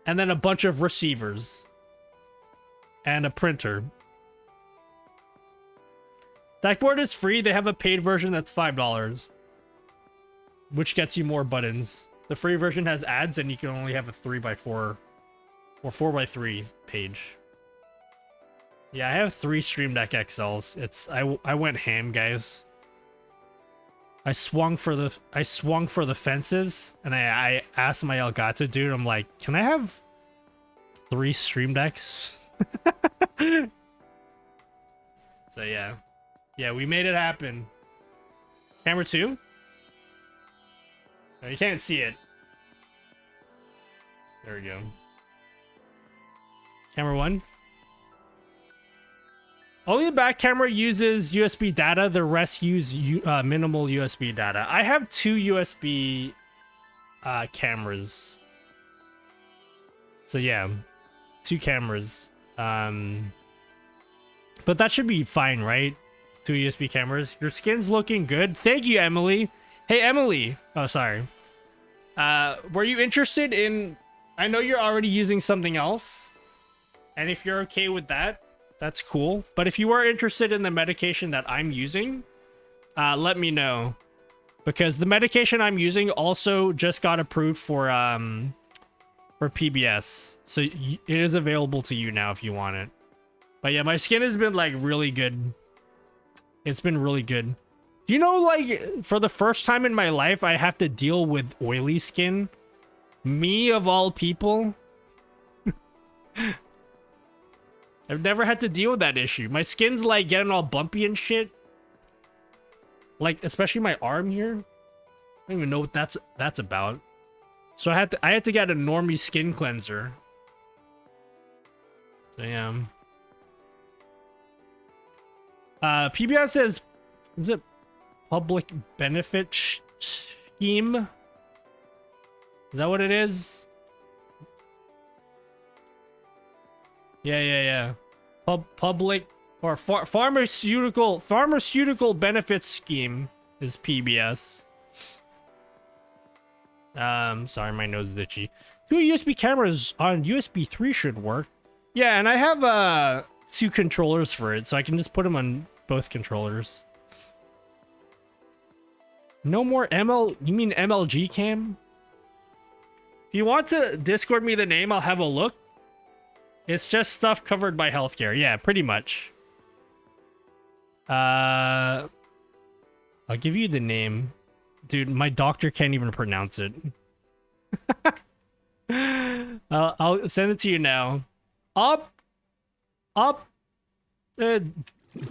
and then a bunch of receivers. And a printer. Deckboard is free. They have a paid version that's $5. Which gets you more buttons. The free version has ads, and you can only have a 3x4 or 4x3 page. Yeah, I have 3 Stream Deck XLs. I went ham, guys. I swung for the fences, and I asked my Elgato dude, I'm like, can I have 3 Stream Decks? So yeah. Yeah, we made it happen. Camera 2? Oh, you can't see it. There we go. Camera 1? Only the back camera uses USB data. The rest use minimal USB data. I have 2 USB cameras. So yeah, 2 cameras. But that should be fine, right? 2 USB cameras. Your skin's looking good. Thank you, Emily. Hey, Emily. Oh, sorry. Were you interested in... I know you're already using something else. And if you're okay with that, that's cool. But if you are interested in the medication that I'm using, let me know. because the medication I'm using also just got approved for PBS, so it is available to you now if you want it. But yeah, my skin has been like really good. It's been really good. Do you know, like, for the first time in my life, I have to deal with oily skin? Me of all people? I've never had to deal with that issue. My skin's like getting all bumpy and shit. Like, especially my arm here. I don't even know what that's about. So I had to get a normie skin cleanser. So yeah. PBS is it public benefit scheme? Is that what it is? Yeah. Public or pharmaceutical benefits scheme is PBS. Sorry, my nose is itchy. 2 USB cameras on USB 3 should work. Yeah, and I have 2 controllers for it, so I can just put them on both controllers. No more ML. You mean MLG cam? If you want to Discord me the name, I'll have a look. It's just stuff covered by healthcare. Yeah, pretty much. I'll give you the name. Dude, my doctor can't even pronounce it. I'll send it to you now.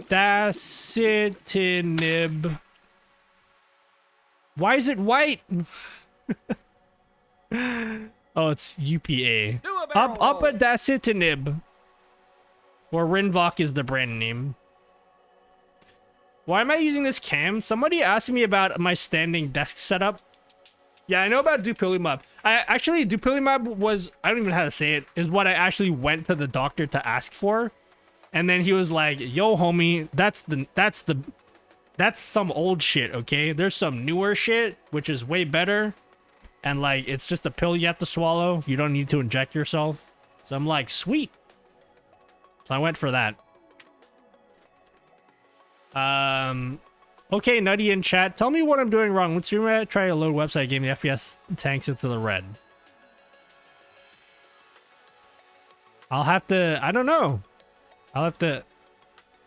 Dacitinib. Why is it white? Oh, it's UPA. Dacitinib. Or Rinvoq is the brand name. Why am I using this cam? Somebody asked me about my standing desk setup. Yeah, I know about dupilumab. Dupilumab was, I don't even know how to say it, is what I actually went to the doctor to ask for. And then he was like, yo, homie, that's some old shit, okay? There's some newer shit, which is way better. And like, it's just a pill you have to swallow. You don't need to inject yourself. So I'm like, sweet. So I went for that. Okay, Nutty in chat. Tell me what I'm doing wrong. Let's try to load website game. The FPS tanks into the red. I'll have to... I don't know. I'll have to...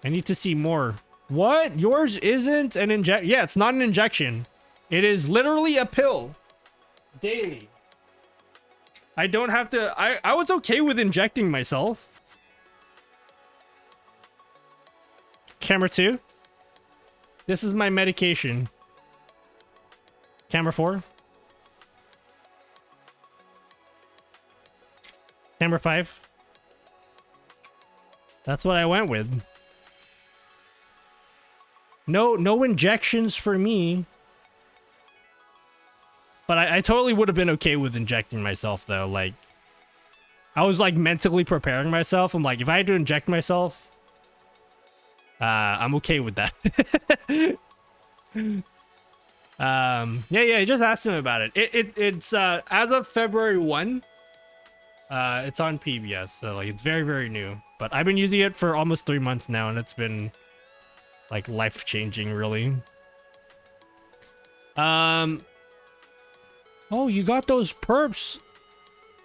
I need to see more. What? Yours isn't an injection? Yeah, it's not an injection. It is literally a pill. Daily. I don't have to... I was okay with injecting myself. Camera 2. This is my medication. Camera 4. Camera 5. That's what I went with. No injections for me. But I totally would have been okay with injecting myself, though. Like, I was, like, mentally preparing myself. I'm like, if I had to inject myself, I'm okay with that. Yeah, just ask him about it. It's as of February 1, it's on PBS, so like it's very, very new. But I've been using it for almost 3 months now, and it's been like life-changing, really. Oh, you got those perps.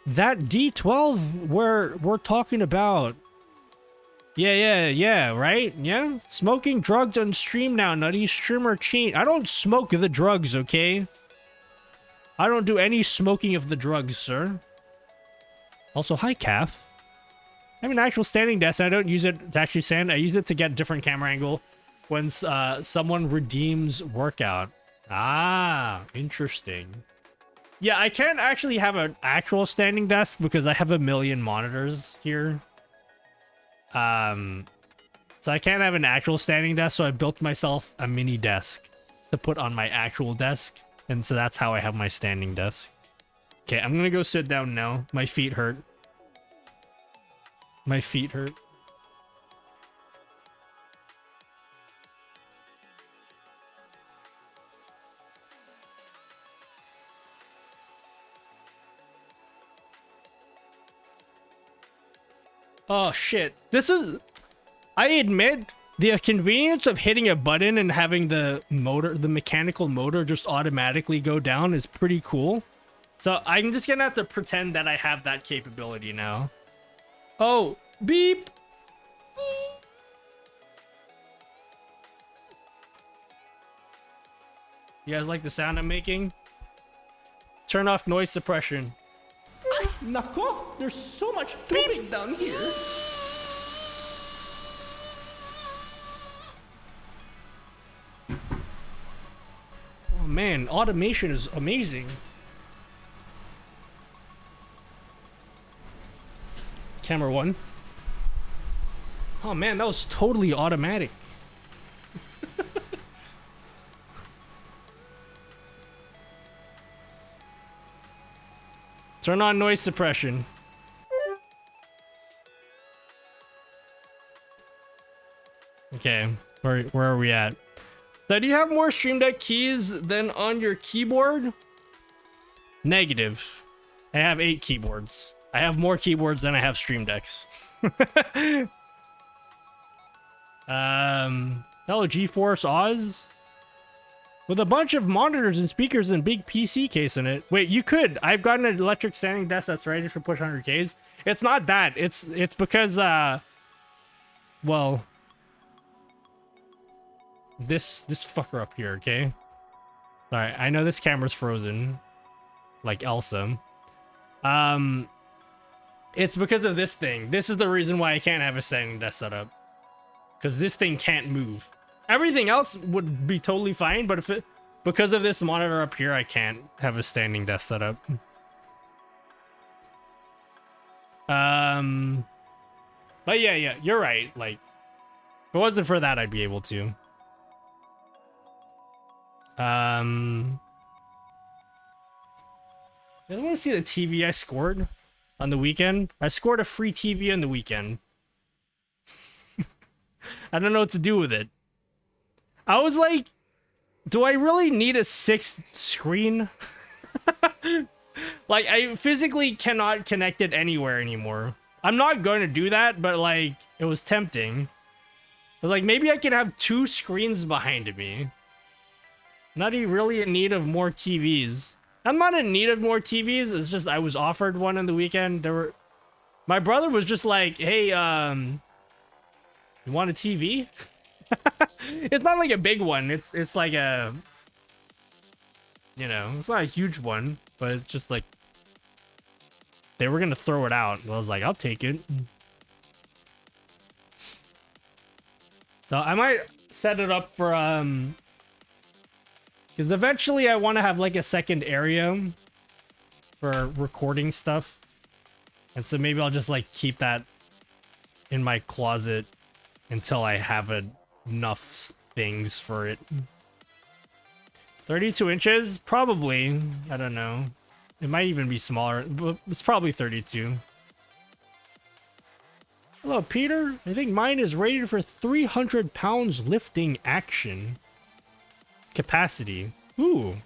That D12 we're talking about. Yeah, right? Yeah? Smoking drugs on stream now, Nutty. Streamer cheat. I don't smoke the drugs, okay? I don't do any smoking of the drugs, sir. Also, hi, Calf. I have an actual standing desk, and I don't use it to actually stand. I use it to get different camera angle when someone redeems workout. Ah, interesting. Yeah, I can't actually have an actual standing desk because I have a million monitors here. So I can't have an actual standing desk, so I built myself a mini desk to put on my actual desk, and so that's how I have my standing desk. Okay, I'm gonna go sit down now. My feet hurt. My feet hurt. Oh shit. I admit, the convenience of hitting a button and having the mechanical motor just automatically go down is pretty cool. So I'm just gonna have to pretend that I have that capability now. Oh, beep. You guys like the sound I'm making? Turn off noise suppression. Nako, there's so much tubing down here. Oh man, automation is amazing. Camera 1. Oh man, that was totally automatic. Turn on noise suppression. Okay, where are we at? So do you have more Stream Deck keys than on your keyboard? Negative. I have 8 keyboards. I have more keyboards than I have Stream Decks. Hello, GeForce Oz. With a bunch of monitors and speakers and big PC case in it. Wait, you could. I've got an electric standing desk that's ready for push 100Ks. It's not that. It's because, well, this fucker up here, okay? Alright, I know this camera's frozen. Like Elsa. It's because of this thing. This is the reason why I can't have a standing desk set up. Because this thing can't move. Everything else would be totally fine, but if it, because of this monitor up here, I can't have a standing desk set up. But yeah, you're right. Like, if it wasn't for that, I'd be able to. I want to see the TV I scored on the weekend. I scored a free TV on the weekend. I don't know what to do with it. I was like, do I really need a 6th screen? Like, I physically cannot connect it anywhere anymore. I'm not going to do that, but like, it was tempting. I was like, maybe I could have 2 screens behind me. Not really in need of more TVs. I'm not in need of more TVs. It's just I was offered one on the weekend. My brother was just like, hey, you want a TV? It's not like a big one. It's like a, you know, it's not a huge one, but it's just like they were gonna throw it out. I was like, I'll take it. So I might set it up for because eventually I want to have like a second area for recording stuff, and so maybe I'll just like keep that in my closet until I have enough things for it. 32 inches? Probably. I don't know. It might even be smaller, but it's probably 32. Hello, Peter. I think mine is rated for 300 pounds lifting action capacity. Ooh.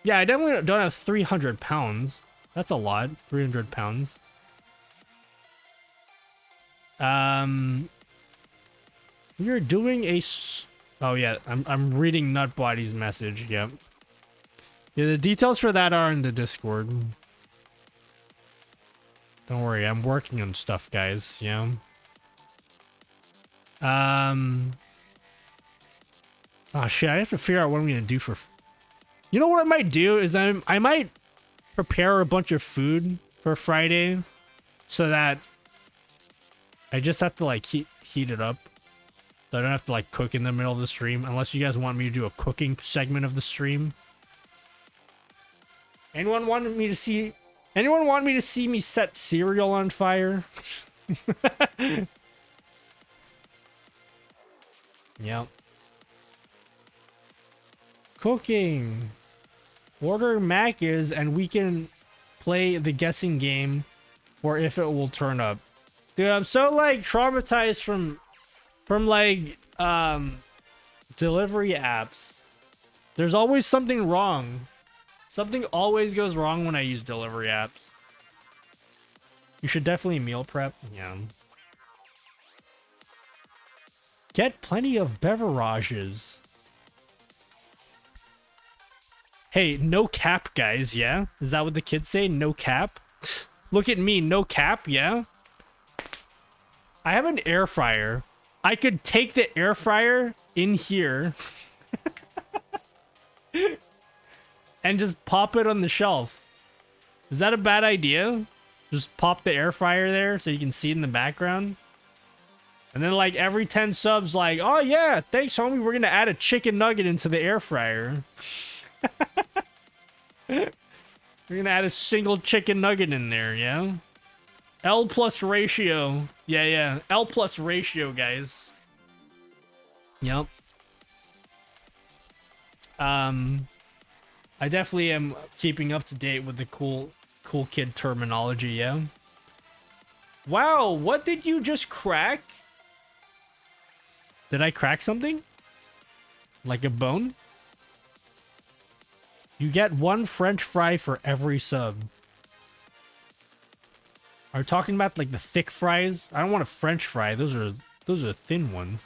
Yeah, I definitely don't have 300 pounds. That's a lot. 300 pounds. You're doing a... Oh, yeah. I'm reading Nutbody's message. Yep. Yeah, the details for that are in the Discord. Don't worry. I'm working on stuff, guys. Yeah. Oh, shit. I have to figure out what I'm going to do for... You know what I might do is I might prepare a bunch of food for Friday so that I just have to, like, heat it up. So I don't have to like cook in the middle of the stream, unless you guys want me to do a cooking segment of the stream. Anyone want me to see me set cereal on fire? Yep. Cooking. Order Mac's and we can play the guessing game for if it will turn up. Dude, I'm so like traumatized from like delivery apps. There's always something wrong. Something always goes wrong when I use delivery apps. You should definitely meal prep. Yeah. Get plenty of beverages. Hey, no cap, guys, yeah? Is that what the kids say? No cap? Look at me, no cap, yeah? I have an air fryer. I could take the air fryer in here and just pop it on the shelf. Is that a bad idea? Just pop the air fryer there so you can see it in the background. And then like every 10 subs, like, oh yeah, thanks homie, we're gonna add a chicken nugget into the air fryer. We're gonna add a single chicken nugget in there, yeah? L plus ratio. Yeah. L plus ratio, guys. Yep. I definitely am keeping up to date with the cool kid terminology, yeah? Wow, what did you just crack? Did I crack something? Like a bone? You get 1 French fry for every sub. Are we talking about like the thick fries? I don't want a French fry. Those are thin ones.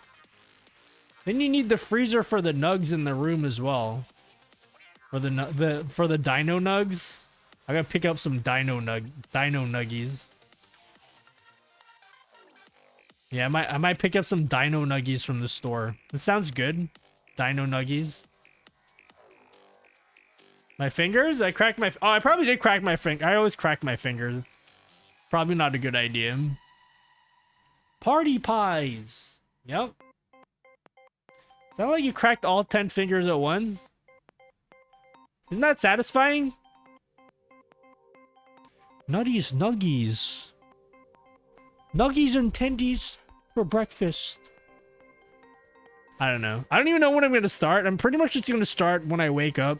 Then you need the freezer for the nugs in the room as well. For the dino nugs. I gotta pick up some dino nuggies. Yeah, I might pick up some dino nuggies from the store. It sounds good. Dino nuggies. My fingers? I cracked my... Oh, I probably did crack my finger. I always crack my fingers. Probably not a good idea. Party pies. Yep. Sound like you cracked all 10 fingers at once? Isn't that satisfying? Nutties, nuggies. Nuggies and tendies for breakfast. I don't know. I don't even know when I'm going to start. I'm pretty much just going to start when I wake up.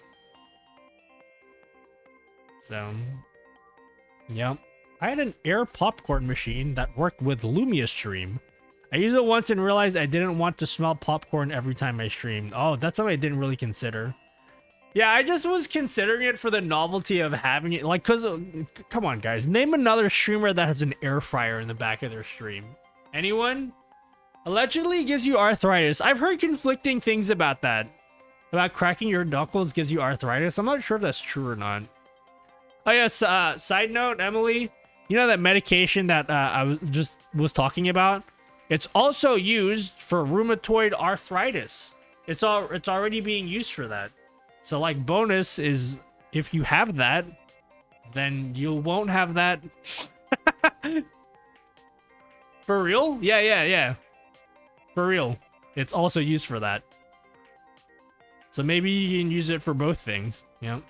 So, yep. I had an air popcorn machine that worked with Lumia Stream. I used it once and realized I didn't want to smell popcorn every time I streamed. Oh, that's something I didn't really consider. Yeah, I just was considering it for the novelty of having it. Like, cause, come on, guys. Name another streamer that has an air fryer in the back of their stream. Anyone? Allegedly gives you arthritis. I've heard conflicting things about that. About cracking your knuckles gives you arthritis. I'm not sure if that's true or not. Oh, yes. Side note, Emily. You know that medication that I was talking about? It's also used for rheumatoid arthritis. It's already being used for that. So like bonus is if you have that, then you won't have that. For real? Yeah. For real. It's also used for that. So maybe you can use it for both things. Yep.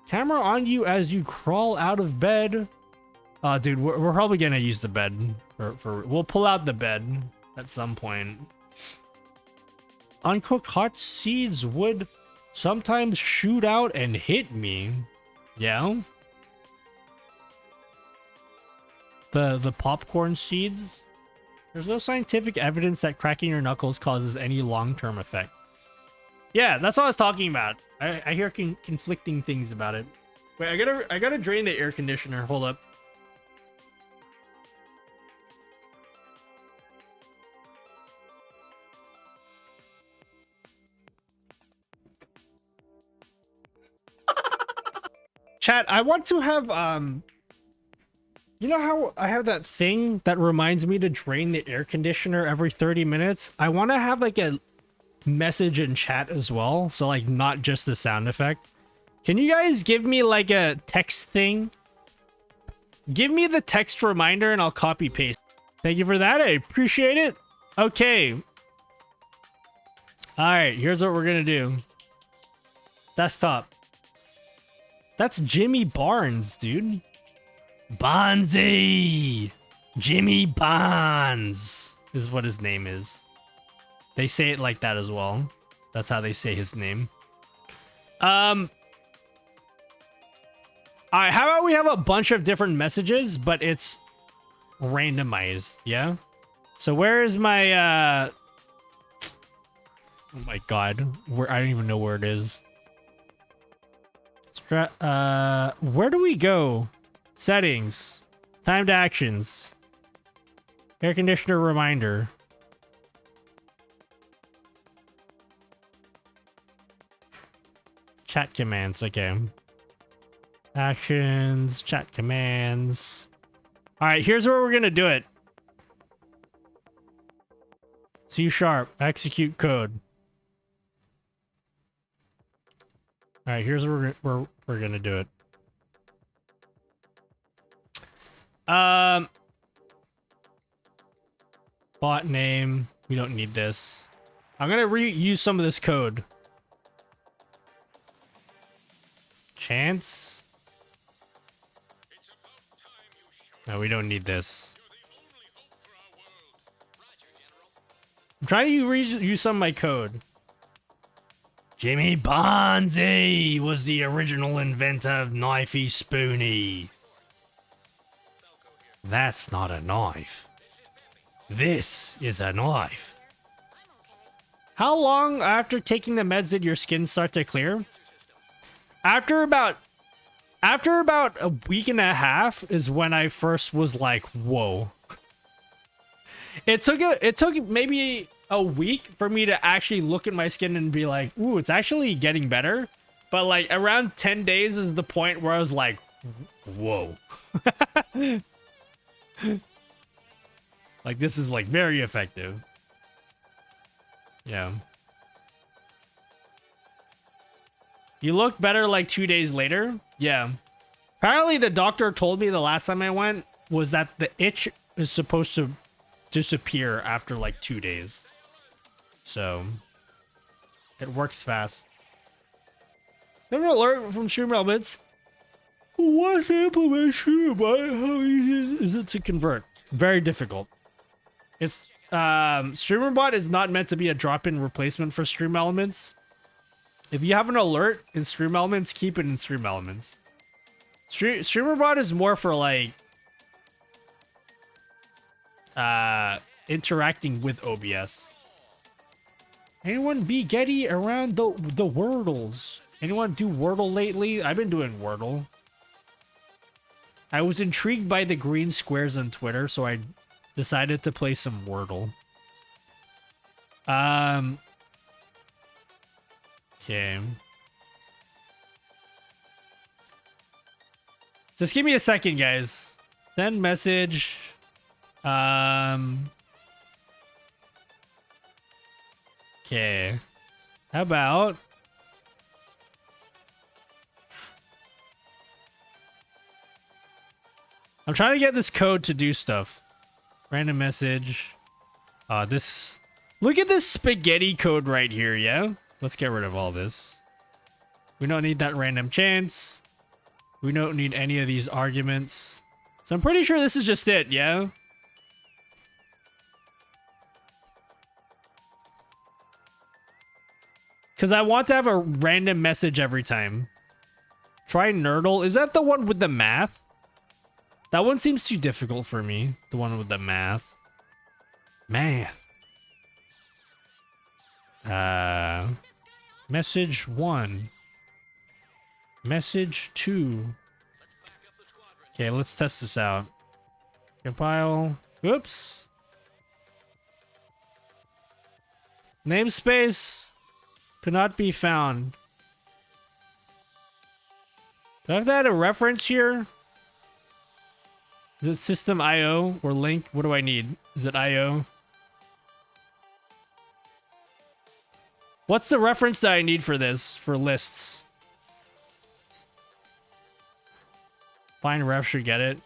Camera on you as you crawl out of bed. Dude, we're probably gonna use the bed we'll pull out the bed at some point. Uncooked hot seeds would sometimes shoot out and hit me. Yeah. The popcorn seeds. There's no scientific evidence that cracking your knuckles causes any long-term effect. Yeah, that's what I was talking about. I hear conflicting things about it. Wait, I gotta drain the air conditioner. Hold up. Chat, I want to have you know how I have that thing that reminds me to drain the air conditioner every 30 minutes? I want to have like a message in chat as well, so like not just the sound effect. Can you guys give me like a text thing? Give me the text reminder and I'll copy paste. Thank you for that. I appreciate it. Okay. All right, here's what we're gonna do. Desktop. That's Jimmy Barnes, dude. Bonzi! Jimmy Bonds is what his name is. They say it like that as well. That's how they say his name. Alright, how about we have a bunch of different messages, but it's randomized, yeah? So where is my, oh my god. I don't even know where it is. Where do we go? Settings. Timed actions. Air conditioner reminder. Chat commands, okay. Actions, chat commands. All right, here's where we're gonna do it. C#, execute code. All right, here's where we're gonna do it. Bot name. We don't need this. I'm gonna reuse some of this code. Chance. No, we don't need this. I'm trying to use some of my code. Jimmy Bonzi was the original inventor of Knifey Spoony. That's not a knife. This is a knife. How long after taking the meds did your skin start to clear? After about a week and a half is when I first was like, whoa. It took maybe a week for me to actually look at my skin and be like, ooh, it's actually getting better. But like around 10 days is the point where I was like, whoa. Like this is like very effective. Yeah. You look better like 2 days later? Yeah. Apparently the doctor told me the last time I went was that the itch is supposed to disappear after like 2 days. So it works fast. Never alert from stream elements. What to implement StreamerBot? How easy is it to convert? Very difficult. It's StreamerBot is not meant to be a drop-in replacement for Stream Elements. If you have an alert in Stream Elements, keep it in Stream Elements. StreamerBot is more for like interacting with OBS. Anyone be Getty around the Wordles? Anyone do Wordle lately? I've been doing Wordle. I was intrigued by the green squares on Twitter, so I decided to play some Wordle. Okay. Just give me a second, guys. Send message. Okay. How about... I'm trying to get this code to do stuff. Random message. This... Look at this spaghetti code right here, yeah? Let's get rid of all this. We don't need that random chance. We don't need any of these arguments. So I'm pretty sure this is just it, yeah? Because I want to have a random message every time. Try Nerdle. Is that the one with the math? That one seems too difficult for me. The one with the math. Math. Message 1. Message 2. Okay, let's test this out. Compile. Oops. Namespace cannot be found. Do I have to add a reference here? Is it system IO or link? What do I need? Is it IO? What's the reference that I need for this? For lists? Find ref should get it.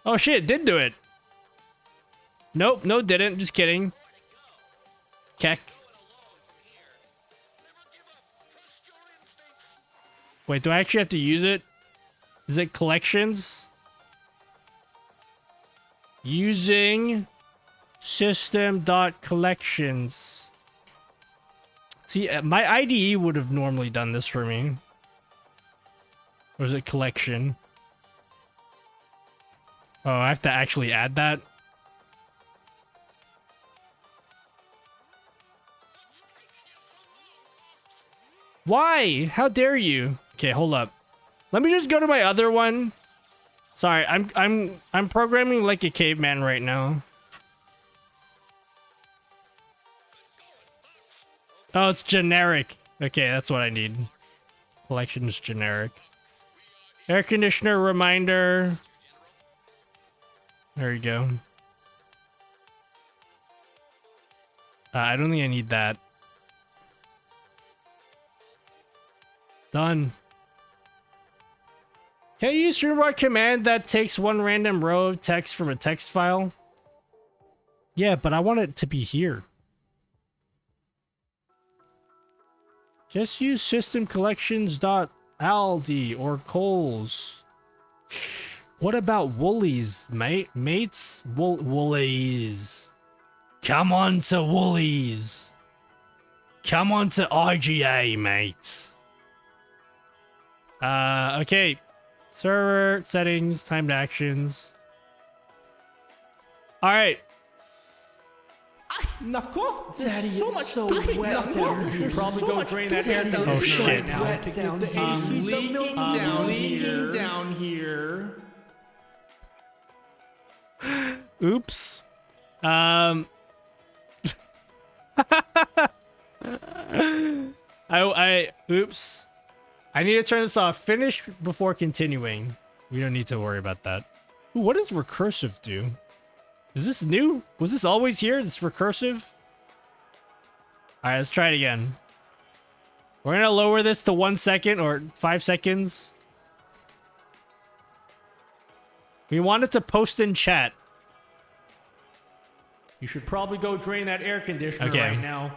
Oh shit, it did do it. Nope, no didn't. Just kidding. Keck. Wait, do I actually have to use it? Is it collections? Using system.collections. See, my IDE would have normally done this for me. Or is it collection? Oh, I have to actually add that? Why? How dare you? Okay, hold up. Let me just go to my other one. Sorry, I'm programming like a caveman right now. Oh, it's generic. Okay, that's what I need. Collection is generic. Air conditioner reminder. There you go. I don't think I need that. Done. Can you use streambar command that takes one random row of text from a text file? Yeah, but I want it to be here. Just use system collections.aldi or Kohl's. What about Woolies, mates? Woolies. Come on to Woolies. Come on to IGA, mate. Okay. Server settings, timed actions. All right. Nako, Daddy, so it's much so pooping. wet Nako, down here. there's Probably so go much drain that pooping air down conditioner Oh, shit. right now. Wet down leaking leaking down here. Oops. Oops. I need to turn this off. Finish before continuing. We don't need to worry about that. Ooh, what does recursive do? Is this new? Was this always here? This recursive? All right, let's try it again. We're gonna lower this to 1 second or 5 seconds. We want it to post in chat. You should probably go drain that air conditioner Okay. right now.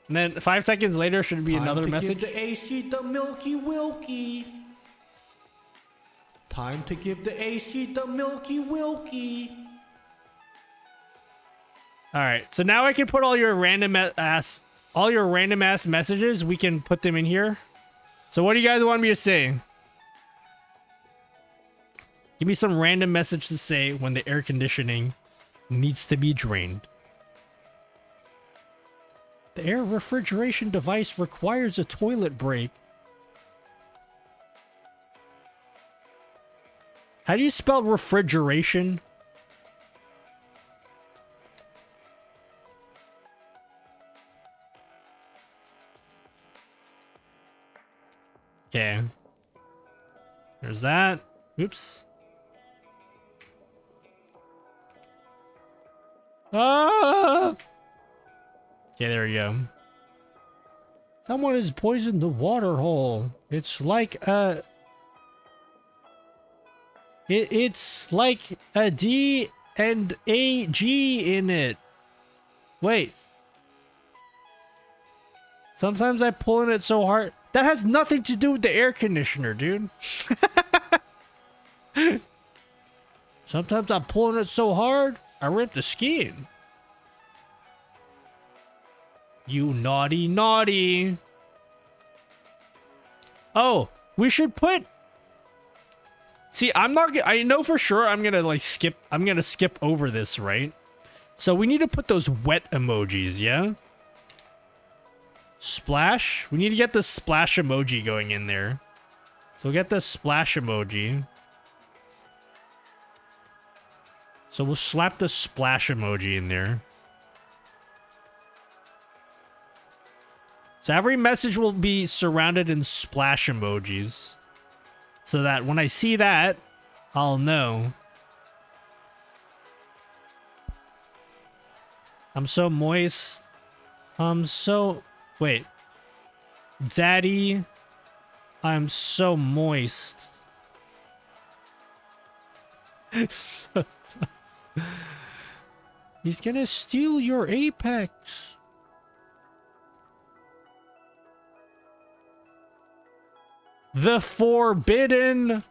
And then 5 seconds later should be another Time to message. give the AC the Milky Wilkie. Time to give the AC the Milky Wilkie. All right, so now I can put all your random ass messages. We can put them in here. So what do you guys want me to say? Give me some random message to say when the air conditioning needs to be drained. The air refrigeration device requires a toilet break. How do you spell refrigeration? Okay. There's that. Oops. Ah! Okay, there we go. Someone has poisoned the water hole. It's like a... It's like a D and a G in it. Wait. Sometimes I pull in it so hard. That has nothing to do with the air conditioner, dude. Sometimes I'm pulling it so hard, I rip the skin. You naughty, naughty. Oh, we should put... See, I know for sure I'm gonna skip over this, right? So we need to put those wet emojis, yeah? Splash? We need to get the splash emoji going in there. So we'll get the splash emoji. So we'll slap the splash emoji in there. So every message will be surrounded in splash emojis. So that when I see that, I'll know. I'm so moist. Wait. Daddy, I'm so moist. He's gonna steal your apex. The forbidden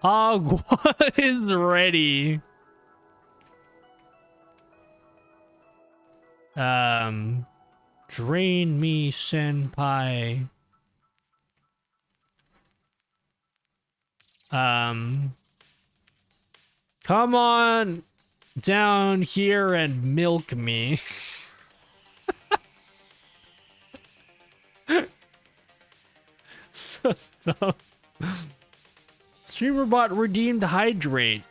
agua is ready. Drain me, senpai. Come on down here and milk me. So dumb. Let's Streamer bot redeemed hydrate.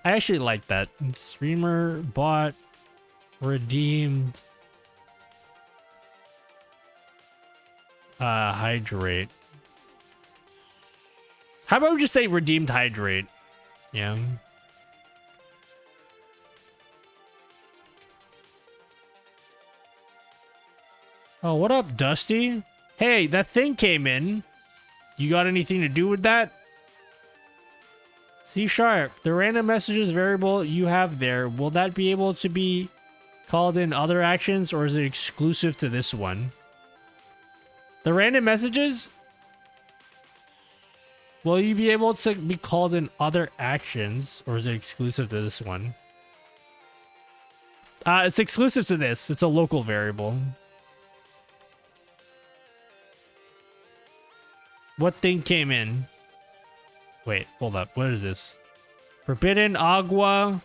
I actually like that. Streamer bot redeemed hydrate. How about we just say redeemed hydrate? Yeah. Oh, what up, Dusty? Hey, that thing came in. You got anything to do with that? C#, the random messages variable you have there, will that be able to be called in other actions, or is it exclusive to this one? The random messages? Will you be able to be called in other actions, or is it exclusive to this one? It's exclusive to this. It's a local variable. What thing came in? Wait, hold up. What is this? Forbidden agua.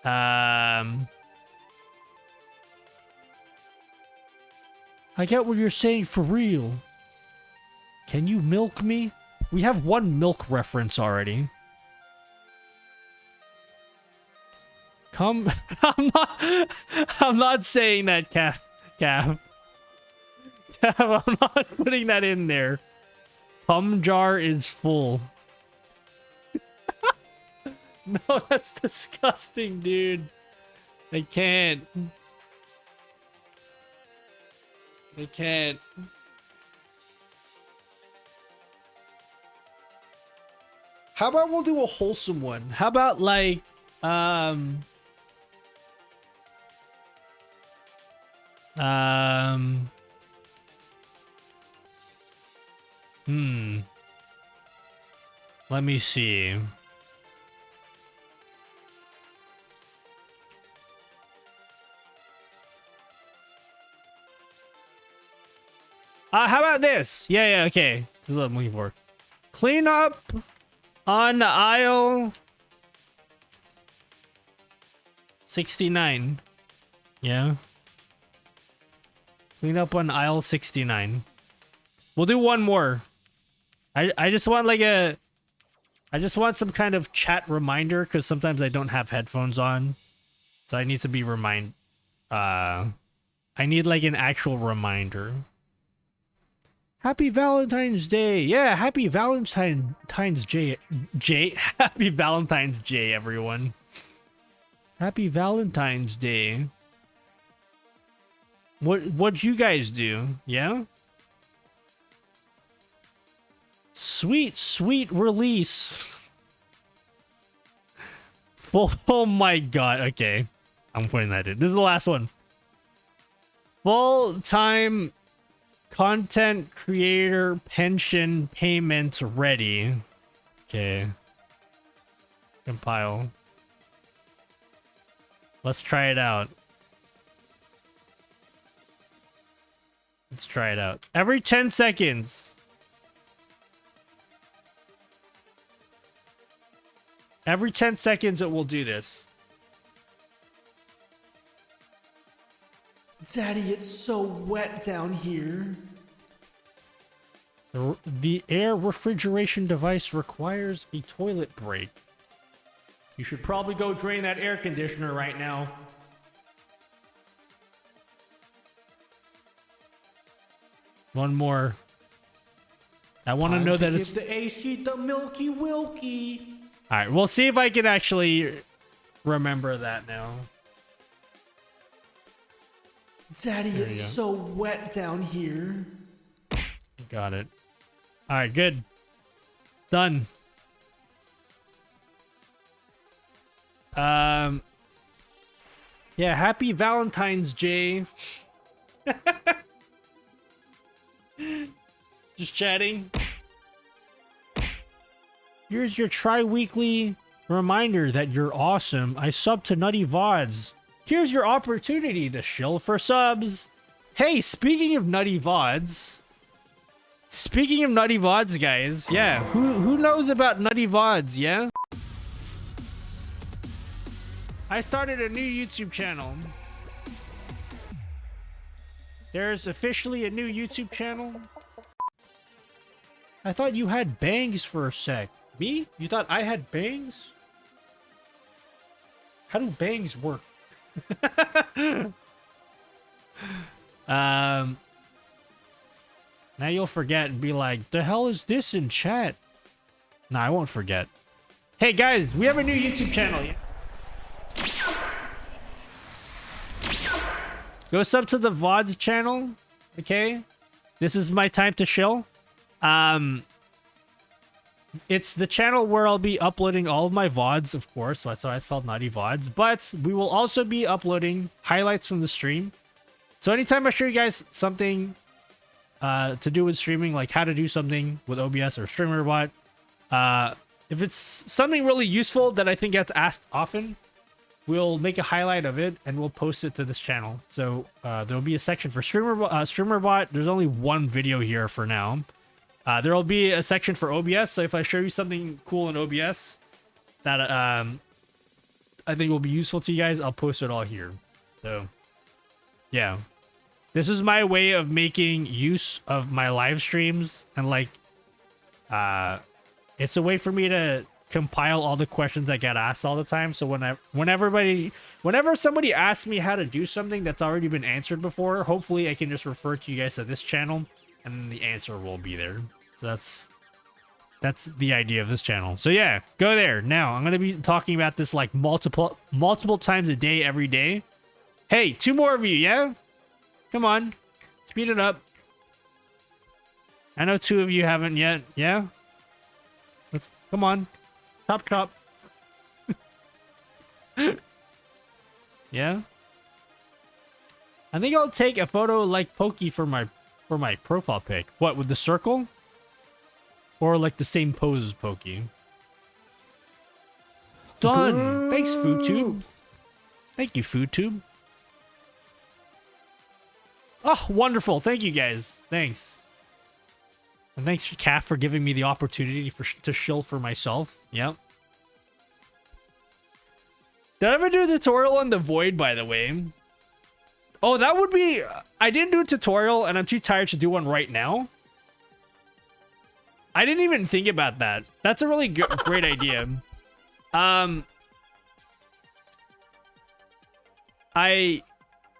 I get what you're saying for real. Can you milk me? We have one milk reference already. Come. I'm not saying that, Cav. I'm not putting that in there. Cum jar is full. No, that's disgusting, dude. I can't. I can't. How about we'll do a wholesome one? How about like, let me see. How about this? Yeah, okay. This is what I'm looking for. Clean up on aisle 69. Yeah. Clean up on aisle 69. We'll do one more. I just want like I just want some kind of chat reminder, because sometimes I don't have headphones on. So I need to be I need like an actual reminder. Happy Valentine's Day. Yeah, happy Valentine's Day. Happy Valentine's Day, everyone. Happy Valentine's Day. What'd you guys do? Yeah? Sweet release. Oh my god. Okay. I'm putting that in. This is the last one. Full-time content creator pension payment ready. Okay. Compile. Let's try it out. Let's try it out. Every 10 seconds. Every 10 seconds it will do this. Daddy, it's so wet down here. The air refrigeration device requires a toilet break. You should probably go drain that air conditioner right now. One more. I want to know that it's... Give the AC the milky wilky. Alright, we'll see if I can actually remember that now. Daddy, it's so wet down here. Got it. Alright, good. Done. Yeah, happy Valentine's Day. Just chatting. Here's your tri-weekly reminder that you're awesome. I sub to Nutty VODs. Here's your opportunity to shill for subs. Hey, speaking of Nutty VODs. Speaking of Nutty VODs, guys. Yeah, who knows about Nutty VODs, yeah? I started a new YouTube channel. There's officially a new YouTube channel. I thought you had bangs for a sec. Me? You thought I had bangs? How do bangs work? Now you'll forget and be like, the hell is this in chat? Nah, I won't forget. Hey guys, we have a new YouTube channel. Go sub to the VODs channel. Okay? This is my time to chill. It's the channel where I'll be uploading all of my VODs, of course. So that's why it's called Naughty VODs. But we will also be uploading highlights from the stream. So anytime I show you guys something to do with streaming, like how to do something with OBS or StreamerBot, if it's something really useful that I think gets asked often, we'll make a highlight of it and we'll post it to this channel. So there'll be a section for StreamerBot. There's only one video here for now. There'll be a section for OBS. So if I show you something cool in OBS that I think will be useful to you guys, I'll post it all here. So yeah, this is my way of making use of my live streams, and like it's a way for me to compile all the questions I get asked all the time. So whenever somebody asks me how to do something that's already been answered before, hopefully I can just refer to you guys to this channel and the answer will be there. So that's the idea of this channel. So yeah, go there. Now I'm gonna be talking about this like multiple times a day, every day. Hey, 2 more of you, yeah? Come on, speed it up. I know 2 of you haven't yet, yeah? Come on. Chop. Yeah? I think I'll take a photo like Pokey for my profile pic. What, with the circle? Or like the same pose as Pokey? Done! Thanks, FoodTube. Thank you, FoodTube. Oh, wonderful. Thank you, guys. Thanks. And thanks, Kat, for giving me the opportunity to shill for myself. Yep. Did I ever do a tutorial on the Void, by the way? Oh, that would be... I didn't do a tutorial, and I'm too tired to do one right now. I didn't even think about that. That's a really great idea. I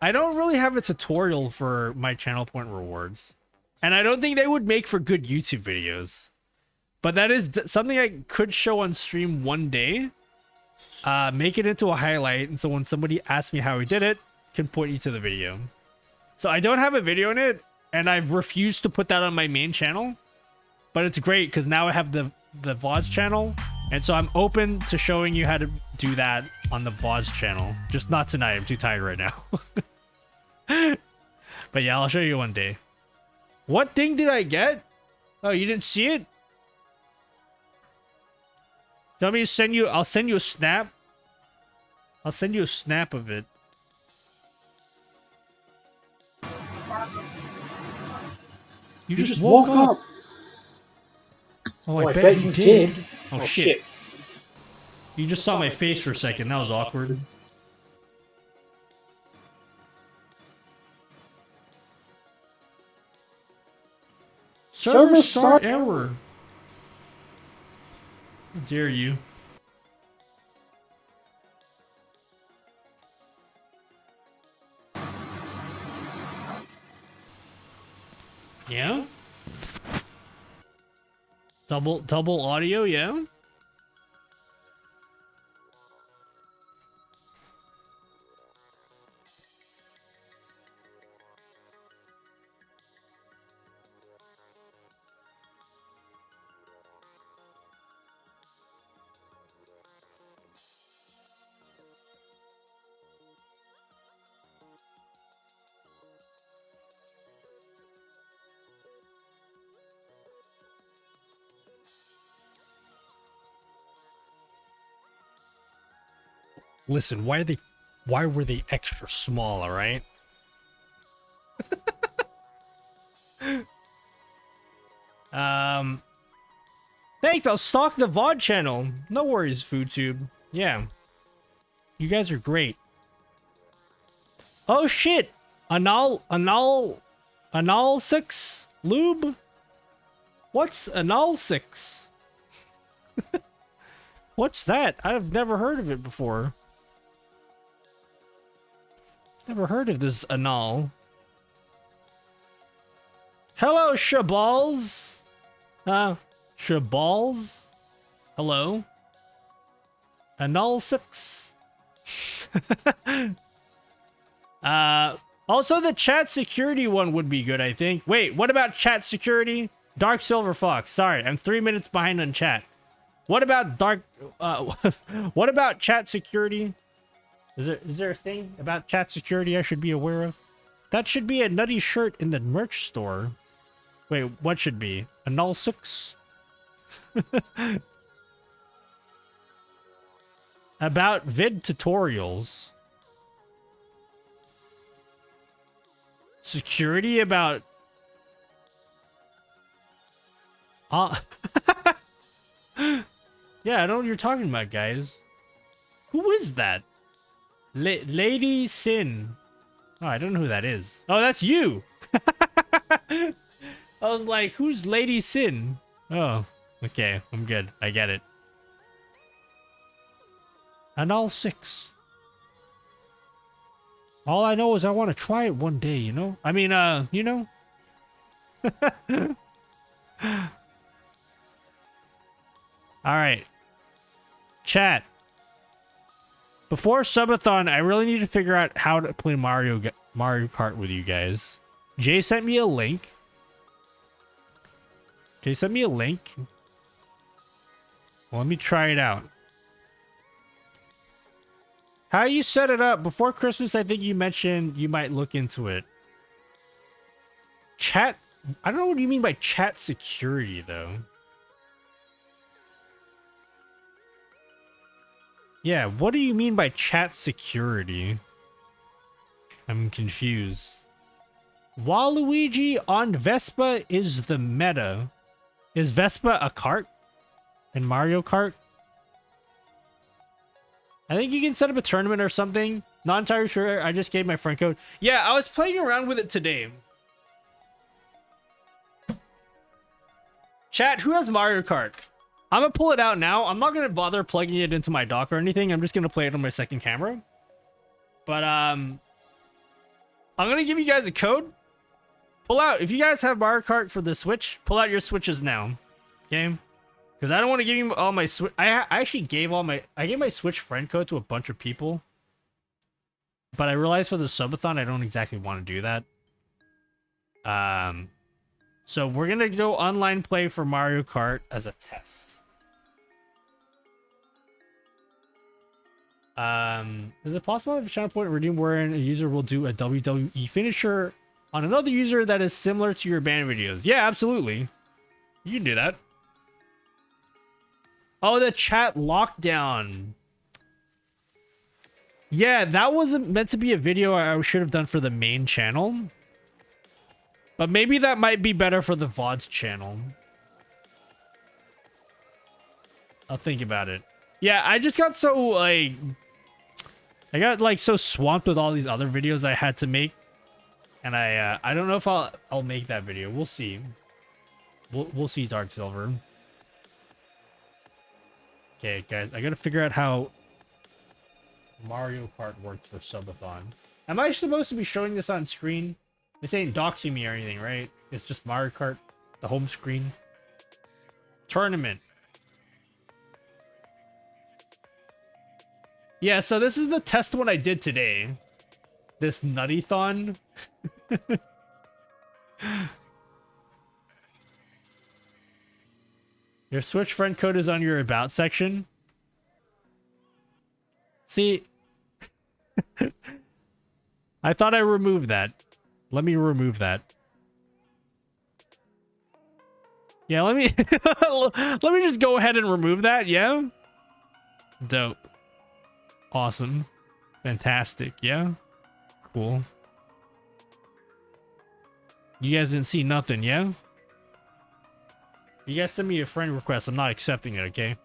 don't really have a tutorial for my channel point rewards. And I don't think they would make for good YouTube videos. But that is something I could show on stream one day. Make it into a highlight. And so when somebody asks me how we did it, can point you to the video. So I don't have a video in it. And I've refused to put that on my main channel. But it's great because now I have the VODs channel. And so I'm open to showing you how to do that on the VODs channel. Just not tonight. I'm too tired right now. But yeah, I'll show you one day. What thing did I get? Oh, you didn't see it? Tell me to send you... I'll send you a snap. I'll send you a snap of it. You just woke up. Oh, I bet you did. Oh, shit. You just saw my face for a second. That was awkward. Server start error. How dare you? Yeah? Double audio, yeah? Listen, why were they extra small, alright? Thanks, I'll stock the VOD channel. No worries, FoodTube. Yeah. You guys are great. Oh shit! Anal 6 lube? What's a null 6? What's that? I've never heard of it before. Never heard of this anal. Hello, Shabals. Shabals. Hello. Anal 6. Also the chat security one would be good, I think. Wait, what about chat security? Dark Silver Fox. Sorry, I'm 3 minutes behind on chat. What about what about chat security? Is there a thing about chat security I should be aware of? That should be a nutty shirt in the merch store. Wait, what should be? A null 6? About vid tutorials. Security about... Yeah, I don't know what you're talking about, guys. Who is that? Lady Sin. Oh, I don't know who that is. Oh, that's you! I was like, who's Lady Sin? Oh, okay, I'm good. I get it. And all 6. All I know is I want to try it one day, you know? I mean, you know? Alright. Chat. Before subathon, I really need to figure out how to play Mario Kart with you guys. Jay sent me a link. Well, let me try it out. How you set it up? Before Christmas, I think you mentioned you might look into it. Chat... I don't know what you mean by chat security, though. Yeah, what do you mean by chat security? I'm confused. Waluigi on Vespa is the meta. Is Vespa a kart? In Mario Kart? I think you can set up a tournament or something. Not entirely sure. I just gave my friend code. Yeah, I was playing around with it today. Chat, who has Mario Kart? I'm gonna pull it out now. I'm not gonna bother plugging it into my dock or anything. I'm just gonna play it on my second camera. But I'm gonna give you guys a code. Pull out, if you guys have Mario Kart for the Switch, pull out your Switches now. Okay? Because I don't want to give you all my Switch. I actually gave I gave my Switch friend code to a bunch of people. But I realized for the subathon, I don't exactly want to do that. So we're gonna go online play for Mario Kart as a test. Is it possible if a channel point redeem wherein a user will do a WWE finisher on another user that is similar to your band videos? Yeah, absolutely. You can do that. Oh, the chat lockdown. Yeah, that wasn't meant to be a video I should have done for the main channel. But maybe that might be better for the VODs channel. I'll think about it. Yeah, I just got so, like... I got, like, so swamped with all these other videos I had to make. And I don't know if I'll make that video. We'll see. We'll see, Dark Silver. Okay, guys, I gotta figure out how Mario Kart works for subathon. Am I supposed to be showing this on screen? This ain't doxing me or anything, right? It's just Mario Kart, the home screen. Tournament. Yeah, so this is the test one I did today. This nutty-thon. Your Switch friend code is on your About section. See? I thought I removed that. Let me remove that. Yeah, let me... let me just go ahead and remove that, yeah? Dope. Awesome. Fantastic, yeah? Cool. You guys didn't see nothing, yeah? You guys send me a friend request, I'm not accepting it, okay?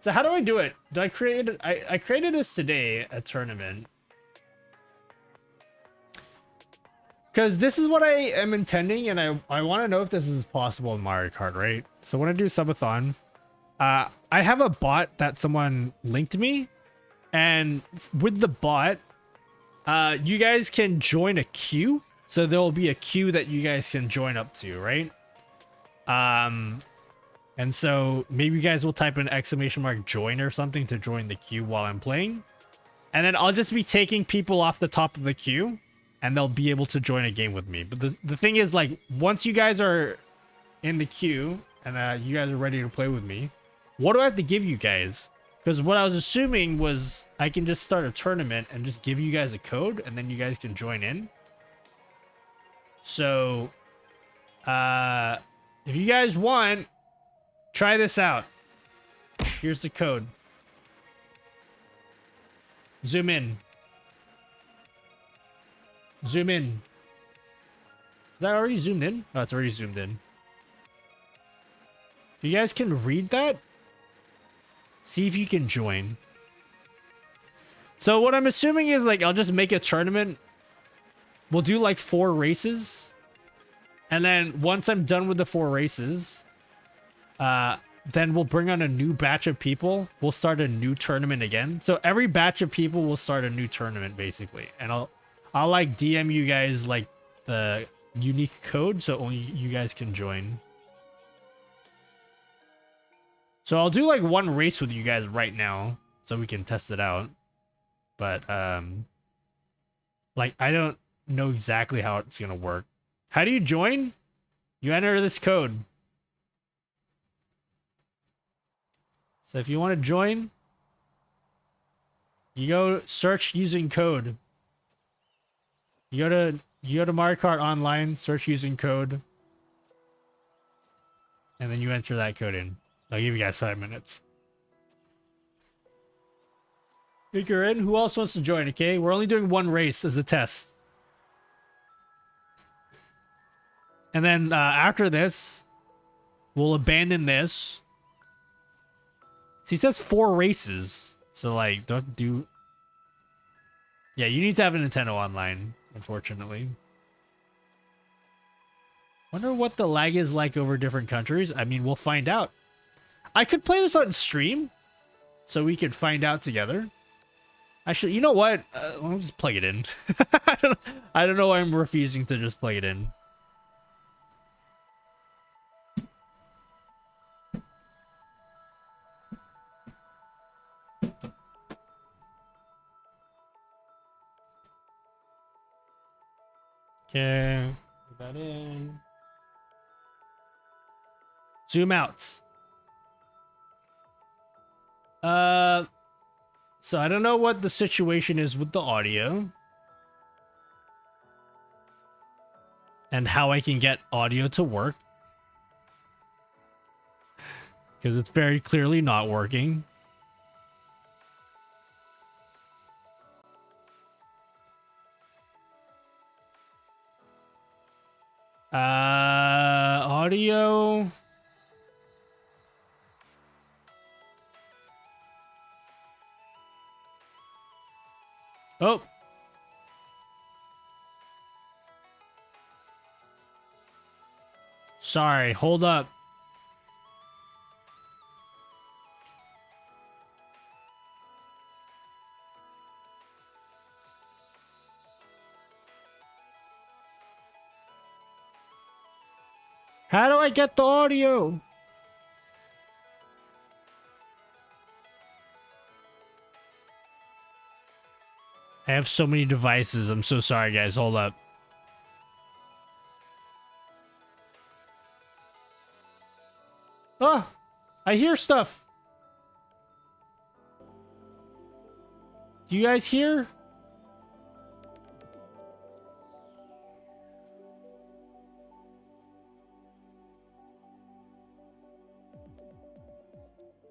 So how do I do it? Do I create it? I created this today, a tournament. Because this is what I am intending, and I want to know if this is possible in Mario Kart, right? So when I do subathon, I have a bot that someone linked me, and with the bot, you guys can join a queue. So there will be a queue that you guys can join up to, right? And so maybe you guys will type in !join or something to join the queue while I'm playing. And then I'll just be taking people off the top of the queue, and they'll be able to join a game with me. But the thing is, like, once you guys are in the queue and you guys are ready to play with me, what do I have to give you guys? Because what I was assuming was I can just start a tournament and just give you guys a code, and then you guys can join in. So, if you guys want, try this out. Here's the code. Zoom in. Zoom in. Is that already zoomed in? Oh, it's already zoomed in. You guys can read that? See if you can join. So what I'm assuming is, like, I'll just make a tournament. We'll do like 4 races. And then once I'm done with the 4 races, then we'll bring on a new batch of people. We'll start a new tournament again. So every batch of people will start a new tournament, basically. And I'll like DM you guys like the unique code so only you guys can join. So I'll do like 1 race with you guys right now so we can test it out. But like, I don't know exactly how it's gonna work. How do you join? You enter this code. So if you want to join, you go search using code. You go to Mario Kart Online, search using code, and then you enter that code in. I'll give you guys 5 minutes. Think you're in? Who else wants to join? Okay, we're only doing 1 race as a test. And then after this, we'll abandon this. So he says 4 races. So, like, don't do... Yeah, you need to have a Nintendo Online, unfortunately. Wonder what the lag is like over different countries. I mean, we'll find out. I could play this on stream, so we could find out together. Actually, you know what? I'll just plug it in. I don't know why I'm refusing to just plug it in. Okay, put that in. Zoom out. So I don't know what the situation is with the audio. And how I can get audio to work. Because it's very clearly not working. Audio. Oh. Sorry, hold up. How do I get the audio? I have so many devices. I'm so sorry, guys. Hold up. Oh, I hear stuff. Do you guys hear?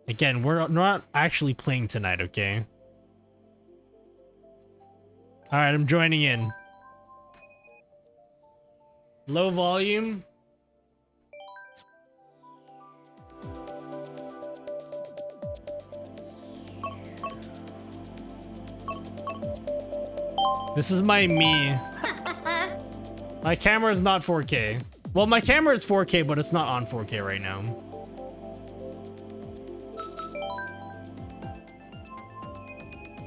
Again, we're not actually playing tonight, okay? Alright, I'm joining in. Low volume. This is my me. My camera is not 4K. Well, my camera is 4K, but it's not on 4K right now.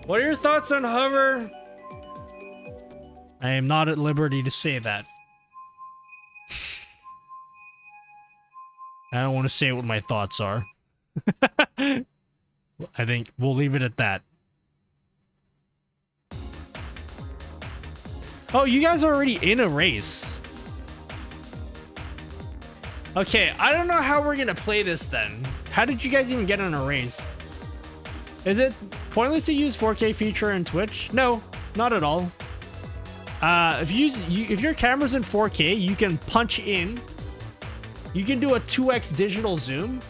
What are your thoughts on hover? I am not at liberty to say that. I don't want to say what my thoughts are. I think we'll leave it at that. Oh, you guys are already in a race. Okay, I don't know how we're gonna play this then. How did you guys even get in a race? Is it pointless to use 4K feature in Twitch? No, not at all. If your camera's in 4K, you can punch in. You can do a 2x digital zoom,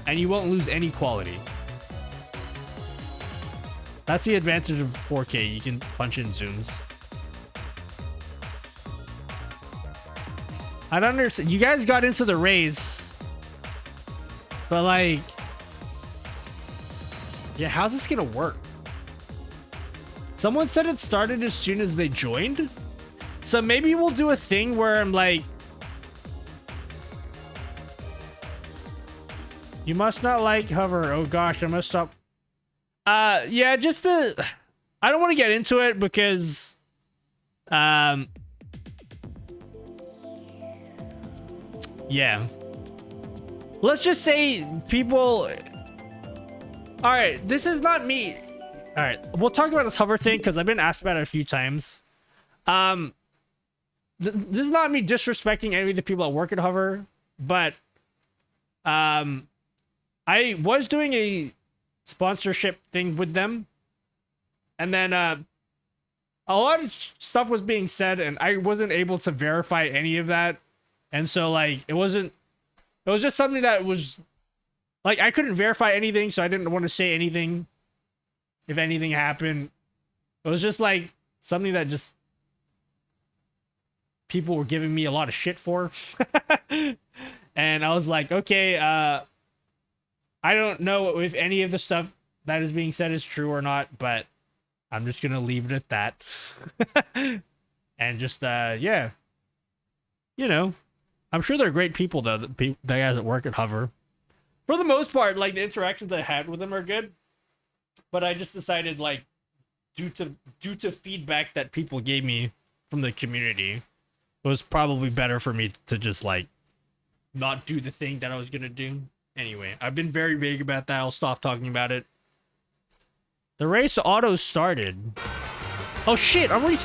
and you won't lose any quality. That's the advantage of 4K. You can punch in zooms. I don't understand. You guys got into the race, but like, yeah, how's this gonna work? Someone said it started as soon as they joined, so maybe we'll do a thing where I'm like, you must not like hover. Oh gosh, I must stop. Yeah, just to, I don't want to get into it because, yeah. Let's just say people... Alright, this is not me. Alright, we'll talk about this hover thing because I've been asked about it a few times. This is not me disrespecting any of the people that work at hover, but I was doing a sponsorship thing with them, and then a lot of stuff was being said and I wasn't able to verify any of that. And so, like, it was just something that was, like, I couldn't verify anything, so I didn't want to say anything if anything happened. It was just, like, something that just people were giving me a lot of shit for. And I was like, okay, I don't know if any of the stuff that is being said is true or not, but I'm just going to leave it at that. And just, yeah. You know. I'm sure they're great people, though, the guys that work at Hover. For the most part, like, the interactions I had with them are good. But I just decided, like, due to feedback that people gave me from the community, it was probably better for me to just, like, not do the thing that I was going to do. Anyway, I've been very vague about that. I'll stop talking about it. The race auto started. Oh, shit. I'm already...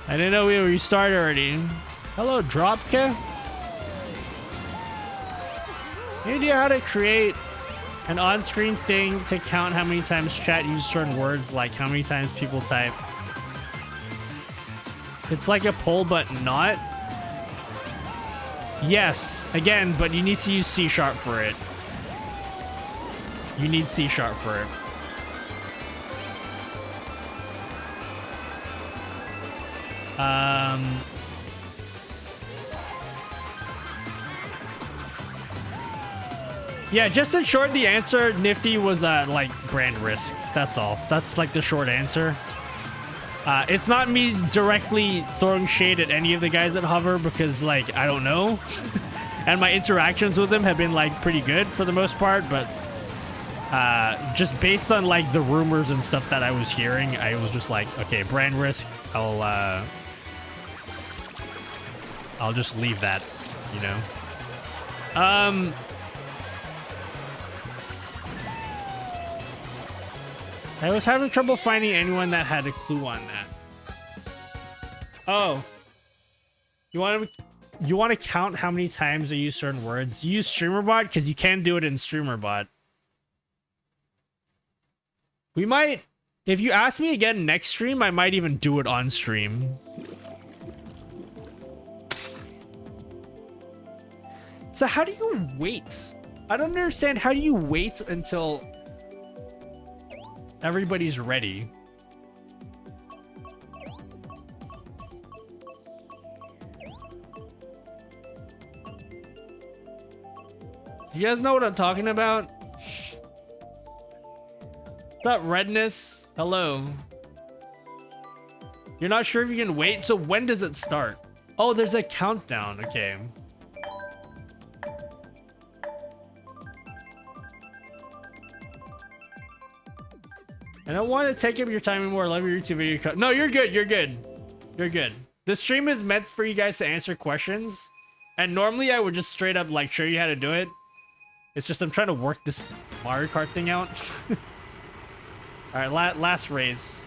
I didn't know we restarted already. Hello, Dropka. Any idea how to create an on-screen thing to count how many times chat uses certain words, like how many times people type? It's like a poll, but not. Yes, again, but you need to use C# for it. You need C# for it. Yeah, just in short, the answer, Nifty, was like brand risk. That's all. That's like the short answer. It's not me directly throwing shade at any of the guys at Hover because, like, I don't know. And my interactions with them have been, like, pretty good for the most part, but just based on, like, the rumors and stuff that I was hearing, I was just like, okay, brand risk, I'll just leave that, you know? I was having trouble finding anyone that had a clue on that. Oh. You want to count how many times I use certain words? You use StreamerBot because you can do it in StreamerBot. We might... If you ask me again next stream, I might even do it on stream. So how do you wait? I don't understand. How do you wait until everybody's ready? Do you guys know what I'm talking about? What's up, Redness? Hello. You're not sure if you can wait? So when does it start? Oh, there's a countdown. Okay. I don't want to take up your time anymore. I love your YouTube video. No, you're good. You're good. You're good. The stream is meant for you guys to answer questions. And normally I would just straight up like show you how to do it. It's just I'm trying to work this Mario Kart thing out. All right, last race.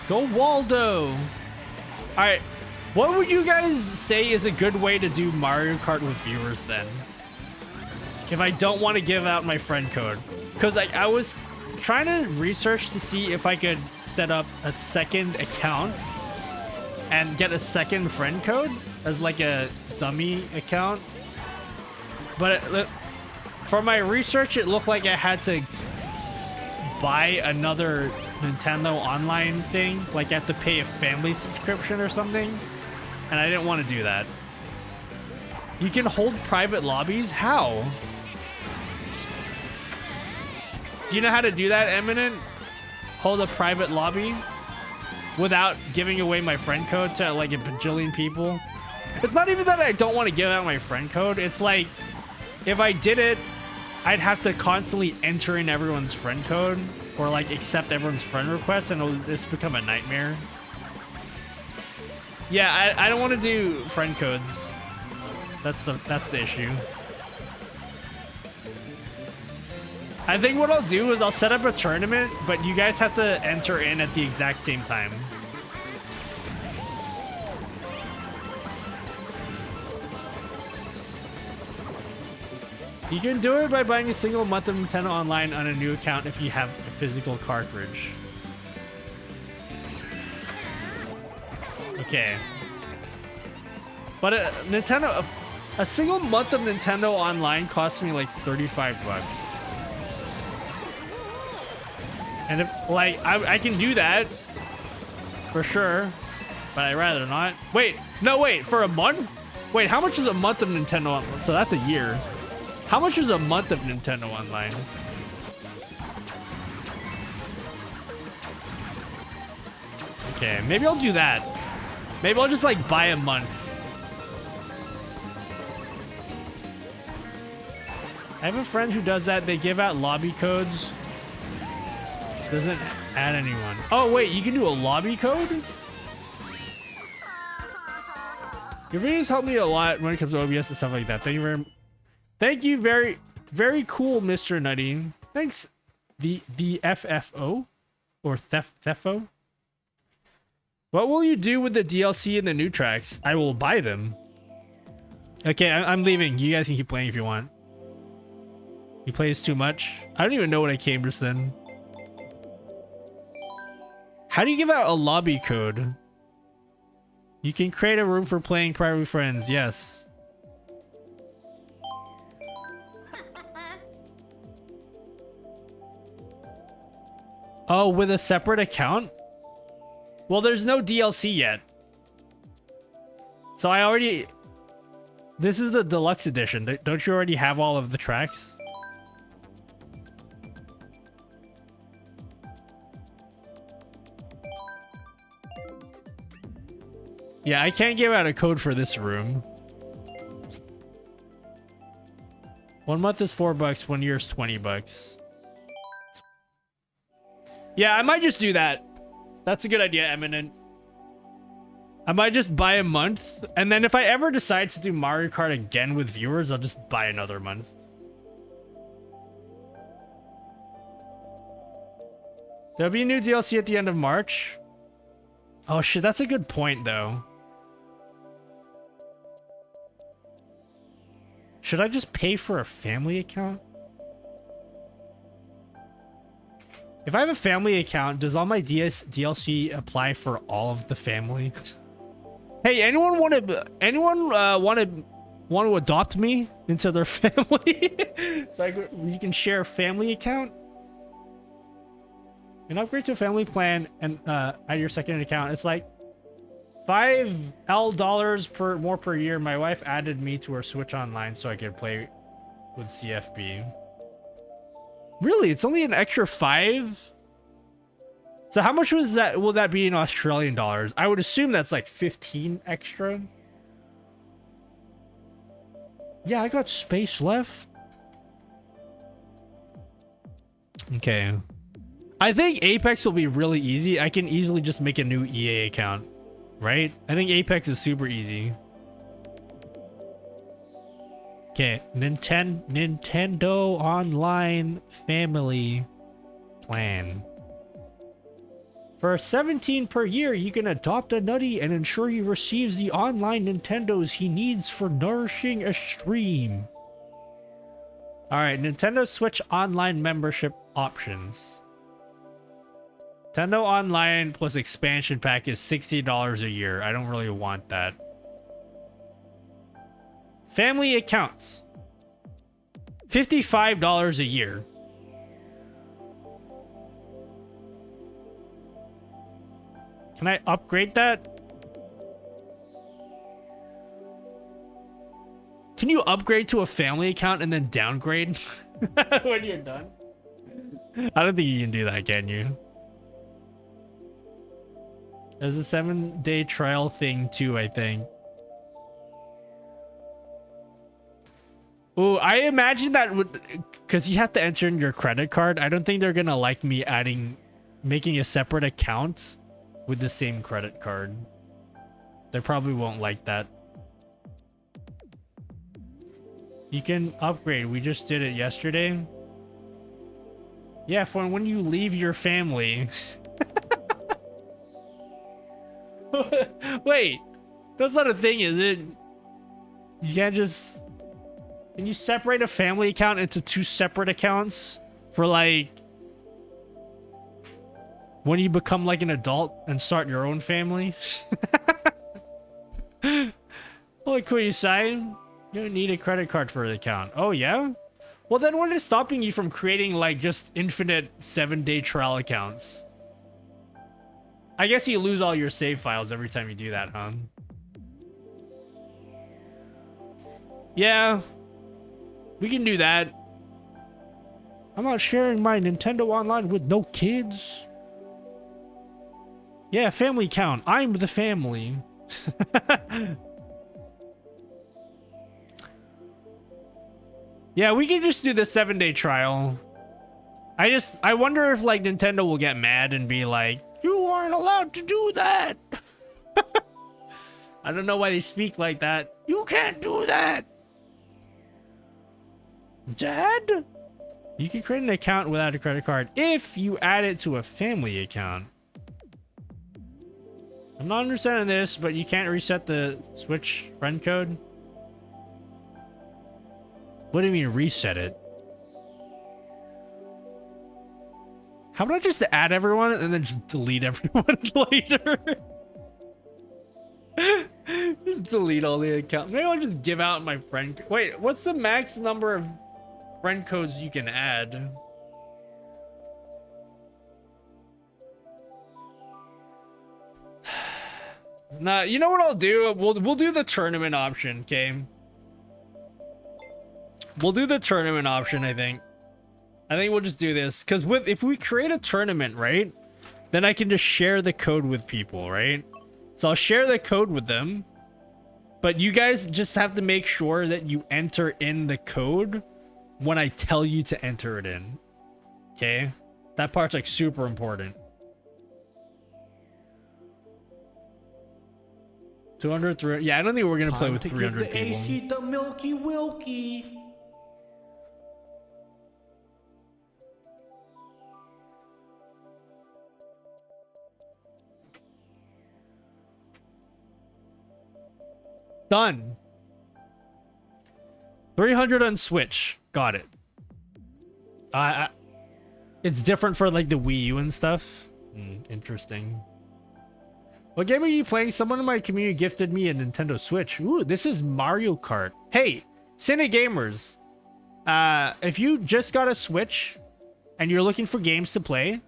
Go Waldo. All right, what would you guys say is a good way to do Mario Kart with viewers then? If I don't want to give out my friend code. Because I was trying to research to see if I could set up a second account and get a second friend code as like a dummy account. But for my research, it looked like I had to buy another Nintendo Online thing. Like I have to pay a family subscription or something. And I didn't want to do that. You can hold private lobbies? How? Do you know how to do that, Eminent? Hold a private lobby without giving away my friend code to like a bajillion people? It's not even that I don't want to give out my friend code. It's like, if I did it, I'd have to constantly enter in everyone's friend code or like accept everyone's friend requests, and it'll just become a nightmare. Yeah, I don't want to do friend codes. That's the issue. I think what I'll do is I'll set up a tournament, but you guys have to enter in at the exact same time. You can do it by buying a single month of Nintendo Online on a new account if you have a physical cartridge. Okay. But a single month of Nintendo Online cost me like 35 bucks. And if, like, I can do that for sure, but I'd rather not. Wait, no, wait, for a month? Wait, how much is a month of Nintendo Online? So that's a year. How much is a month of Nintendo Online? Okay, maybe I'll do that. Maybe I'll just like buy a month. I have a friend who does that. They give out lobby codes. Doesn't add anyone. Oh wait, you can do a lobby code? Your videos help me a lot when it comes to OBS and stuff like that. Thank you very, very cool, Mr. Nutty. Thanks, the FFO or Thefo. What will you do with the DLC and the new tracks? I will buy them. Okay, I'm leaving. You guys can keep playing if you want. He plays too much. I don't even know what I came just then. How do you give out a lobby code? You can create a room for playing private friends. Yes. Oh, with a separate account? Well, there's no DLC yet. So I already... This is the deluxe edition. Don't you already have all of the tracks? Yeah, I can't give out a code for this room. 1 month is $4, 1 year is $20. Yeah, I might just do that. That's a good idea, Eminent. I might just buy a month, and then if I ever decide to do Mario Kart again with viewers, I'll just buy another month. There'll be a new DLC at the end of March. Oh shit, that's a good point though. Should I just pay for a family account? If I have a family account, does all my DLC apply for all of the family? Hey, anyone want to adopt me into their family? So you can share a family account? An upgrade to a family plan and add your second account. It's like $5 per more per year. My wife added me to her Switch Online so I could play with CFB. Really? It's only an extra 5? So how much was that? Will that be in Australian dollars? I would assume that's like 15 extra. Yeah, I got space left. Okay. I think Apex will be really easy. I can easily just make a new EA account, right? I think Apex is super easy. Okay, Nintendo Online Family Plan. For $17 per year, you can adopt a nutty and ensure he receives the online Nintendos he needs for nourishing a stream. Alright, Nintendo Switch Online membership options. Nintendo Online plus expansion pack is $60 a year. I don't really want that. Family accounts. $55 a year. Can I upgrade that? Can you upgrade to a family account and then downgrade when you're done? I don't think you can do that, can you? There's a 7-day trial thing too, I think. Oh, I imagine that would, because you have to enter in your credit card. I don't think they're gonna like me making a separate account with the same credit card. They probably won't like that. You can upgrade. We just did it yesterday. Yeah, for when you leave your family. Wait, that's not a thing, is it? You can't just... Can you separate a family account into 2 separate accounts for like... when you become like an adult and start your own family? Holy cool, you saying? You don't need a credit card for the account. Oh, yeah? Well, then what is stopping you from creating like just infinite 7-day trial accounts? I guess you lose all your save files every time you do that, huh? Yeah. We can do that. I'm not sharing my Nintendo Online with no kids. Yeah, family count. I'm the family. Yeah, we can just do the 7-day trial. I wonder if like Nintendo will get mad and be like, you aren't allowed to do that. I don't know why they speak like that. You can't do that. Dad? You can create an account without a credit card if you add it to a family account. I'm not understanding this, but you can't reset the Switch friend code? What do you mean reset it? How about I just add everyone and then just delete everyone later? Just delete all the accounts. Maybe I'll just give out my friend. Wait, what's the max number of friend codes you can add? Nah, you know what I'll do? We'll do the tournament option, okay? We'll do the tournament option, I think. I think we'll just do this. Because if we create a tournament, right? Then I can just share the code with people, right? So I'll share the code with them. But you guys just have to make sure that you enter in the code when I tell you to enter it in. Okay? That part's like super important. 200, 300. Yeah, I don't think we're going to play with 300 people. AC the Milky Wilkie. Done. 300 on Switch. Got it. It's different for like the Wii U and stuff. Interesting. What game are you playing? Someone in my community gifted me a Nintendo Switch. Ooh, this is Mario Kart. Hey, Cine Gamers. If you just got a Switch and you're looking for games to play,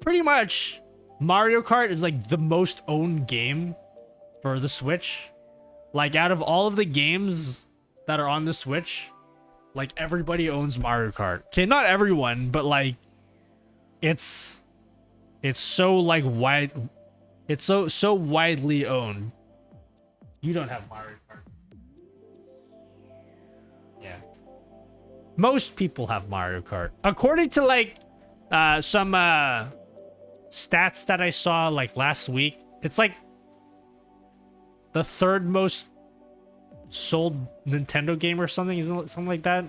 pretty much Mario Kart is like the most owned game for the Switch. Like out of all of the games that are on the Switch, like everybody owns Mario Kart. Okay, not everyone, but like it's so like wide, it's so widely owned. You don't have Mario Kart. Yeah. Most people have Mario Kart. According to like some stats that I saw like last week, it's like the third most sold Nintendo game or something, isn't it? Something like that.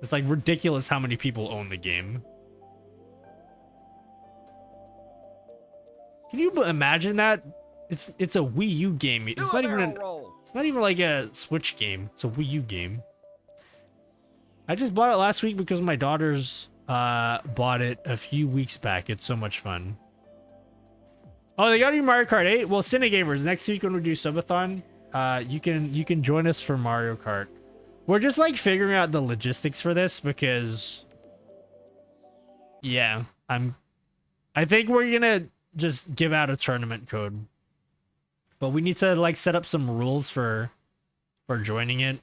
It's like ridiculous how many people own the game. Can you imagine that? It's a Wii U game. It's not even it's not even like a Switch game. It's a Wii U game. I just bought it last week because my daughters bought it a few weeks back. It's so much fun. Oh, they got you Mario Kart 8? Well, Cinegamers, next week when we do subathon, you can join us for Mario Kart. We're just like figuring out the logistics for this because yeah, I think we're gonna just give out a tournament code. But we need to like set up some rules for joining it.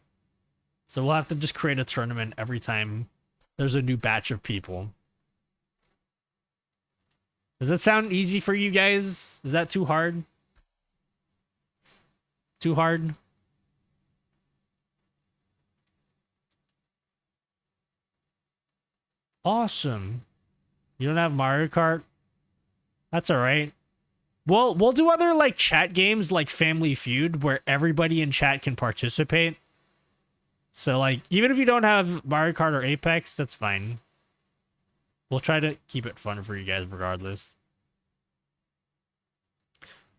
So we'll have to just create a tournament every time there's a new batch of people. Does that sound easy for you guys? Is that too hard? Too hard? Awesome. You don't have Mario Kart? That's all right. We'll do other like chat games like Family Feud where everybody in chat can participate. So like even if you don't have Mario Kart or Apex, that's fine. We'll try to keep it fun for you guys regardless.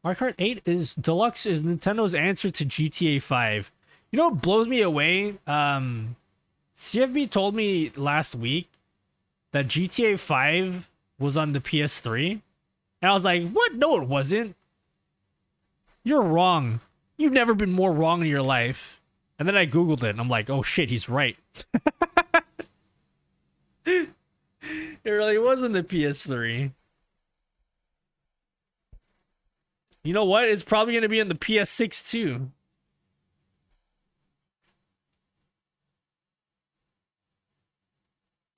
Mario Kart 8 is Deluxe is Nintendo's answer to GTA 5. You know what blows me away? CFB told me last week that GTA 5 was on the PS3. And I was like, what? No, it wasn't. You're wrong. You've never been more wrong in your life. And then I Googled it and I'm like, oh shit, he's right. It really was on the PS3. You know what? It's probably going to be on the PS6 too.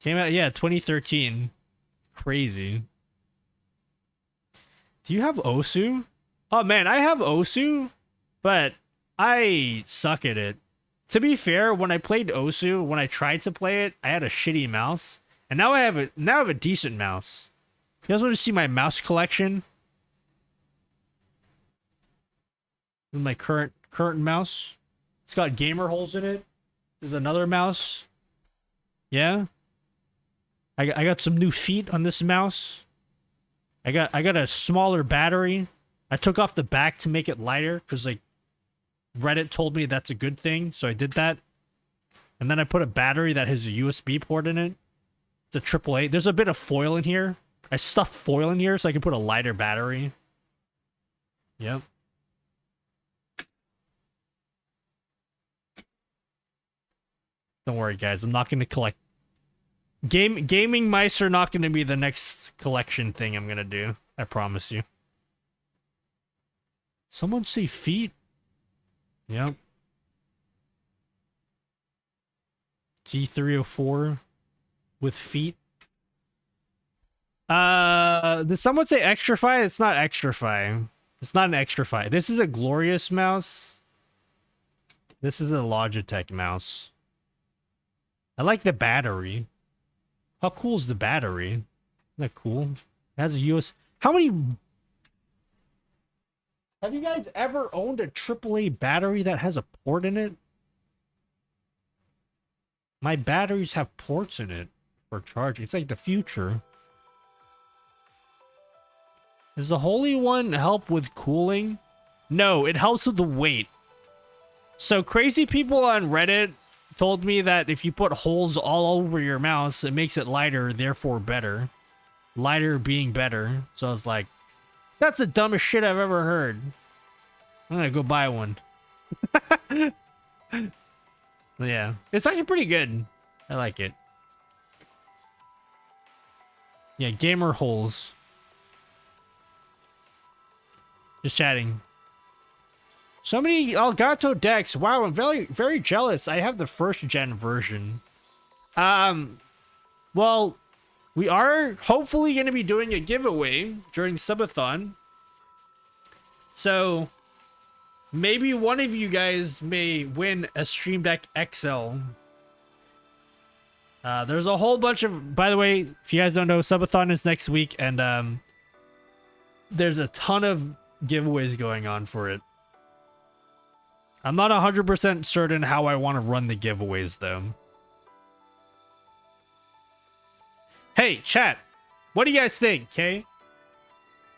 Came out, yeah, 2013. Crazy. Do you have Osu? Oh man, I have Osu, but I suck at it. To be fair, when I played Osu, when I tried to play it, I had a shitty mouse, and now I have a decent mouse. You guys want to see my mouse collection? My current mouse. It's got gamer holes in it. There's another mouse. Yeah. I got some new feet on this mouse. I got a smaller battery. I took off the back to make it lighter because like Reddit told me that's a good thing, so I did that. And then I put a battery that has a USB port in it. It's a AAA. There's a bit of foil in here. I stuffed foil in here so I can put a lighter battery. Yep. Don't worry, guys. I'm not going to collect... Gaming mice are not going to be the next collection thing I'm going to do. I promise you. Someone say feet? Yep. G304 with feet. Did someone say extrafy? It's not extrafy. It's not an extrafy. This is a Glorious mouse. This is a Logitech mouse. I like the battery. How cool is the battery? Isn't that cool? It has a US. How many... Have you guys ever owned a AAA battery that has a port in it? My batteries have ports in it for charging. It's like the future. Does the Holy One help with cooling? No, it helps with the weight. So crazy people on Reddit told me that if you put holes all over your mouse, it makes it lighter, therefore better. Lighter being better. So I was like, that's the dumbest shit I've ever heard. I'm gonna go buy one. Yeah, it's actually pretty good. I like it. Yeah, gamer holes. Just chatting. So many Elgato decks. Wow, I'm very, very jealous. I have the first gen version. Well, we are hopefully going to be doing a giveaway during subathon. So maybe one of you guys may win a Stream Deck XL. There's a whole bunch of, by the way, if you guys don't know, subathon is next week, and there's a ton of giveaways going on for it. I'm not 100% certain how I want to run the giveaways, though. Hey, chat. What do you guys think, okay?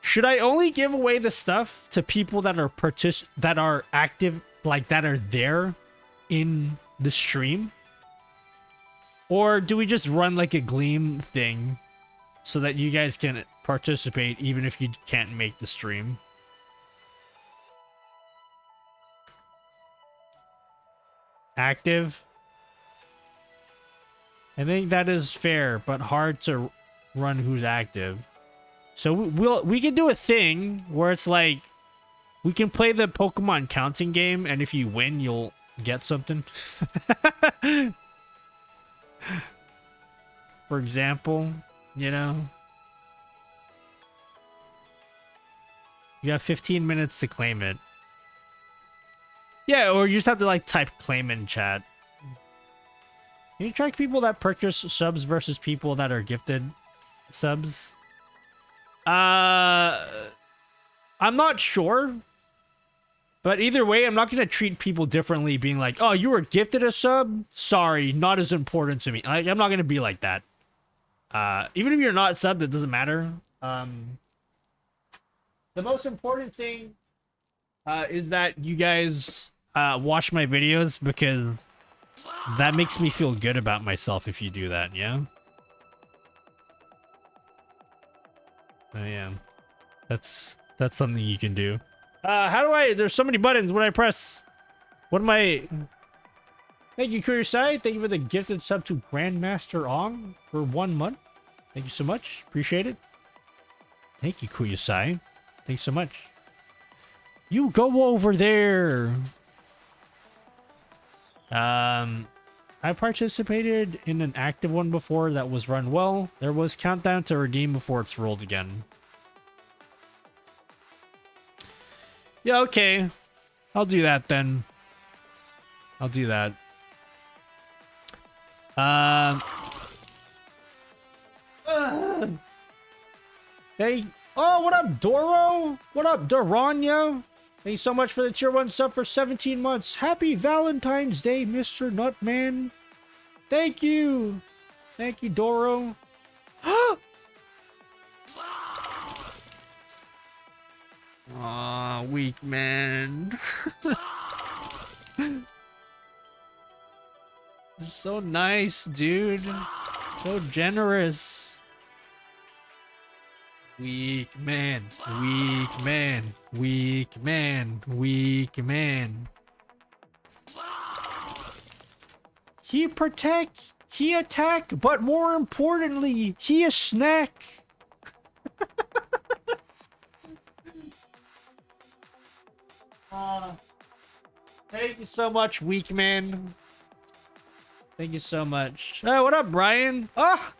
Should I only give away the stuff to people that are active, like that are there in the stream? Or do we just run like a Gleam thing so that you guys can participate even if you can't make the stream? Active? I think that is fair, but hard to run who's active. So we can do a thing where it's like we can play the Pokemon counting game, and if you win, you'll get something. For example, you know, you have 15 minutes to claim it. Yeah, or you just have to like type claim in chat. Can you track people that purchase subs versus people that are gifted subs? I'm not sure. But either way, I'm not going to treat people differently being like, oh, you were gifted a sub? Sorry, not as important to me. I'm not going to be like that. Even if you're not subbed, it doesn't matter. The most important thing is that you guys watch my videos, because that makes me feel good about myself if you do that, yeah? Oh, yeah. That's something you can do. How do I... There's so many buttons. What do I press? What am I... Thank you, Kuriosai. Thank you for the gifted sub to Grandmaster Ong for 1 month. Thank you so much. Appreciate it. Thank you, Kuriosai. Thanks so much. You go over there. I participated in an active one before that was run well. There was countdown to redeem before it's rolled again. Yeah, okay. I'll do that then. I'll do that. Hey. Oh, what up, Doro? What up, Doranya? Thank you so much for the tier 1 sub for 17 months. Happy Valentine's Day, Mr. Nutman. Thank you. Thank you, Doro. Aw, weak man. So nice, dude. So generous. Weak man. Weak man. Weak man. Weak man. He protect, he attack, but more importantly, he a snack. Thank you so much, weak man. Thank you so much. Hey, what up, Brian? Oh!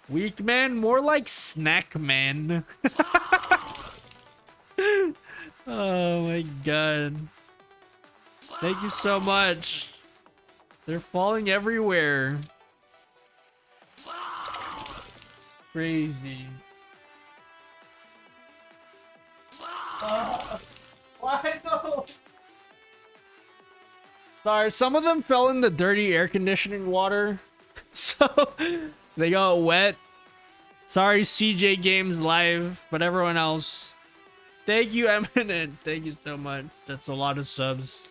Weak man, more like snack man. Oh my god. Thank you so much. They're falling everywhere. Crazy. Why no? Sorry, some of them fell in the dirty air conditioning water. So they got wet. Sorry, CJ Games Live, but everyone else. Thank you, Eminent. Thank you so much. That's a lot of subs.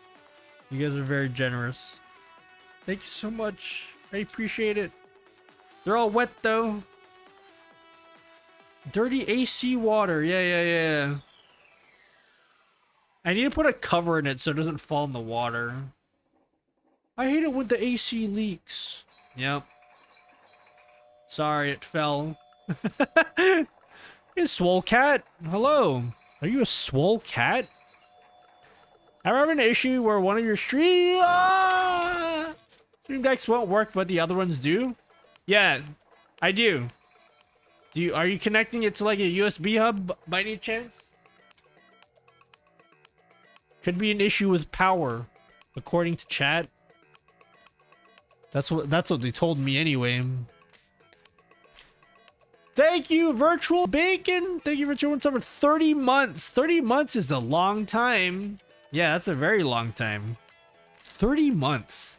You guys are very generous. Thank you so much. I appreciate it. They're all wet though. Dirty AC water. Yeah. I need to put a cover in it so it doesn't fall in the water. I hate it when the AC leaks. Yep. Sorry, it fell. Hey, swole cat. Hello. Are you a swole cat? I'm having an issue where one of your stream decks won't work, but the other ones do. Yeah, I do. Are you connecting it to like a USB hub by any chance? Could be an issue with power, according to chat. That's what they told me anyway. Thank you, Virtual Bacon. Thank you for joining us for 30 months. 30 months is a long time. Yeah, that's a very long time. 30 months.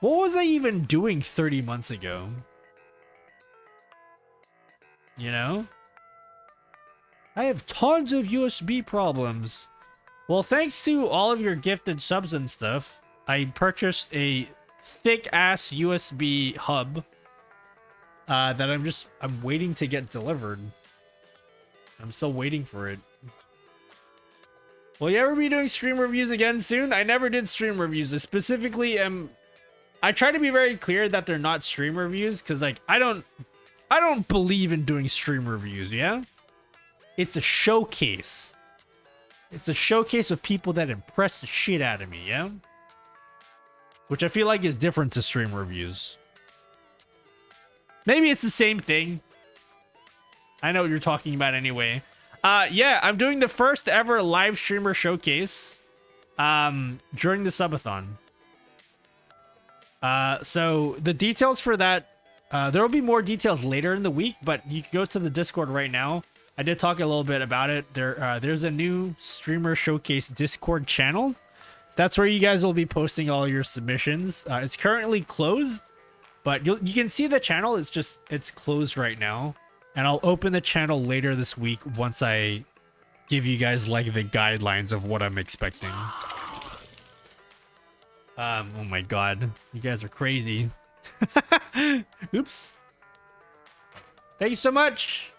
What was I even doing 30 months ago? You know? I have tons of USB problems. Well, thanks to all of your gifted subs and stuff, I purchased a thick-ass USB hub that I'm waiting to get delivered. I'm still waiting for it. Will you ever be doing stream reviews again soon? I never did stream reviews. I specifically I try to be very clear that they're not stream reviews, because like I don't believe in doing stream reviews, yeah? It's a showcase. It's a showcase of people that impress the shit out of me, yeah? Which I feel like is different to stream reviews. Maybe it's the same thing. I know what you're talking about anyway. Yeah, I'm doing the first ever live streamer showcase during the subathon. So the details for that, there will be more details later in the week, but you can go to the Discord right now. I did talk a little bit about it. There's a new streamer showcase Discord channel. That's where you guys will be posting all your submissions. It's currently closed, but you can see the channel. It's closed right now. And I'll open the channel later this week once I give you guys like the guidelines of what I'm expecting. Oh my god. You guys are crazy. Oops. Thank you so much.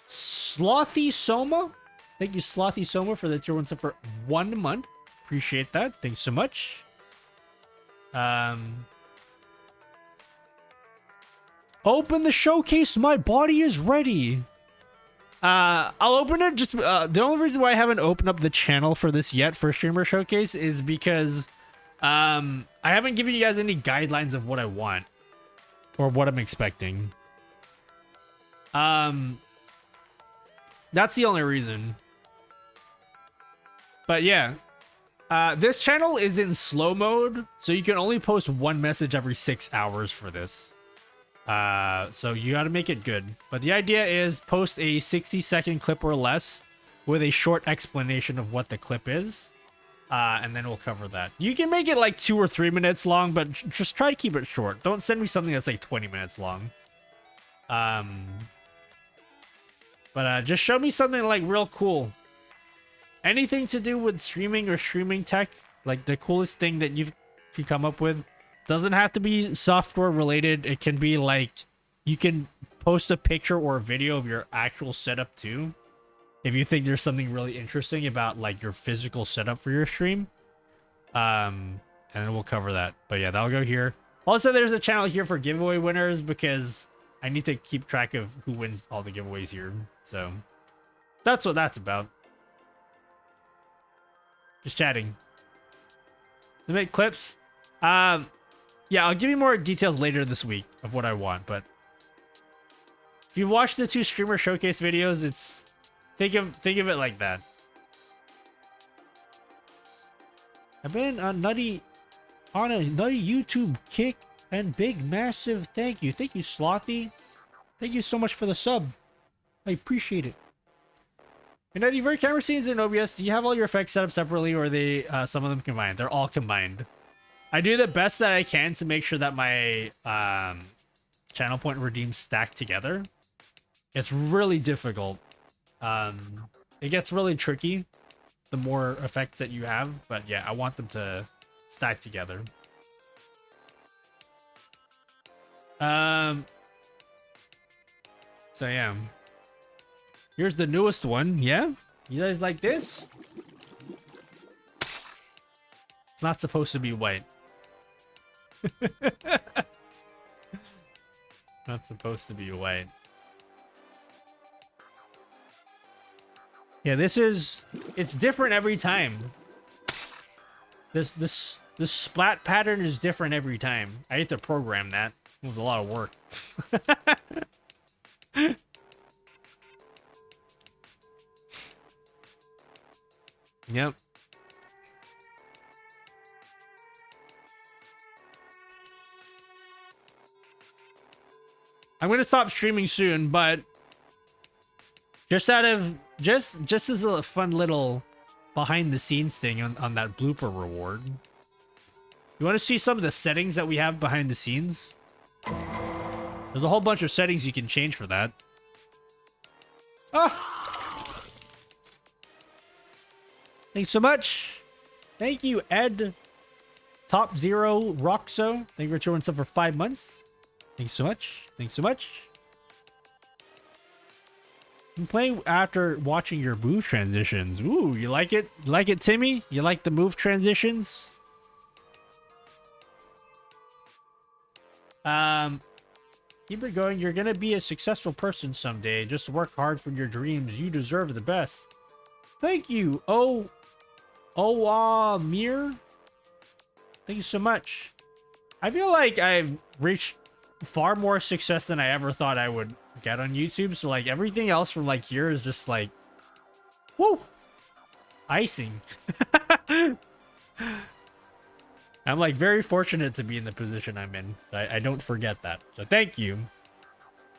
Slothy Soma. Thank you, Slothy Soma, for the tier 1 sub for 1 month. Appreciate that. Thanks so much. Open the showcase. My body is ready. I'll open it. Just the only reason why I haven't opened up the channel for this yet for streamer showcase is because I haven't given you guys any guidelines of what I want or what I'm expecting. That's the only reason. But yeah, this channel is in slow mode, so you can only post one message every 6 hours for this. So you got to make it good. But the idea is post a 60-second clip or less with a short explanation of what the clip is. And then we'll cover that. You can make it like 2 or 3 minutes long, but just try to keep it short. Don't send me something that's like 20 minutes long. But just show me something like real cool. Anything to do with streaming or streaming tech, like the coolest thing that you could come up with. Doesn't have to be software related. It can be like, you can post a picture or a video of your actual setup too. If you think there's something really interesting about like your physical setup for your stream. And then we'll cover that. But yeah, that'll go here. Also, there's a channel here for giveaway winners because I need to keep track of who wins all the giveaways here. So that's what that's about. Just chatting. To make clips. Yeah, I'll give you more details later this week of what I want, but if you watch the 2 streamer showcase videos, it's think of it like that. I've been on a nutty YouTube kick, and big massive thank you. Thank you, Slothy. Thank you so much for the sub. I appreciate it. And Nutty, for camera scenes in OBS, do you have all your effects set up separately, or are they some of them combined? They're all combined. I do the best that I can to make sure that my channel point redeems stack together. It's really difficult. It gets really tricky the more effects that you have, but yeah, I want them to stack together. So yeah, here's the newest one. Yeah, you guys like this? It's not supposed to be white. Not supposed to be white. Yeah, it's different every time. This splat pattern is different every time. I had to program that. It was a lot of work. Yep. I'm gonna stop streaming soon, but just as a fun little behind the scenes thing on that blooper reward. You want to see some of the settings that we have behind the scenes? There's a whole bunch of settings you can change for that. Ah! Thanks so much. Thank you, Ed. Top Zero Roxo. Thank you for joining us for 5 months. Thanks so much. Thanks so much. I'm playing after watching your move transitions. Ooh, you like it? You like it, Timmy? You like the move transitions? Keep it going. You're gonna be a successful person someday. Just work hard for your dreams. You deserve the best. Thank you. Mir. Thank you so much. I feel like I've reached far more success than I ever thought I would get on YouTube. So like everything else from like here is just like, whoo, icing. I'm like very fortunate to be in the position I'm in. I don't forget that. So thank you.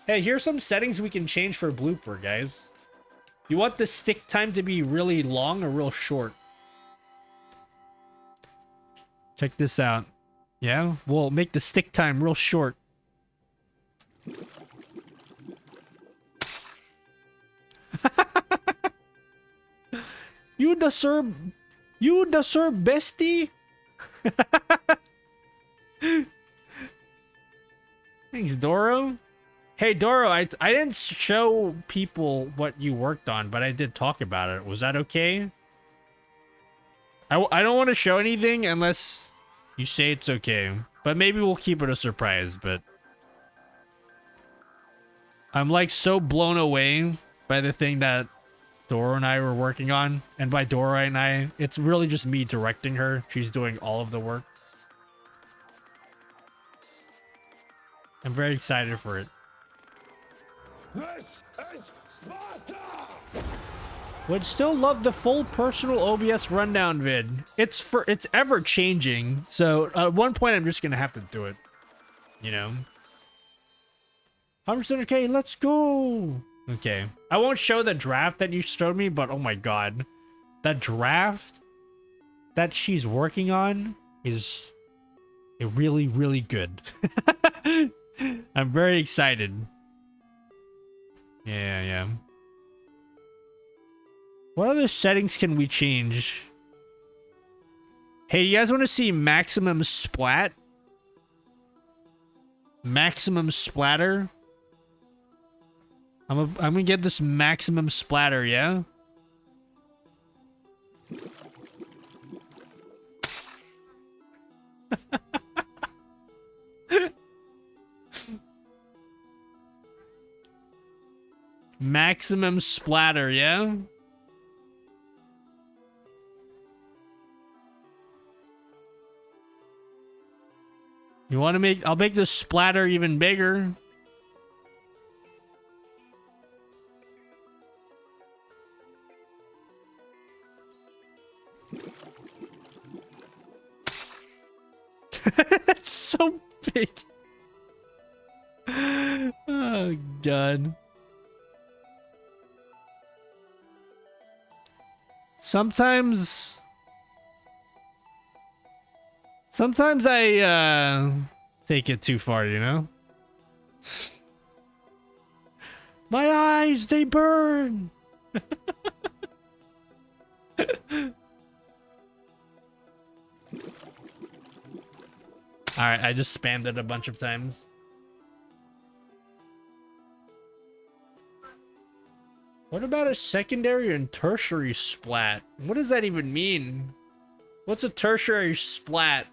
Hey, here's some settings we can change for blooper, guys. You want the stick time to be really long or real short? Check this out. Yeah, we'll make the stick time real short. You deserve bestie. Thanks, Doro. Hey, Doro, I didn't show people what you worked on, but I did talk about it. Was that okay? I don't want to show anything unless you say it's okay. But maybe we'll keep it a surprise, but I'm like so blown away by the thing that Doro and I were working on. And by Doro and I, it's really just me directing her. She's doing all of the work. I'm very excited for it. This is Sparta! Would still love the full personal OBS rundown vid. It's ever changing. So at one point I'm just gonna have to do it. You know? 100%. Okay, let's go. Okay. I won't show the draft that you showed me, but oh my god. That draft that she's working on is really, really good. I'm very excited. Yeah. What other settings can we change? Hey, you guys want to see maximum splat? Maximum splatter? I'm gonna get this maximum splatter, yeah? Maximum splatter, yeah? You want to make... I'll make the splatter even bigger. It's so big. Oh, God. Sometimes I take it too far, you know? My eyes, they burn. Alright, I just spammed it a bunch of times. What about a secondary and tertiary splat? What does that even mean? What's a tertiary splat?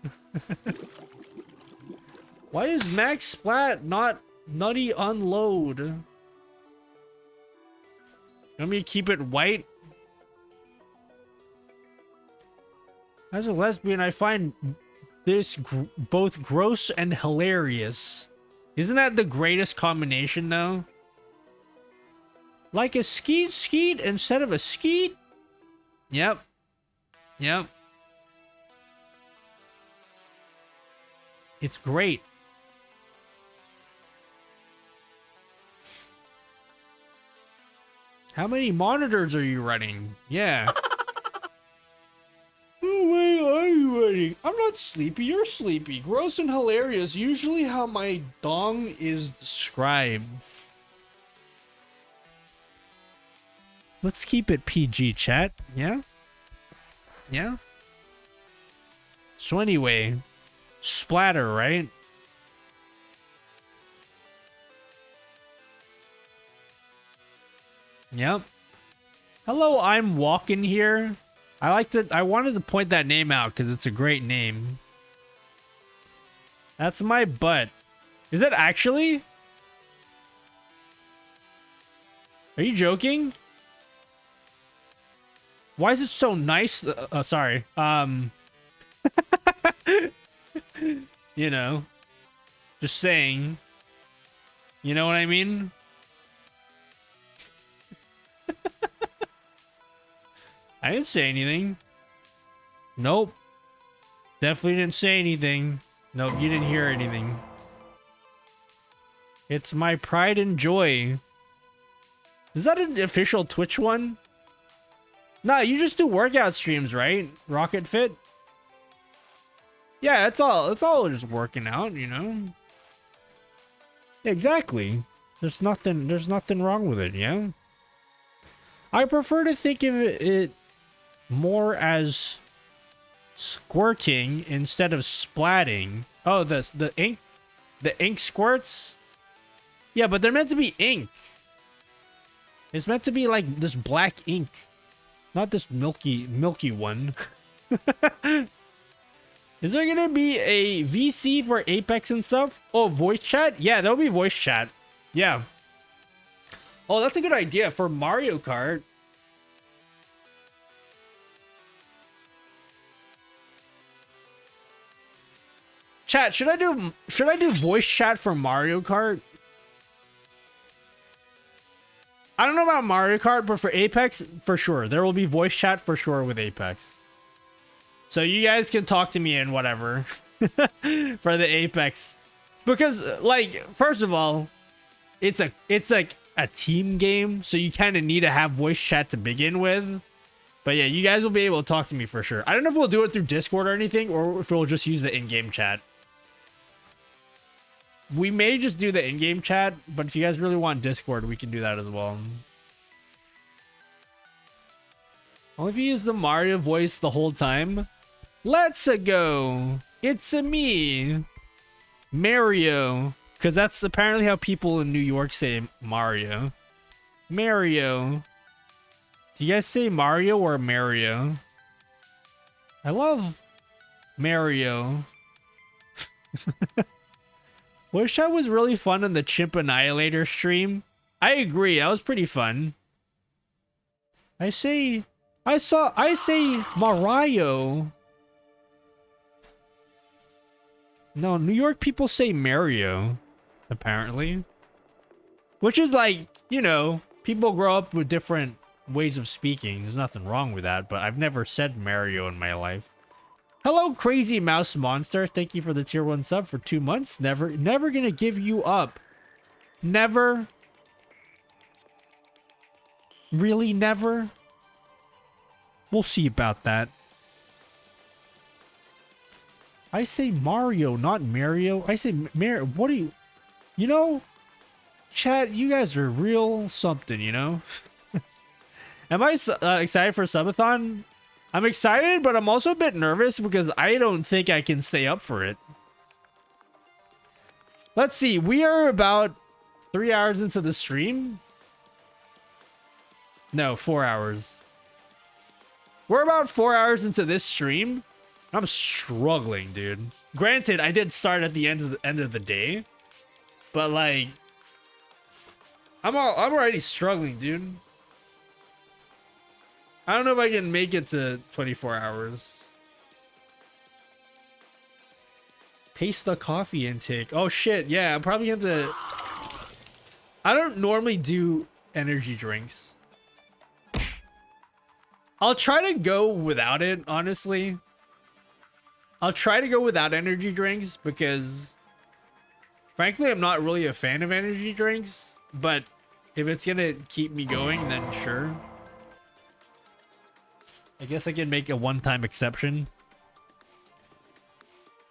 Why is max splat not nutty unload? You want me to keep it white? As a lesbian, I find this both gross and hilarious. Isn't that the greatest combination, though? Like a skeet skeet instead of a skeet? Yep. Yep. It's great. How many monitors are you running? Yeah. Oh, wait, are you running? I'm not sleepy, you're sleepy. Gross and hilarious. Usually how my dong is described. Let's keep it PG, chat. Yeah? Yeah? So anyway, splatter, right? Yep. Hello, I'm walking here. I wanted to point that name out because it's a great name. That's my butt. Is it actually? Are you joking? Why is it so nice? Sorry. You know, just saying. You know what I mean? I didn't say anything. Nope. Definitely didn't say anything. Nope, you didn't hear anything. It's my pride and joy. Is that an official Twitch one? Nah, you just do workout streams, right? Rocket Fit? Yeah, it's all just working out, you know? Exactly. There's nothing wrong with it, yeah? I prefer to think of it more as squirting instead of splatting. Oh, the ink squirts? Yeah, but they're meant to be ink. It's meant to be like this black ink, not this milky one. Is there gonna be a VC for Apex and stuff? Oh, voice chat? Yeah, there'll be voice chat. Yeah. Oh, that's a good idea for Mario Kart. Chat, should I do voice chat for Mario Kart? I don't know about Mario Kart, but for Apex, for sure. There will be voice chat for sure with Apex. So you guys can talk to me and whatever for the Apex. Because, like, first of all, it's like a team game, so you kind of need to have voice chat to begin with. But yeah, you guys will be able to talk to me for sure. I don't know if we'll do it through Discord or anything, or if we'll just use the in-game chat. We may just do the in-game chat, but if you guys really want Discord, we can do that as well. Well, if you use the Mario voice the whole time, let's go. It's a me, Mario, because that's apparently how people in New York say Mario. Mario. Do you guys say Mario or Mario? I love Mario. Wish I was really fun on the Chimp Annihilator stream. I agree, that was pretty fun. I say Mario. No, New York people say Mario, apparently. Which is like, you know, people grow up with different ways of speaking. There's nothing wrong with that, but I've never said Mario in my life. Hello, Crazy Mouse Monster. Thank you for the tier 1 sub for 2 months. Never gonna give you up. Never. Really, never? We'll see about that. I say Mario, not Mario. I say Mario. What do you... You know, chat, you guys are real something, you know? Am I excited for subathon? I'm excited, but I'm also a bit nervous because I don't think I can stay up for it. Let's see. We are about 3 hours into the stream. No, 4 hours. We're about 4 hours into this stream. I'm struggling, dude. Granted, I did start at the end of the day, but like, I'm already struggling, dude. I don't know if I can make it to 24 hours. Pace the coffee intake. Oh shit, yeah, I'm probably gonna have to... I don't normally do energy drinks. I'll try to go without it, honestly. I'll try to go without energy drinks because... frankly, I'm not really a fan of energy drinks. But if it's gonna keep me going, then sure. I guess I can make a one-time exception.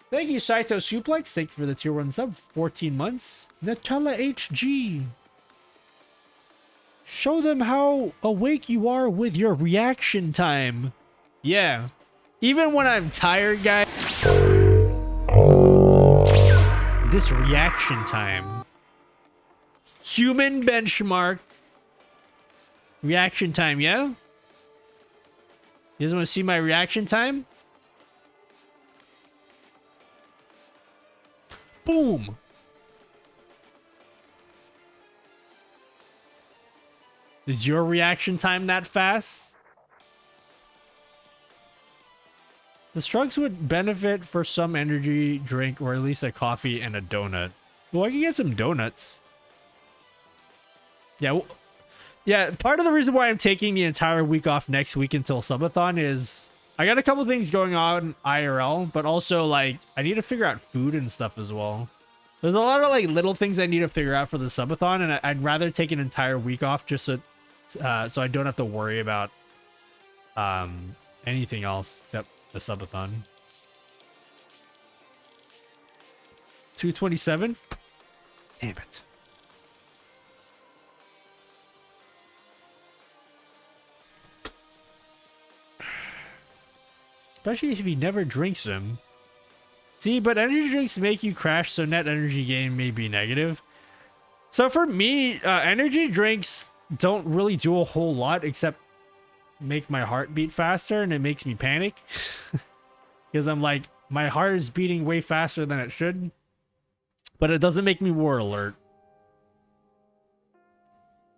Thank you, Saito Suplex. Thank you for the tier 1 sub. 14 months. Nutella HG. Show them how awake you are with your reaction time. Yeah. Even when I'm tired, guys. This reaction time. Human benchmark. Reaction time, yeah? You guys want to see my reaction time? Boom. Is your reaction time that fast? The Strugs would benefit for some energy drink or at least a coffee and a donut. Well, I can get some donuts. Yeah, yeah, part of the reason why I'm taking the entire week off next week until subathon is I got a couple things going on IRL, but also like I need to figure out food and stuff as well. There's a lot of like little things I need to figure out for the subathon, and I'd rather take an entire week off just so I don't have to worry about anything else except the subathon. 227? Damn it. Especially if he never drinks them. See, but energy drinks make you crash, so net energy gain may be negative. So for me, energy drinks don't really do a whole lot except make my heart beat faster, and it makes me panic. Because I'm like, my heart is beating way faster than it should. But it doesn't make me war alert.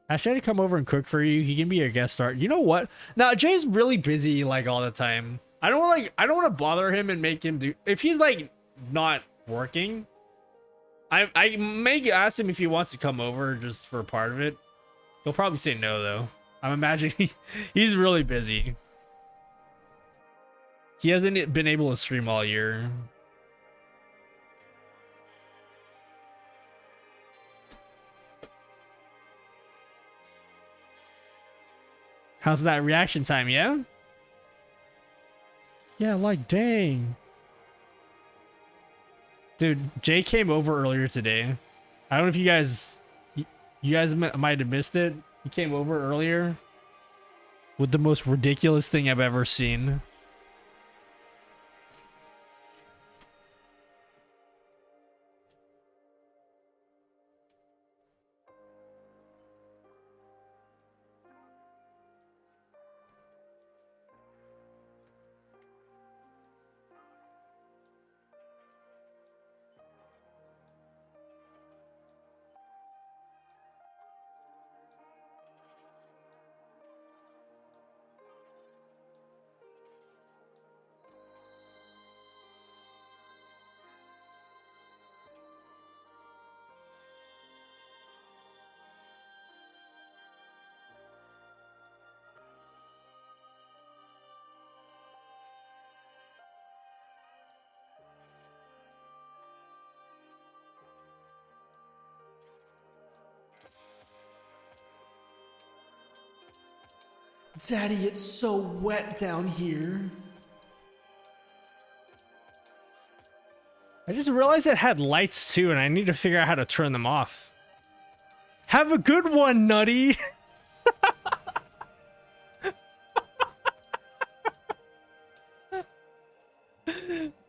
I should come over and cook for you. He can be a guest star. You know what? Now, Jay's really busy like all the time. I don't want to bother him and make him do... If he's like not working, I may ask him if he wants to come over just for part of it. He'll probably say no though. I'm imagining he's really busy. He hasn't been able to stream all year. How's that reaction time, yeah? Yeah, like, dang. Dude, Jay came over earlier today. I don't know if you guys might have missed it. He came over earlier with the most ridiculous thing I've ever seen. Daddy, it's so wet down here. I just realized it had lights too, and I need to figure out how to turn them off. Have a good one, Nutty!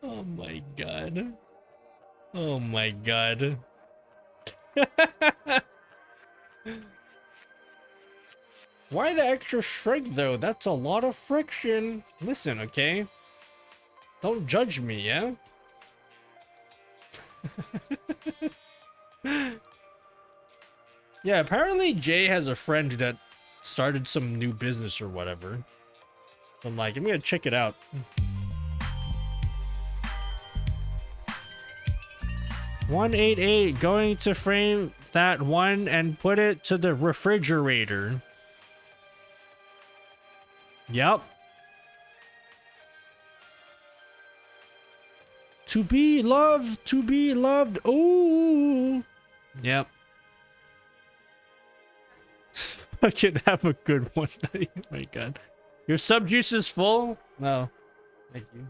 Oh my god. Oh my god. Why the extra strength though? That's a lot of friction. Listen, okay? Don't judge me, yeah? Yeah, apparently Jay has a friend that started some new business or whatever. So I'm like, I'm gonna check it out. 188, going to frame that one and put it to the refrigerator. Yep. To be loved, to be loved. Ooh. Yep. Fucking have a good one. Oh my god. Your sub juice is full? No. Thank you.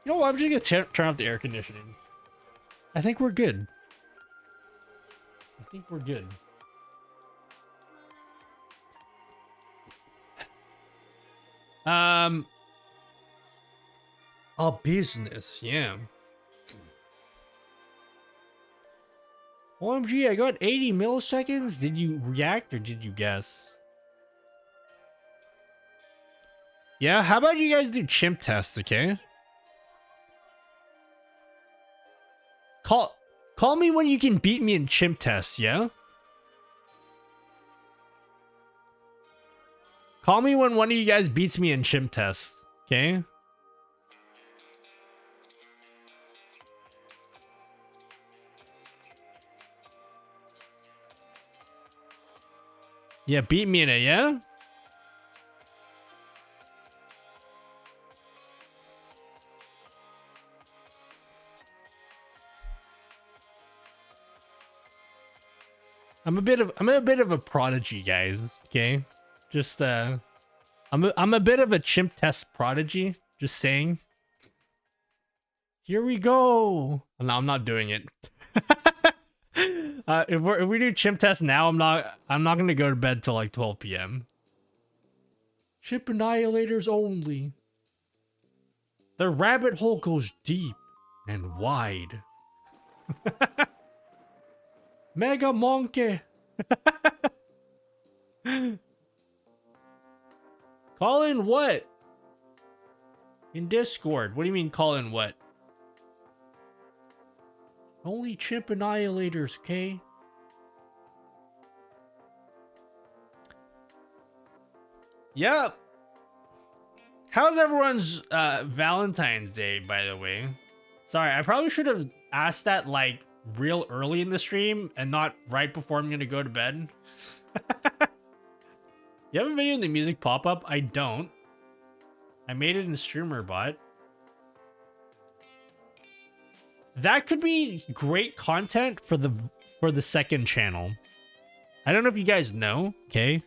You know what? I'm just gonna turn off the air conditioning. I think we're good. I think we're good. A business, yeah. OMG, I got 80 milliseconds. Did you react or did you guess? Yeah, how about you guys do chimp tests, okay? Call me when you can beat me in chimp tests, yeah? Call me when one of you guys beats me in chimp tests, okay? Yeah, beat me in it, yeah? I'm a bit of a prodigy, guys, okay? Just I'm a bit of a chimp test prodigy, just saying. Here we go. No, I'm not doing it. If we do chimp test now, I'm not gonna go to bed till like 12 p.m. Chimp annihilators only. The rabbit hole goes deep and wide. Mega monkey. Call in what? In Discord. What do you mean call in what? Only chimp annihilators, okay? Yep. How's everyone's Valentine's Day, by the way? Sorry, I probably should have asked that like real early in the stream and not right before I'm gonna go to bed. You have a video in the music pop-up? I don't. I made it in streamer bot. That could be great content for the second channel. I don't know if you guys know, okay?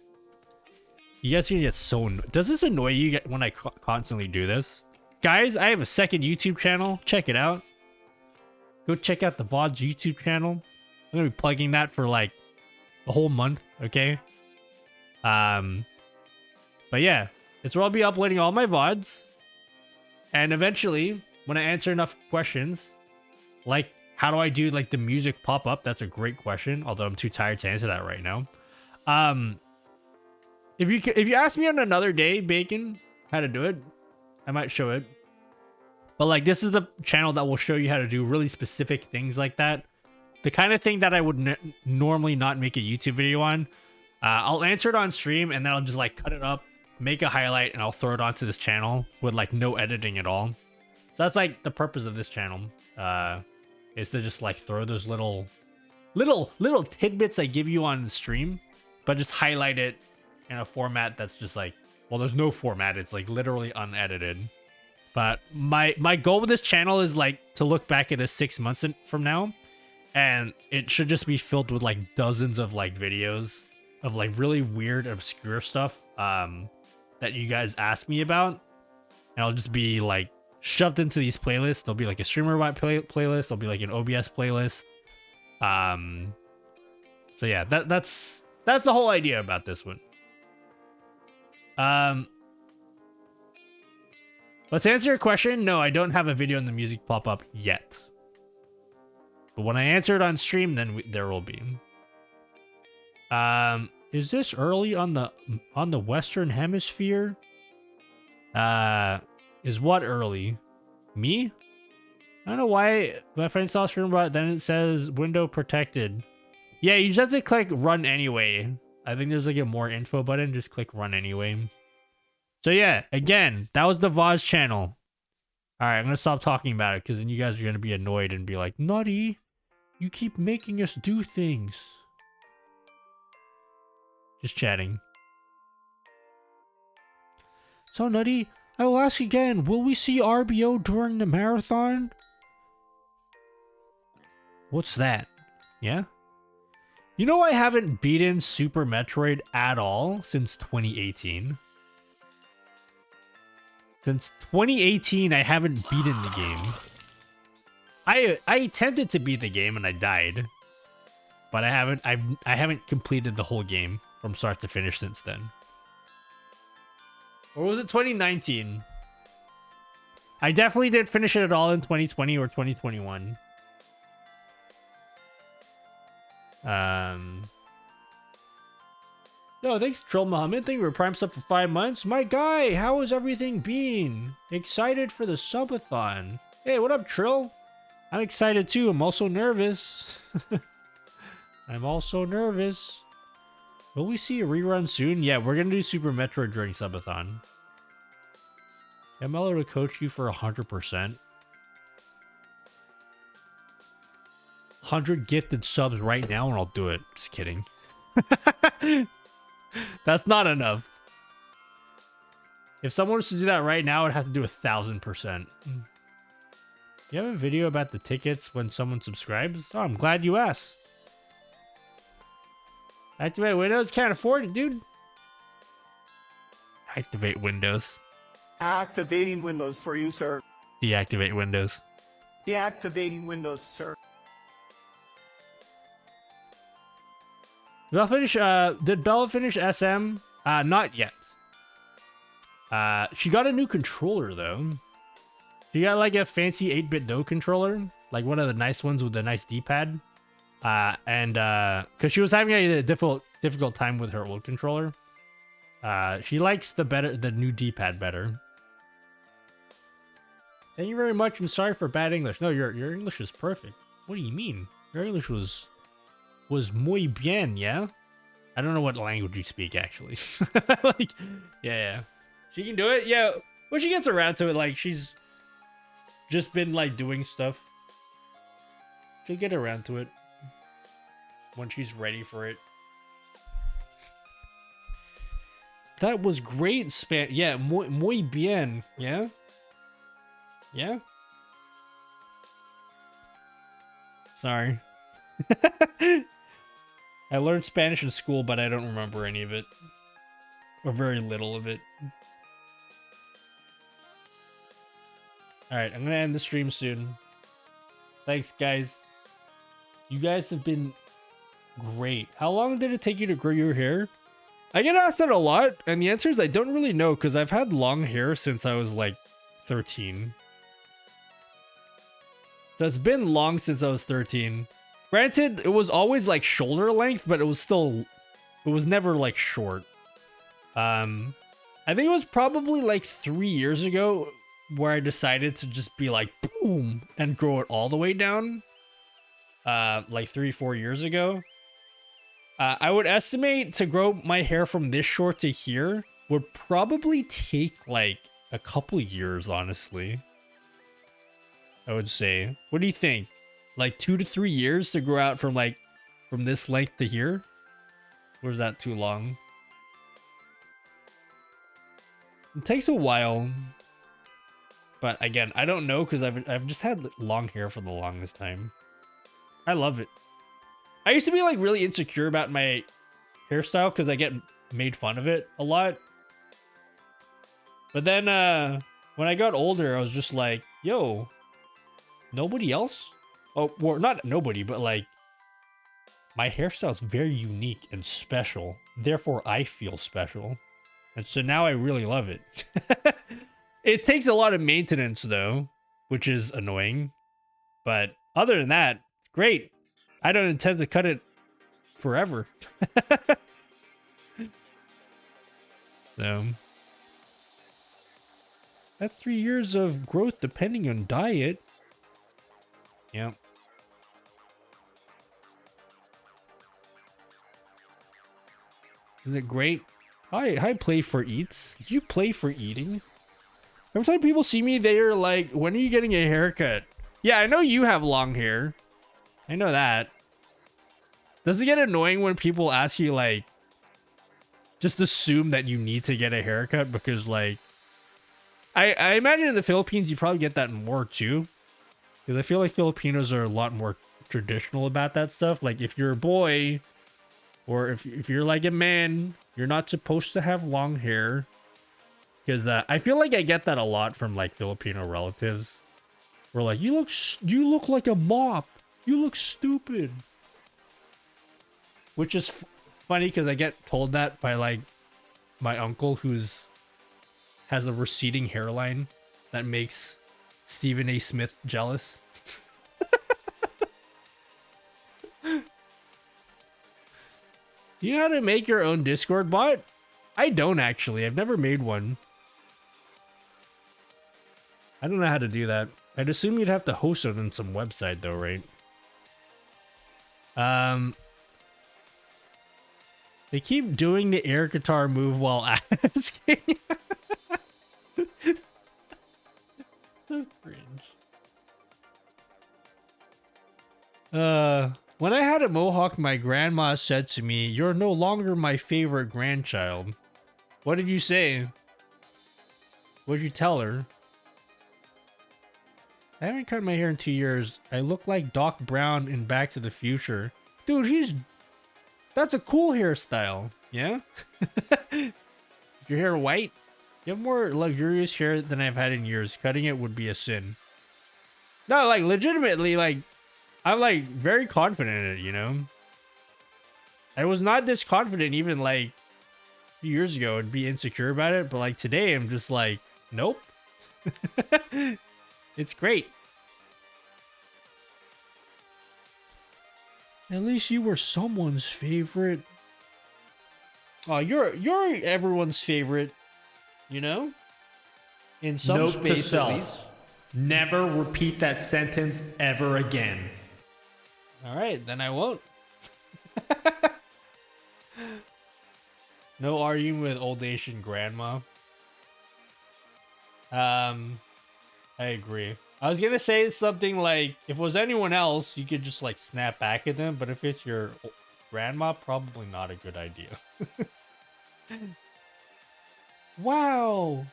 You guys can get so does this annoy you when I constantly do this? Guys, I have a second YouTube channel. Check it out. Go check out the VODs YouTube channel. I'm gonna be plugging that for like a whole month, okay? But yeah, it's where I'll be uploading all my VODs. And eventually, when I answer enough questions, like how do I do like the music pop up? That's a great question, although I'm too tired to answer that right now. If you ask me on another day, Bacon, how to do it, I might show it. But like this is the channel that will show you how to do really specific things like that. The kind of thing that I would normally not make a YouTube video on. I'll answer it on stream and then I'll just like cut it up, make a highlight, and I'll throw it onto this channel with like no editing at all. So that's like the purpose of this channel. Is to just like throw those little tidbits I give you on stream, but just highlight it in a format that's just like, well, there's no format. It's like literally unedited. But my goal with this channel is like to look back at this 6 months from now, and it should just be filled with like dozens of like videos of like really weird, obscure stuff that you guys ask me about, and I'll just be like shoved into these playlists. There'll be like a streamer playlist. There'll be like an OBS playlist. So yeah, that's the whole idea about this one. Let's answer your question. No, I don't have a video in the music pop up yet. But when I answer it on stream, then there will be. Is this early on the Western Hemisphere? Is what early? Me? I don't know why my friend saw stream, but then it says window protected. Yeah, you just have to click run anyway. I think there's like a more info button. Just click run anyway. So yeah, again, that was the Vaz channel. All right, I'm gonna stop talking about it because then you guys are gonna be annoyed and be like, Nutty, you keep making us do things. Just chatting. So Nutty, I will ask again, will we see RBO during the marathon? What's that? Yeah? You know I haven't beaten Super Metroid at all since 2018. Since 2018, I haven't beaten the game. I attempted to beat the game and I died. But I haven't completed the whole game from start to finish since then. Or was it 2019? I definitely didn't finish it at all in 2020 or 2021. No, thanks, Troll Muhammad. Thank you for Prime Sub for 5 months. My guy, how has everything been? Excited for the subathon. Hey, what up, Trill? I'm excited too. I'm also nervous. I'm also nervous. Will we see a rerun soon? Yeah, we're gonna do Super Metroid during subathon. Get Mello to coach you for 100%. 100 gifted subs right now and I'll do it. Just kidding. That's not enough. If someone was to do that right now, I'd have to do 1,000%. You have a video about the tickets when someone subscribes? Oh, I'm glad you asked. Activate Windows? Can't afford it, dude. Activate Windows. Activating Windows for you, sir. Deactivate Windows. Deactivating Windows, sir. Did Bella finish SM? Not yet. She got a new controller though. She got like a fancy 8-bit Do controller, like one of the nice ones with a nice D-pad. And because she was having a difficult time with her old controller, she likes the new D-pad better. Thank you very much, and sorry for bad English. No, your English is perfect. What do you mean? Your English was muy bien, yeah? I don't know what language you speak, actually. Like, yeah. She can do it? Yeah. When she gets around to it, like, she's just been, like, doing stuff. She'll get around to it when she's ready for it. That was great, yeah, muy bien, yeah? Yeah? Sorry. I learned Spanish in school, but I don't remember any of it. Or very little of it. Alright, I'm gonna end the stream soon. Thanks, guys. You guys have been great. How long did it take you to grow your hair? I get asked that a lot, and the answer is I don't really know, because I've had long hair since I was, like, 13. So it's been long since I was 13. Granted, it was always like shoulder length, but it was never like short. I think it was probably like 3 years ago where I decided to just be like, boom, and grow it all the way down. Like 3-4 years ago. I would estimate to grow my hair from this short to here would probably take like a couple years, honestly. I would say. What do you think? Like 2 to 3 years to grow out from this length to here? Or is that too long? It takes a while. But again, I don't know because I've just had long hair for the longest time. I love it. I used to be like really insecure about my hairstyle because I get made fun of it a lot. But then when I got older, I was just like, yo, nobody else? Oh, well, not nobody, but like, my hairstyle is very unique and special. Therefore, I feel special. And so now I really love it. It takes a lot of maintenance, though, which is annoying. But other than that, it's great. I don't intend to cut it forever. So, that's 3 years of growth depending on diet. Yep. Is it great? I play for eats. You play for eating? Every time people see me, they are like, when are you getting a haircut? Yeah, I know you have long hair. I know that. Does it get annoying when people ask you, like, just assume that you need to get a haircut? Because, like, I imagine in the Philippines, you probably get that more, too. Because I feel like Filipinos are a lot more traditional about that stuff. Like, if you're a boy, or if you're, like, a man, you're not supposed to have long hair. Because I feel like I get that a lot from, like, Filipino relatives. We're like, you look like a mop. You look stupid. Which is funny because I get told that by, like, my uncle has a receding hairline that makes Stephen A. Smith jealous. Do you know how to make your own Discord bot? I don't actually. I've never made one. I don't know how to do that. I'd assume you'd have to host it on some website though, right? They keep doing the air guitar move while asking. So cringe. When I had a mohawk, my grandma said to me, "You're no longer my favorite grandchild." What did you say? What did you tell her? I haven't cut my hair in 2 years. I look like Doc Brown in Back to the Future. Dude, that's a cool hairstyle. Yeah? Is your hair white? You have more luxurious hair than I've had in years. Cutting it would be a sin. No, like, legitimately, like, I'm, like, very confident in it, you know? I was not this confident even, like, a few years ago and be insecure about it. But, like, today I'm just like, nope. It's great. At least you were someone's favorite. Oh, you're everyone's favorite, you know? In some Note to space, at least. self. Never repeat that sentence ever again. All right, then I won't. No arguing with old Asian grandma. I agree. I was gonna say something like, if it was anyone else, you could just like snap back at them, but if it's your grandma, probably not a good idea. Wow.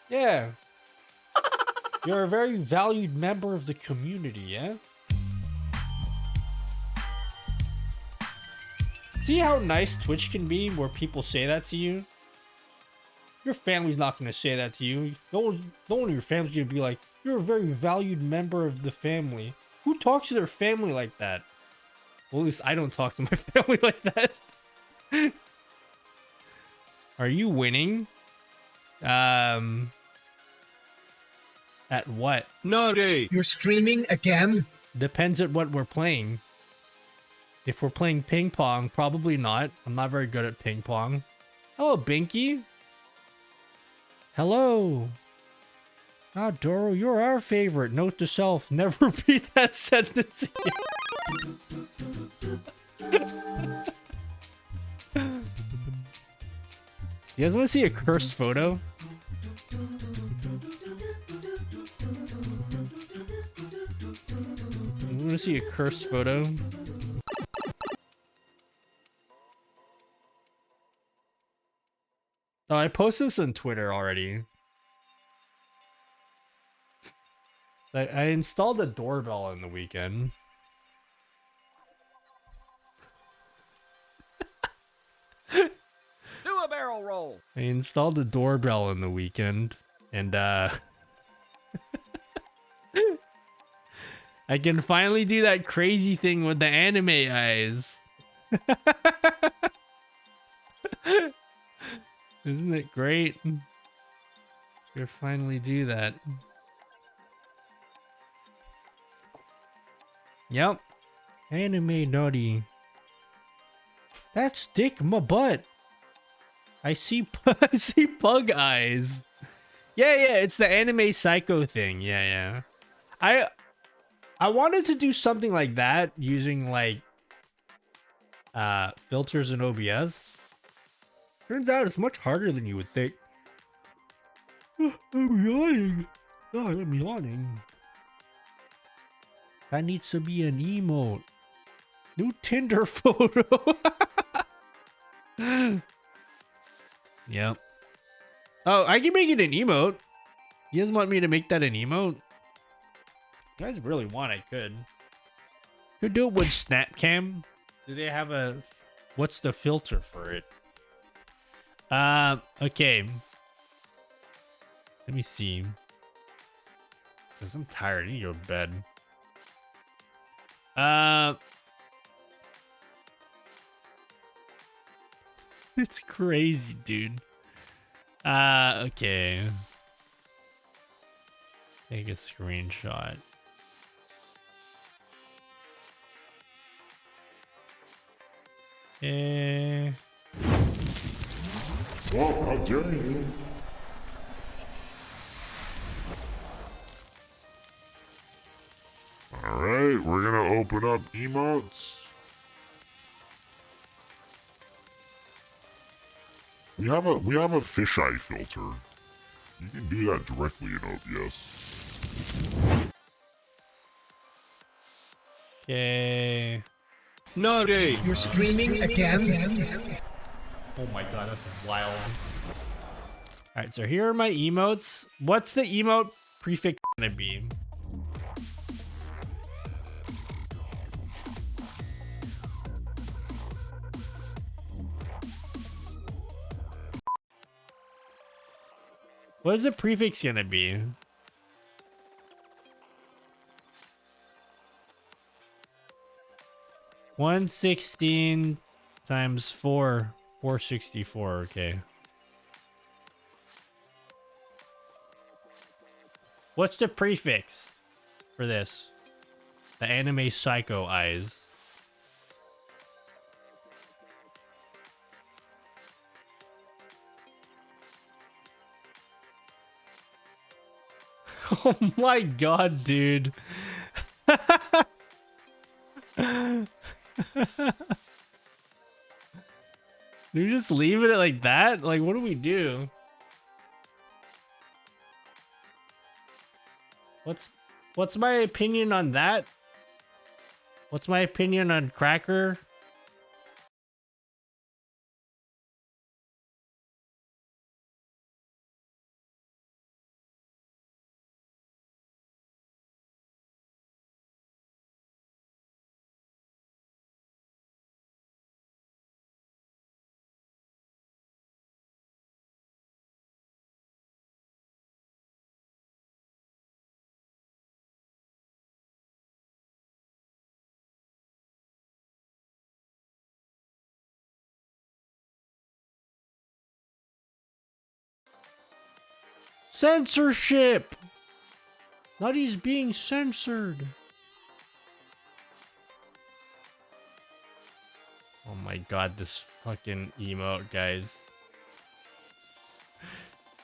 Yeah. You're a very valued member of the community, yeah? See how nice Twitch can be where people say that to you? Your family's not going to say that to you. No one in your family's going to be like, you're a very valued member of the family. Who talks to their family like that? Well, at least I don't talk to my family like that. Are you winning? At what? Nutty. You're streaming again? Depends on what we're playing. If we're playing ping pong, probably not. I'm not very good at ping pong. Hello, Binky. Hello. Ah, Doro, you're our favorite. Note to self, never repeat that sentence again. You guys want to see a cursed photo? You want to see a cursed photo? Oh, I posted this on Twitter already. So I installed a doorbell on the weekend. Do a barrel roll. I installed a doorbell on the weekend, and I can finally do that crazy thing with the anime eyes. Isn't it great? You finally do that. Yep. Anime naughty. That's dick my butt. I see I see pug eyes. Yeah, it's the anime psycho thing. Yeah. I wanted to do something like that using like filters in OBS. Turns out it's much harder than you would think. I'm yawning. Oh, I'm yawning. That needs to be an emote. New Tinder photo. Yep. Oh, I can make it an emote. You guys want me to make that an emote? You guys really want, I could. Could do it with Snapcam. Do they have a... What's the filter for it? Okay. Let me see. Because I'm tired. I need to go to bed. It's crazy, dude. Okay. Take a screenshot. Well, how dare you? Alright, we're gonna open up emotes. We have a fisheye filter. You can do that directly in OBS. Okay. Nutty. You're streaming again? Oh my god, that's wild. Alright, so here are my emotes. What's the emote prefix gonna be? What is the prefix gonna be? $116 times 4. 464, okay. What's the prefix for this? The anime psycho eyes. Oh my god, dude. Do we just leave it like that? Like, what do we do? What's my opinion on that? What's my opinion on Cracker? Censorship! Nutty's being censored. Oh my god, this fucking emote, guys.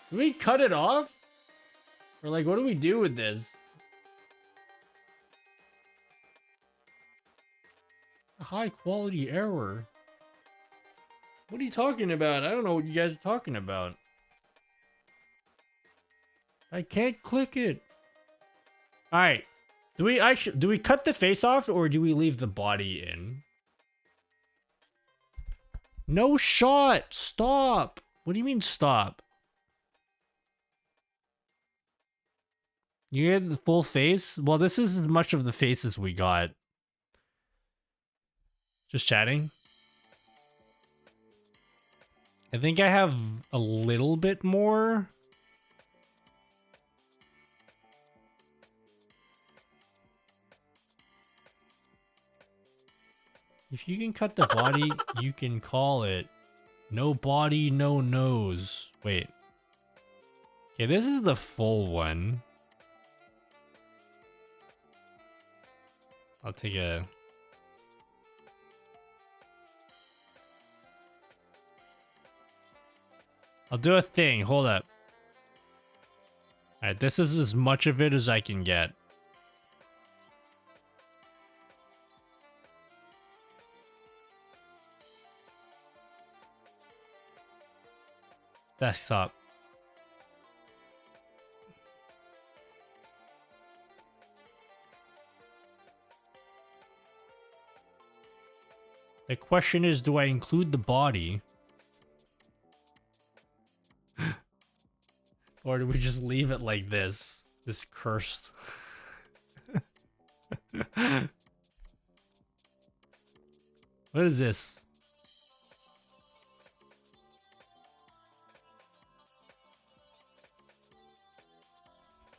Do we cut it off? Or like, what do we do with this? High quality error. What are you talking about? I don't know what you guys are talking about. I can't click it. All right. Do we cut the face off or do we leave the body in? No shot. Stop. What do you mean stop? You get the full face? Well, this is as much of the face as we got. Just chatting. I think I have a little bit more. If you can cut the body, you can call it. No body, no nose. Wait. Okay, this is the full one. I'll take a... I'll do a thing. Hold up. Alright, this is as much of it as I can get. Desktop. The question is, do I include the body? Or do we just leave it like this? This cursed. What is this?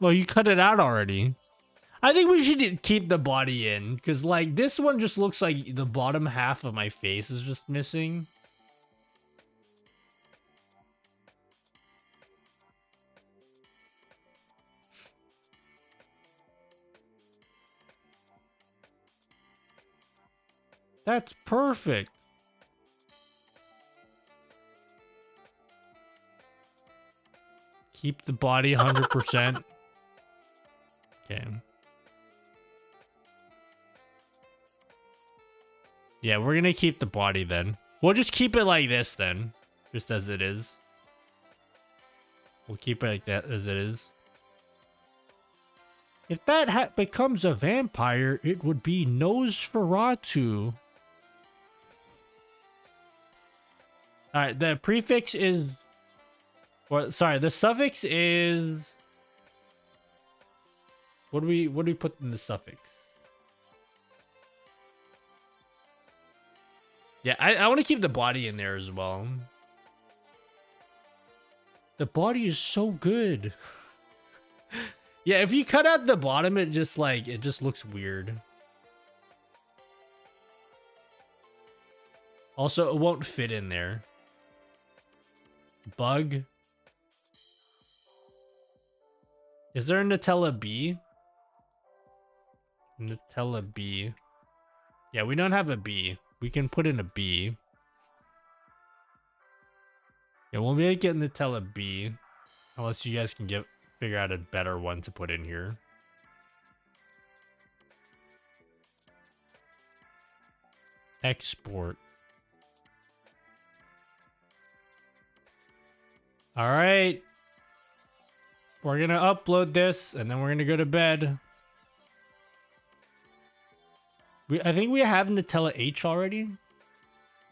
Well, you cut it out already. I think we should keep the body in, because like this one just looks like the bottom half of my face is just missing. That's perfect. Keep the body 100%. Okay. Yeah, we're gonna keep the body then. We'll just keep it like this then. Just as it is. We'll keep it like that as it is. If that becomes a vampire, it would be Nosferatu. Alright, the prefix is... Or, sorry, the suffix is... What do we put in the suffix? Yeah, I want to keep the body in there as well. The body is so good. Yeah, if you cut out the bottom, it just looks weird. Also, it won't fit in there. Bug. Is there a Nutella bee? Nutella bee. Yeah, we don't have a bee. We can put in a bee. Yeah, we'll make it Nutella bee. Unless you guys can figure out a better one to put in here. Export. All right. We're going to upload this and then we're going to go to bed. I think we have Nutella H already.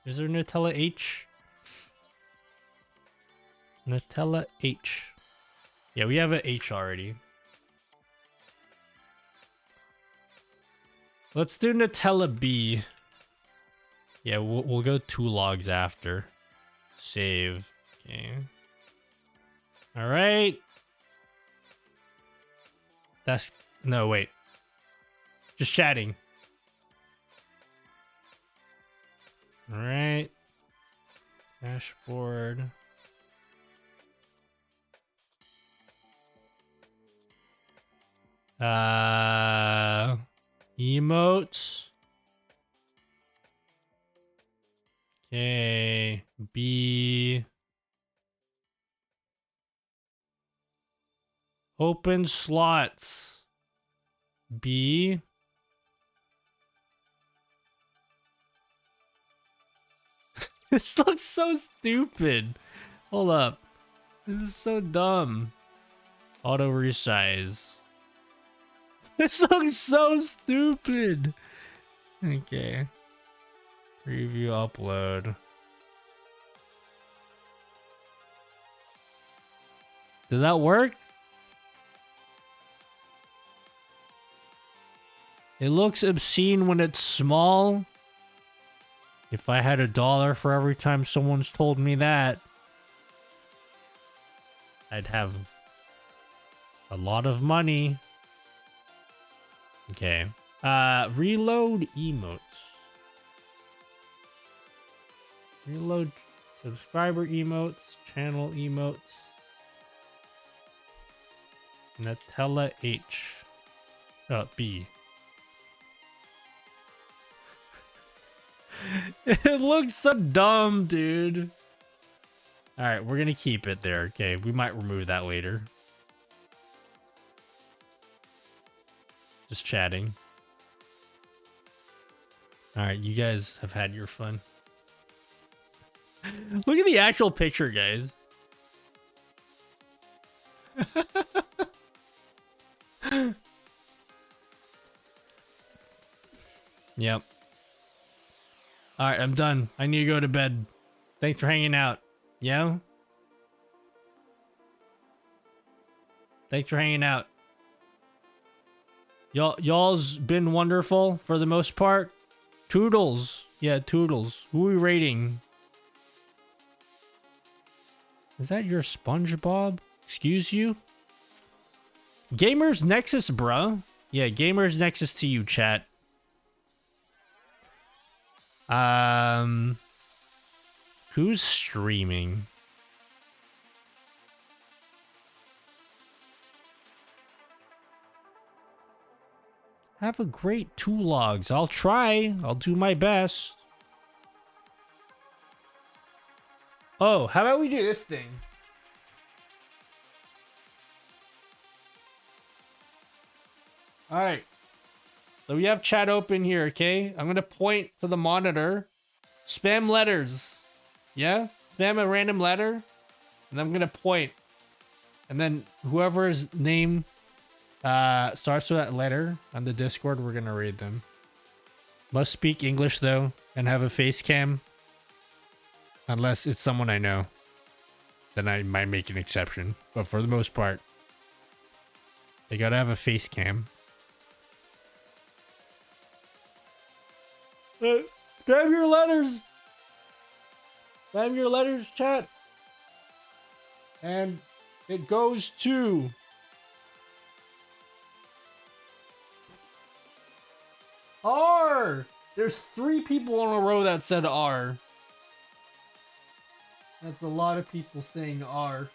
Is there Nutella H? Nutella H. Yeah, we have an H already. Let's do Nutella B. Yeah, we'll go 2 logs after. Save. Okay. All right. That's... No, wait. Just chatting. All right. Dashboard. Emotes. Okay. B. Open slots. B. This looks so stupid. Hold up. This is so dumb. Auto resize. This looks so stupid. Okay. Preview upload. Did that work? It looks obscene when it's small. If I had $1 for every time someone's told me that, I'd have a lot of money. Okay. Reload emotes. Reload subscriber emotes, channel emotes. Nutella H. B. It looks so dumb, dude. Alright, we're gonna keep it there. Okay, we might remove that later. Just chatting. Alright, you guys have had your fun. Look at the actual picture, guys. Yep. Alright, I'm done. I need to go to bed. Thanks for hanging out. Yeah? Thanks for hanging out. Y'all's been wonderful for the most part. Toodles. Yeah, Toodles. Who are we rating? Is that your SpongeBob? Excuse you? Gamers Nexus, bruh. Yeah, Gamers Nexus to you, chat. Who's streaming? Have a great 2 logs. I'll try. I'll do my best. Oh, how about we do this thing? Alright. So we have chat open here, okay? I'm gonna point to the monitor. Spam letters. Yeah? Spam a random letter. And I'm gonna point. And then whoever's name starts with that letter on the Discord, we're gonna read them. Must speak English though, and have a face cam. Unless it's someone I know. Then I might make an exception. But for the most part, they gotta have a face cam. Grab your letters. Grab your letters, chat. And it goes to R. There's 3 people in a row that said R. That's a lot of people saying R.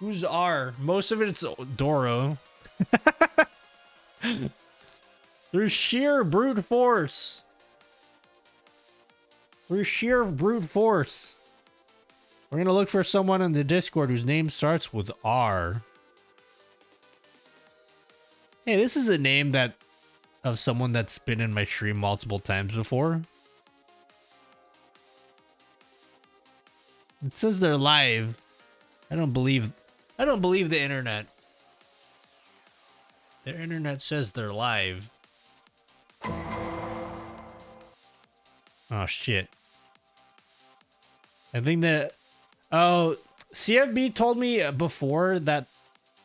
Who's R? Most of it's Doro. Through sheer brute force. Through sheer brute force. We're gonna look for someone in the Discord whose name starts with R. Hey, this is a name that of someone that's been in my stream multiple times before. It says they're live. I don't believe the internet. The internet says they're live. Oh shit. I think that CFB told me before that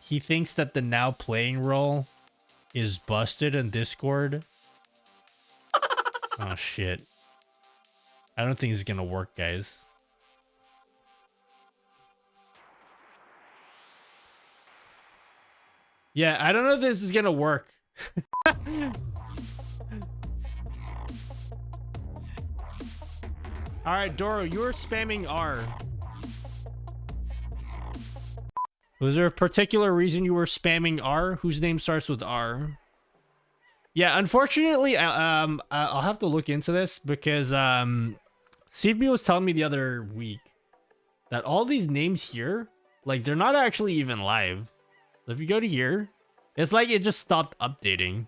he thinks that the now playing role is busted in Discord. Oh shit. I don't think it's gonna work, guys. Yeah, I don't know if this is gonna work. Alright, Doro, you were spamming R. Was there a particular reason you were spamming R? Whose name starts with R? Yeah, unfortunately, I'll have to look into this because CB was telling me the other week that all these names here, like, they're not actually even live. So if you go to here, it's like it just stopped updating.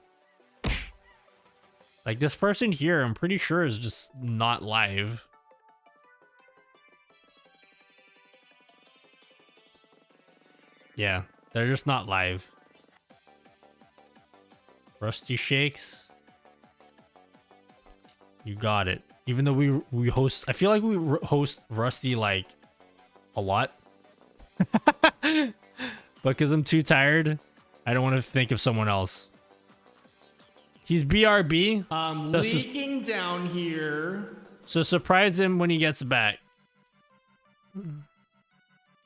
Like, this person here, I'm pretty sure is just not live. Yeah, they're just not live. Rusty Shakes. You got it. Even though we host, I feel like we host Rusty like a lot. But because I'm too tired, I don't want to think of someone else. He's BRB. I'm leaking down here. So surprise him when he gets back.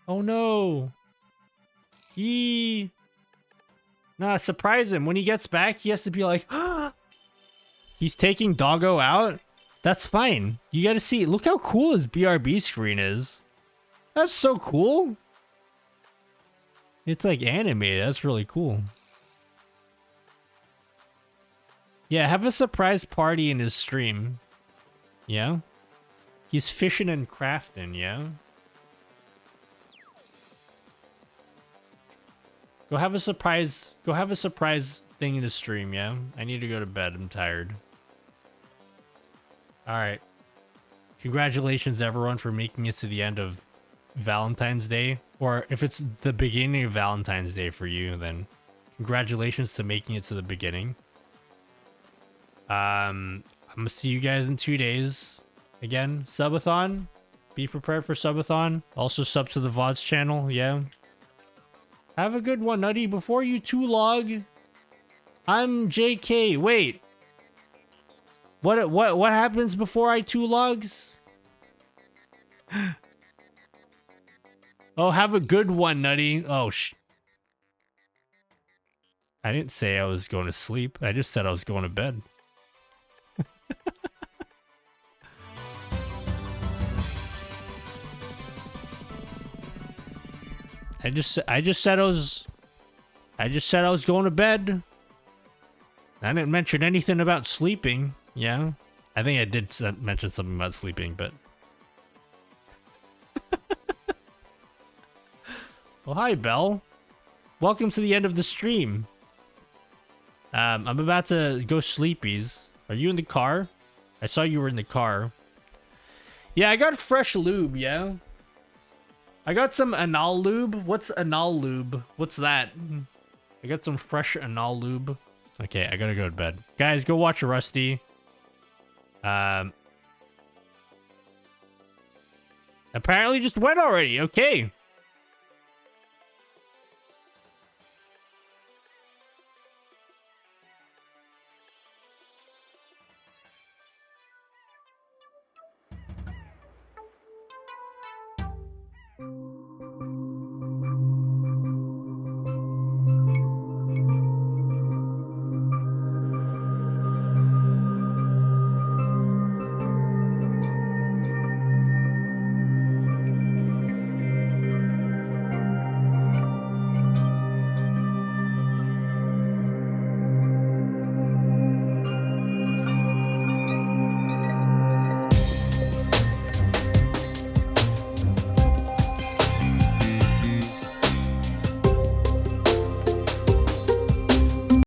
Oh no. Nah, surprise him. When he gets back, he has to be like, he's taking Doggo out? That's fine. You gotta see. Look how cool his BRB screen is. That's so cool. It's like animated. That's really cool. Yeah, have a surprise party in his stream. Yeah? He's fishing and crafting, yeah? Go have a surprise thing in his stream, yeah? I need to go to bed. I'm tired. Alright. Congratulations, everyone, for making it to the end of Valentine's Day, or if it's the beginning of Valentine's Day for you, then congratulations to making it to the beginning. I'm gonna see you guys in 2 days. Again, subathon. Be prepared for subathon. Also sub to the VODs channel, yeah. Have a good one, Nutty. Before you log, I'm JK. Wait. What happens before I logs? Oh, have a good one, Nutty. Oh, I didn't say I was going to sleep. I just said I was going to bed. I just said I was going to bed. I didn't mention anything about sleeping. Yeah. I think I did mention something about sleeping, but well, hi, Belle. Welcome to the end of the stream. I'm about to go sleepies. Are you in the car? I saw you were in the car. Yeah, I got fresh lube, yeah. I got some anal lube. What's anal lube? What's that? I got some fresh anal lube. Okay, I gotta go to bed. Guys, go watch Rusty. Apparently just went already. Okay.